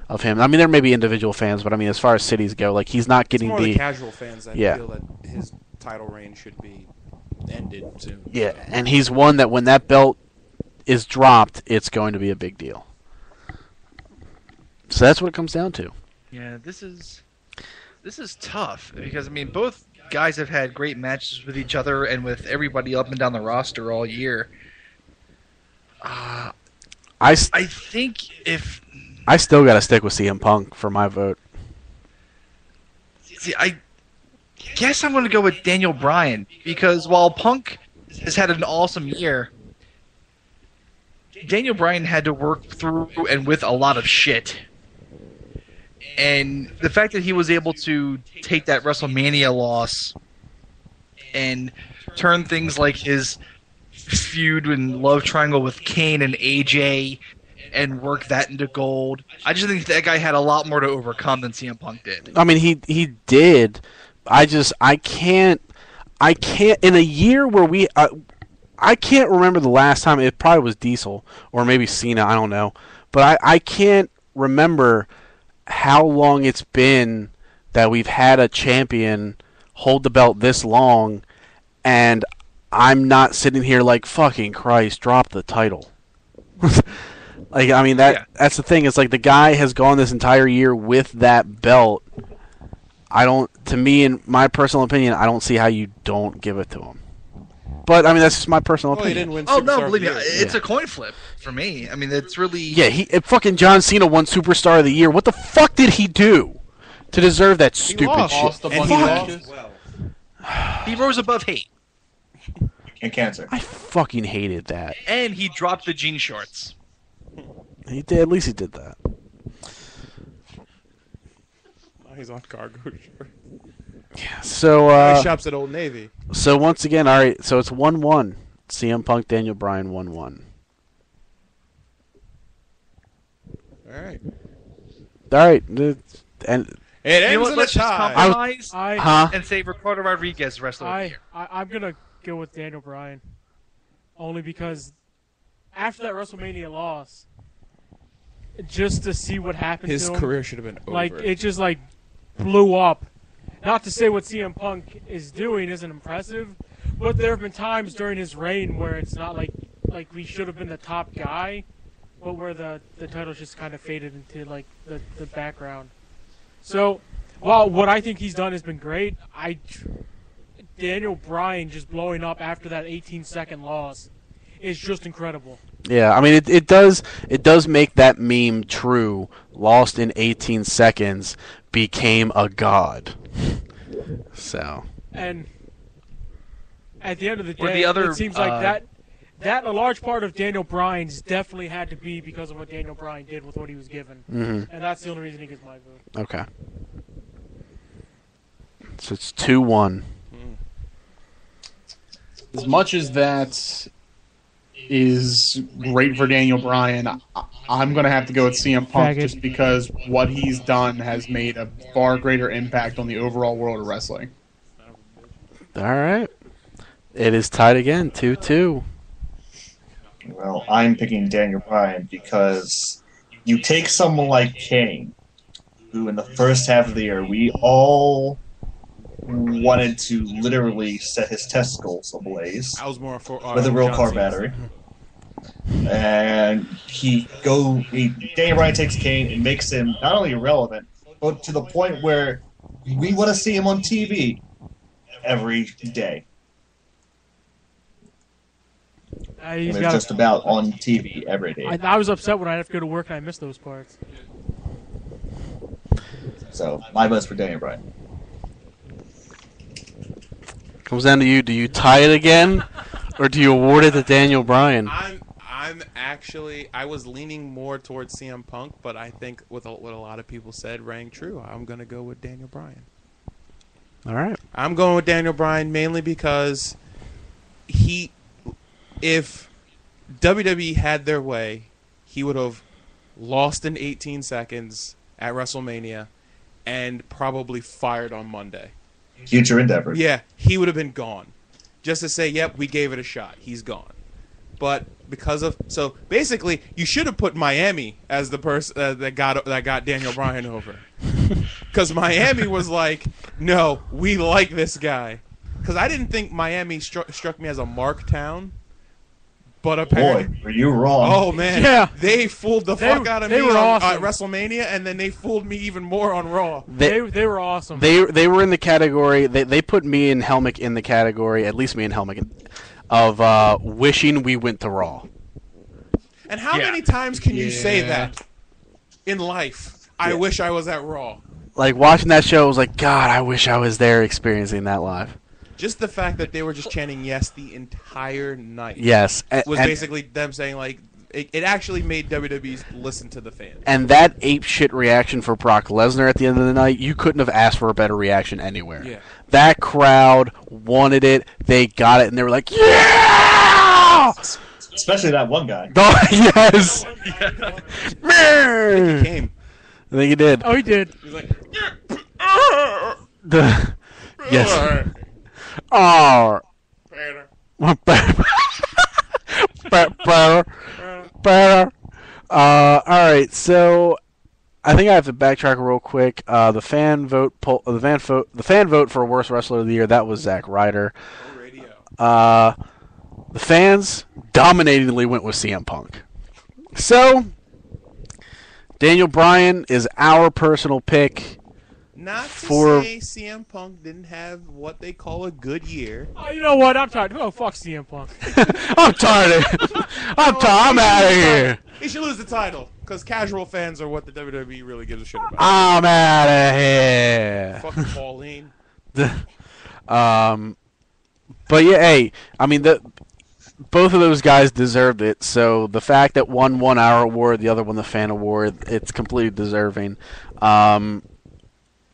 of him. I mean, there may be individual fans, but I mean, as far as cities go, like he's not getting It's more the casual fans that Yeah. feel that his title reign should be ended soon. Yeah, and he's one that when that belt is dropped, it's going to be a big deal. So that's what it comes down to. Yeah, this is tough because I mean both guys have had great matches with each other and with everybody up and down the roster all year. I think if I still got to stick with CM Punk for my vote. see, I guess I'm going to go with Daniel Bryan because while Punk has had an awesome year, Daniel Bryan had to work through and with a lot of shit. And the fact that he was able to take that WrestleMania loss and turn things like his feud and love triangle with Kane and AJ and work that into gold, I just think that guy had a lot more to overcome than CM Punk did. I mean, he did. I can't in a year where I can't remember the last time. It probably was Diesel or maybe Cena. I don't know, but I can't remember how long it's been that we've had a champion hold the belt this long, and I'm not sitting here like, fucking Christ, drop the title. Like, I mean, that's the thing. It's like the guy has gone this entire year with that belt. To me, in my personal opinion, I don't see how you don't give it to him. But, I mean, that's just my personal Well, he opinion. didn't win Oh Superstar no, of believe the me, Year. it's a coin flip for me. I mean, it's really Yeah, fucking John Cena won Superstar of the Year. What the fuck did he do to deserve that stupid lost. shit? Lost a bunch And of he matches. he rose above hate, And cancer. I fucking hated that. and he dropped the jean shorts. He did. At least he did that. Now he's on cargo short. So, He shops at Old Navy. so once again, all right. So it's 1-1. CM Punk, Daniel Bryan 1-1. All right. All right, and It You know ends what? in a Let's just tie. compromise huh? and say Ricardo Rodriguez wrestler of the year. I'm gonna go with Daniel Bryan, only because after that WrestleMania loss, just to see what happened His to him, career should have been over. like it just like blew up. Not to say what CM Punk is doing isn't impressive, but there have been times during his reign where it's not like we should have been the top guy, but where the titles just kind of faded into like the background. So, while what I think he's done has been great, Daniel Bryan just blowing up after that 18-second loss is just incredible. Yeah, I mean it does make that meme true. Lost in 18 seconds, became a god. So. And at the end of the Or day, the other, it seems like that a large part of Daniel Bryan's definitely had to be because of what Daniel Bryan did with what he was given, and that's the only reason he gets my vote. Okay. So it's 2-1. As much as that is great for Daniel Bryan, I'm going to have to go with CM Punk Faggot. just because what he's done has made a far greater impact on the overall world of wrestling. All right. It is tied again, 2-2. Well, I'm picking Daniel Bryan because you take someone like Kane, who in the first half of the year we all wanted to literally set his testicles ablaze I was more for with a real John car Cena. battery. And Daniel Bryan takes Kane and makes him not only irrelevant, but to the point where we want to see him on TV every day. He's They're got just about on TV every day. I was upset when I have to go to work and I missed those parts. So my vote's for Daniel Bryan. Comes down to you. Do you tie it again, or do you award it to Daniel Bryan? I'm actually I was leaning more towards CM Punk, but I think what a lot of people said rang true. I'm gonna go with Daniel Bryan. All right. I'm going with Daniel Bryan mainly because if WWE had their way, he would have lost in 18 seconds at WrestleMania and probably fired on Monday. Future endeavors. Yeah, he would have been gone. Just to say, yep, we gave it a shot. He's gone. But so basically, you should have put Miami as the person that got Daniel Bryan over, because Miami was like, no, we like this guy. Because I didn't think Miami struck me as a mark town, but apparently, Boy, were you wrong. oh man, Yeah. they fooled the fuck out of they me were at awesome. WrestleMania, and then they fooled me even more on Raw. They were awesome. They were in the category. They put me and Helmick in the category. At least me and Helmick of wishing we went to Raw. And how Yeah. many times can you say Yeah. that in life? I wish I was at Raw. Like watching that show, I was like, God, I wish I was there experiencing that live. Just the fact that they were just chanting yes the entire night Yes, was basically them saying like it actually made WWE listen to the fans. and that ape shit reaction for Brock Lesnar at the end of the night, you couldn't have asked for a better reaction anywhere. Yeah. That crowd wanted it, they got it, and they were like, yeah! Especially that one guy. Oh, yes! He came. I think he did. Oh, he did. He was like, Yes. Oh. Better. All right, so I think I have to backtrack real quick. The fan vote for worst wrestler of the year, that was Zack Ryder. radio. The fans dominatingly went with CM Punk. So Daniel Bryan is our personal pick. Not to For- say CM Punk didn't have what they call a good year. Oh, you know what? I'm tired. Oh, fuck CM Punk. I'm tired of it. I'm out of here. He should lose the title because casual fans are what the WWE really gives a shit about. I'm out of here. Fuck Pauline. But yeah, hey, I mean, both of those guys deserved it. So the fact that one won our award, the other won the fan award, it's completely deserving.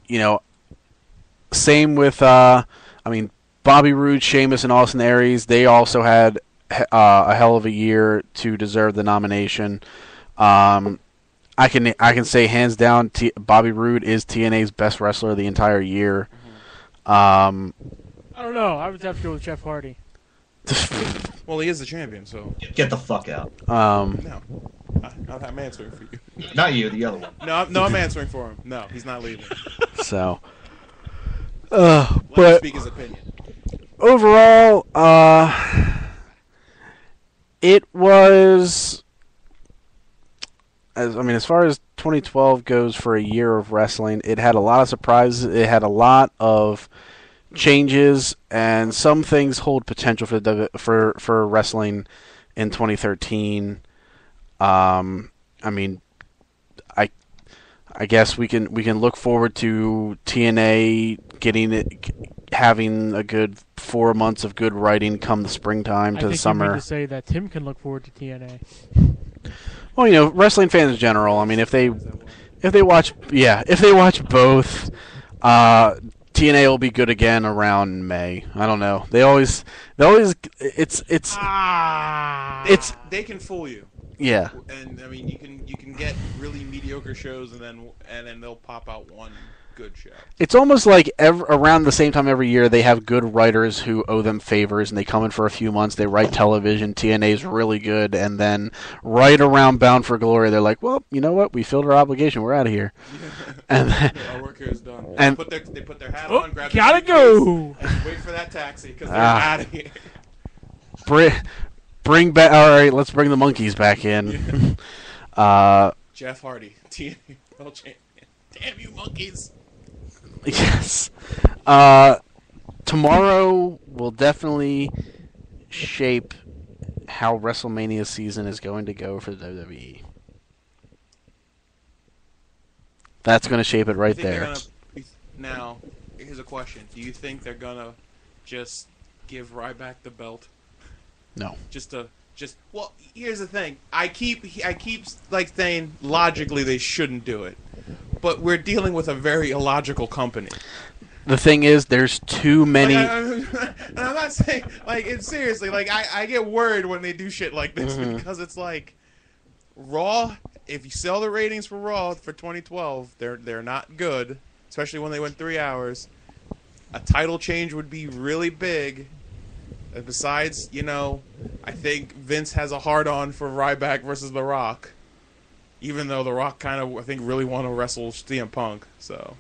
You know, same with, Bobby Roode, Sheamus, and Austin Aries. They also had a hell of a year to deserve the nomination. I can say hands down, Bobby Roode is TNA's best wrestler of the entire year. I don't know. I would have to go with Jeff Hardy. Well, he is the champion, so Get the fuck out. no. I'm answering for you. Not you, the other one. No, I'm answering for him. No, he's not leaving. So, Let him but speak his opinion. overall, it was. As far as 2012 goes for a year of wrestling, it had a lot of surprises. It had a lot of changes, and some things hold potential for wrestling in 2013. I guess we can look forward to TNA having a good 4 months of good writing come the springtime to the I summer. think you mean to say that Tim can look forward to TNA. Well, wrestling fans in general. I mean, if they watch both, TNA will be good again around May. I don't know. It's They can fool you. yeah. And I mean, you can get really mediocre shows, and then they'll pop out one good show. It's almost like around the same time every year they have good writers who owe them favors, and they come in for a few months. They write television. TNA's really good, and then right around Bound for Glory, they're like, "Well, you know what? We filled our obligation. We're out of here." And Our work here is done. And- they put their hat Oh, on, grab gotta their go. and wait for that taxi because they're out of here. bring back. All right, let's bring the monkeys back in. Jeff Hardy, TNA World Champion. Damn you monkeys! Yes. Tomorrow will definitely shape how WrestleMania season is going to go for the WWE. That's going to shape it right You think they're there. Now, here's a question: do you think they're gonna just give Ryback the belt? No. Well, here's the thing. I keep like saying logically they shouldn't do it, but we're dealing with a very illogical company. The thing is, there's too many. And I'm not saying like it's seriously. Like I get worried when they do shit like this because it's like Raw. If you sell the ratings for Raw for 2012, they're not good, especially when they went 3 hours. A title change would be really big. And besides, I think Vince has a hard-on for Ryback versus The Rock, even though The Rock kind of, I think, really want to wrestle CM Punk. So,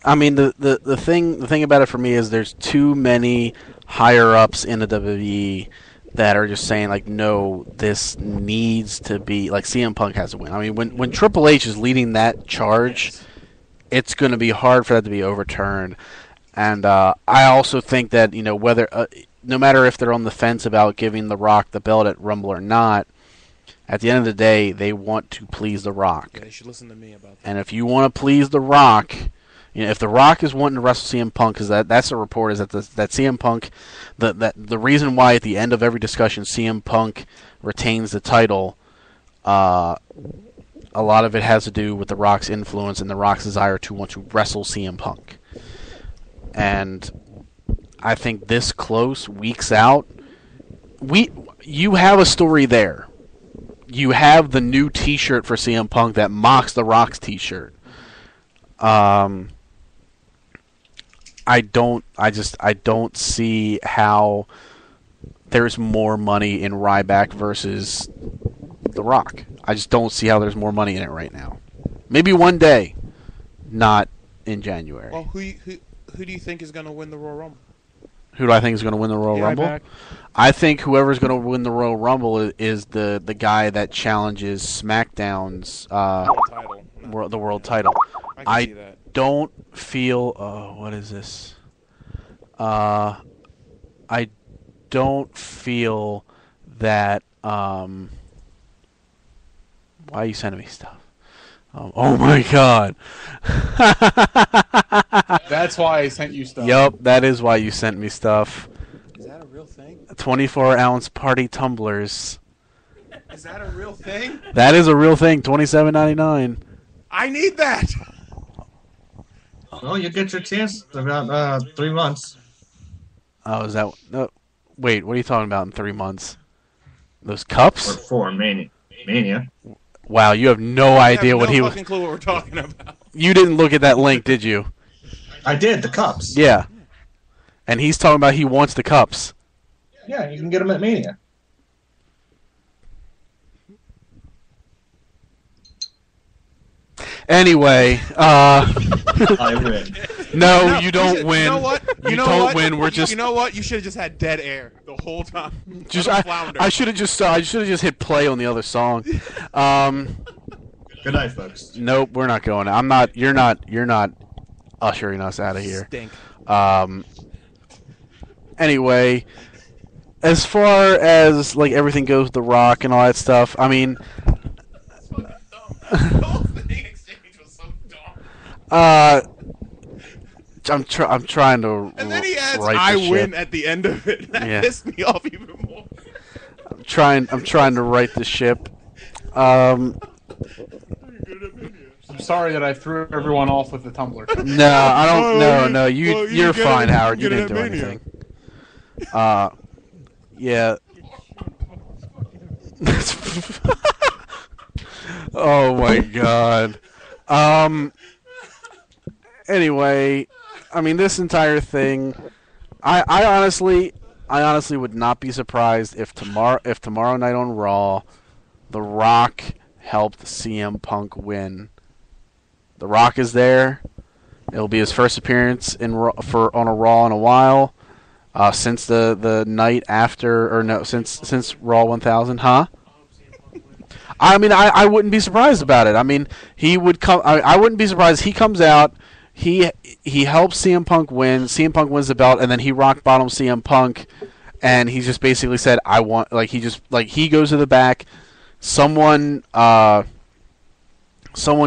I mean, the thing about it for me is there's too many higher ups in the WWE that are just saying like, no, this needs to be like CM Punk has to win. I mean, when Triple H is leading that charge, it's going to be hard for that to be overturned. And I also think that whether no matter if they're on the fence about giving The Rock the belt at Rumble or not, at the end of the day, they want to please The Rock. yeah, they should listen to me about that. And if you want to please The Rock, if The Rock is wanting to wrestle CM Punk, because that's the report, is that that CM Punk, the reason why at the end of every discussion CM Punk retains the title, a lot of it has to do with The Rock's influence and The Rock's desire to want to wrestle CM Punk. And I think this close, weeks out, you have a story there. You have the new T-shirt for CM Punk that mocks The Rock's T-shirt. I don't see how there's more money in Ryback versus The Rock. I just don't see how there's more money in it right now. Maybe one day, not in January. Well, who do you think is going to win the Royal Rumble? Who do I think is going to win the Royal Rumble? Ryback. I think whoever's going to win the Royal Rumble is the guy that challenges SmackDown's Title. No. the world title. I can I see that. don't feel. What is this? I don't feel that. Why are you sending me stuff? Oh my God! That's why I sent you stuff. Yup, that is why you sent me stuff. Is that a real thing? 24-ounce party tumblers. Is that a real thing? That is a real thing. $27.99. I need that. Well, you get your chance in about 3 months. Oh, is that no? Wait, what are you talking about in 3 months? Those Or cups? 4 Mania. Wow, you have no I idea have what no he was. fucking clue what we're talking about. You didn't look at that link, did you? I did, the cups. Yeah. And he's talking about he wants the cups. Yeah, you can get them at Mania. Anyway, I win. no, you don't win. You know what? You don't win. We're just. You know what? You should have just had dead air the whole time. Just Let him flounder. I should have just hit play on the other song. Good night, folks. Nope, we're not going. I'm not. You're not ushering us out of here. Stink. Anyway, as far as like everything goes with The Rock and all that stuff, I mean, The whole thing exchange was so dumb. I'm trying to. And then he adds, right "I the win" ship. at the end of it. That Yeah. pissed me off even more. I'm trying to right the ship. I'm sorry that I threw everyone off with the tumbler. No, I don't. No. Well, You're get fine, it- Howard. You get it didn't do at Mania. anything. Yeah. Oh my god. Anyway, I mean, this entire thing, I honestly would not be surprised if tomorrow night on Raw, The Rock helped CM Punk win. The Rock is there. It'll be his first appearance on a Raw in a while, since the night after, or no, since Raw 1000, huh? I mean, I wouldn't be surprised about it. I mean, he would come. I wouldn't be surprised. He comes out. He helps CM Punk win. CM Punk wins the belt, and then he rock bottoms CM Punk, and he just basically said, "I want." Like he goes to the back. Someone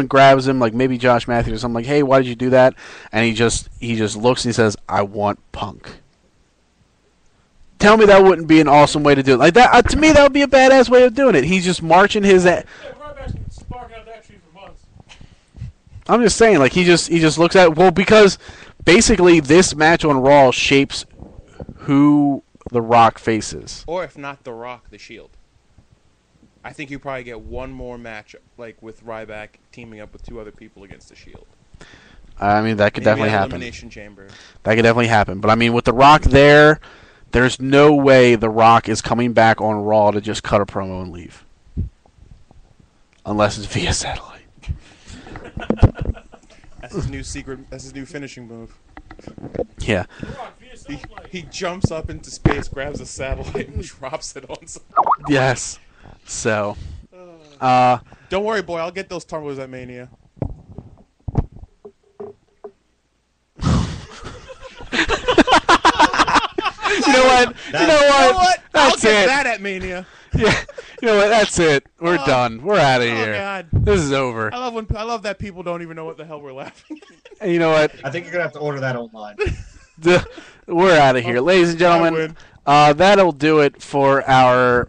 grabs him, like maybe Josh Matthews or something. Like, "Hey, why did you do that?" And he just looks and he says, "I want Punk." Tell me that wouldn't be an awesome way to do it. Like that to me, that would be a badass way of doing it. He's just marching his. I'm just saying, like he just looks at because basically this match on Raw shapes who The Rock faces. Or if not The Rock, The Shield. I think you probably get one more match, like with Ryback teaming up with 2 other people against The Shield. I mean, that could Maybe definitely an happen. Elimination Chamber. That could definitely happen. But I mean, with The Rock there's no way The Rock is coming back on Raw to just cut a promo and leave, unless it's via satellite. That's his new secret. That's his new finishing move. Yeah. He jumps up into space, grabs a satellite, and drops it on someone. Yes. So. Don't worry, boy. I'll get those tumblers at Mania. You know what? You know what? That's I'll get it. that at Mania. Yeah. You know what? That's it. We're done. We're out of Oh here. God. This is over. I love that people don't even know what the hell we're laughing at. And you know what? I think you're gonna have to order that online. We're out of here, ladies and I gentlemen. win. That'll do it for our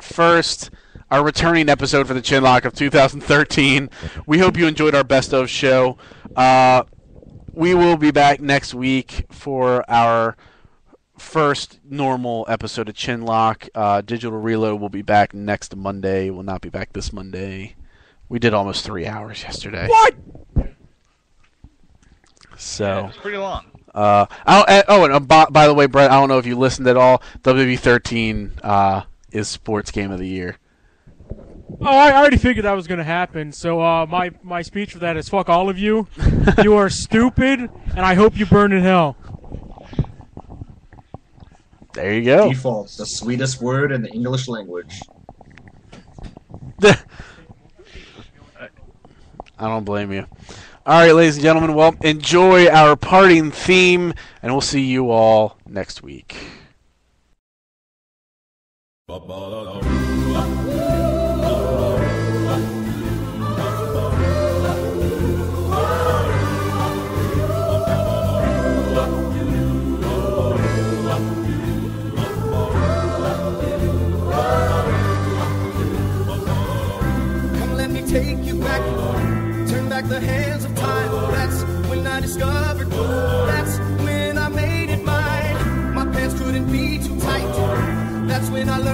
returning episode for the Chinlock of 2013. We hope you enjoyed our best of show. We will be back next week for our first normal episode of Chinlock. Digital Reload will be back next Monday. Will not be back this Monday. We did almost 3 hours yesterday. What? So. It's pretty long. By the way, Brett, I don't know if you listened at all. WWE 13 is Sports Game of the Year. Oh, I already figured that was going to happen. So my speech for that is fuck all of you. You are stupid, and I hope you burn in hell. There you go. Default, the sweetest word in the English language. I don't blame you. All right, ladies and gentlemen, well, enjoy our parting theme, and we'll see you all next week. Come, let me take you back, turn back the hands of time. That's when I discovered gold. That's when I made it mine. My pants couldn't be too tight.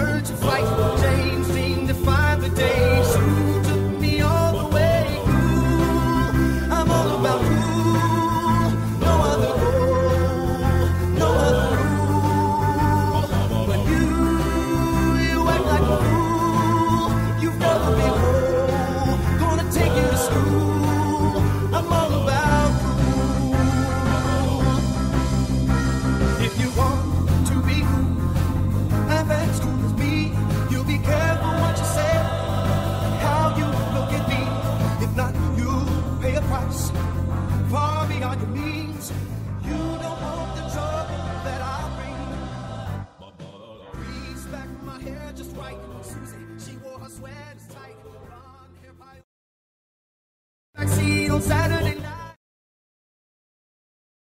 urge to fight. James Dean defied the day. Sue took me all the way. Ooh, I'm all about cool. No other rule, no other rule. But you act like a fool. You've never been whole. Gonna take you to school. I'm all about cool. If you want to be cool, have as cool as me. You'll be careful what you say, how you look at me. If not, you'll pay a price far beyond your means. You don't want the trouble that I bring. Breeze back my hair just right. Susie, she wore her sweaters tight. Blonde hair by backseat on Saturday.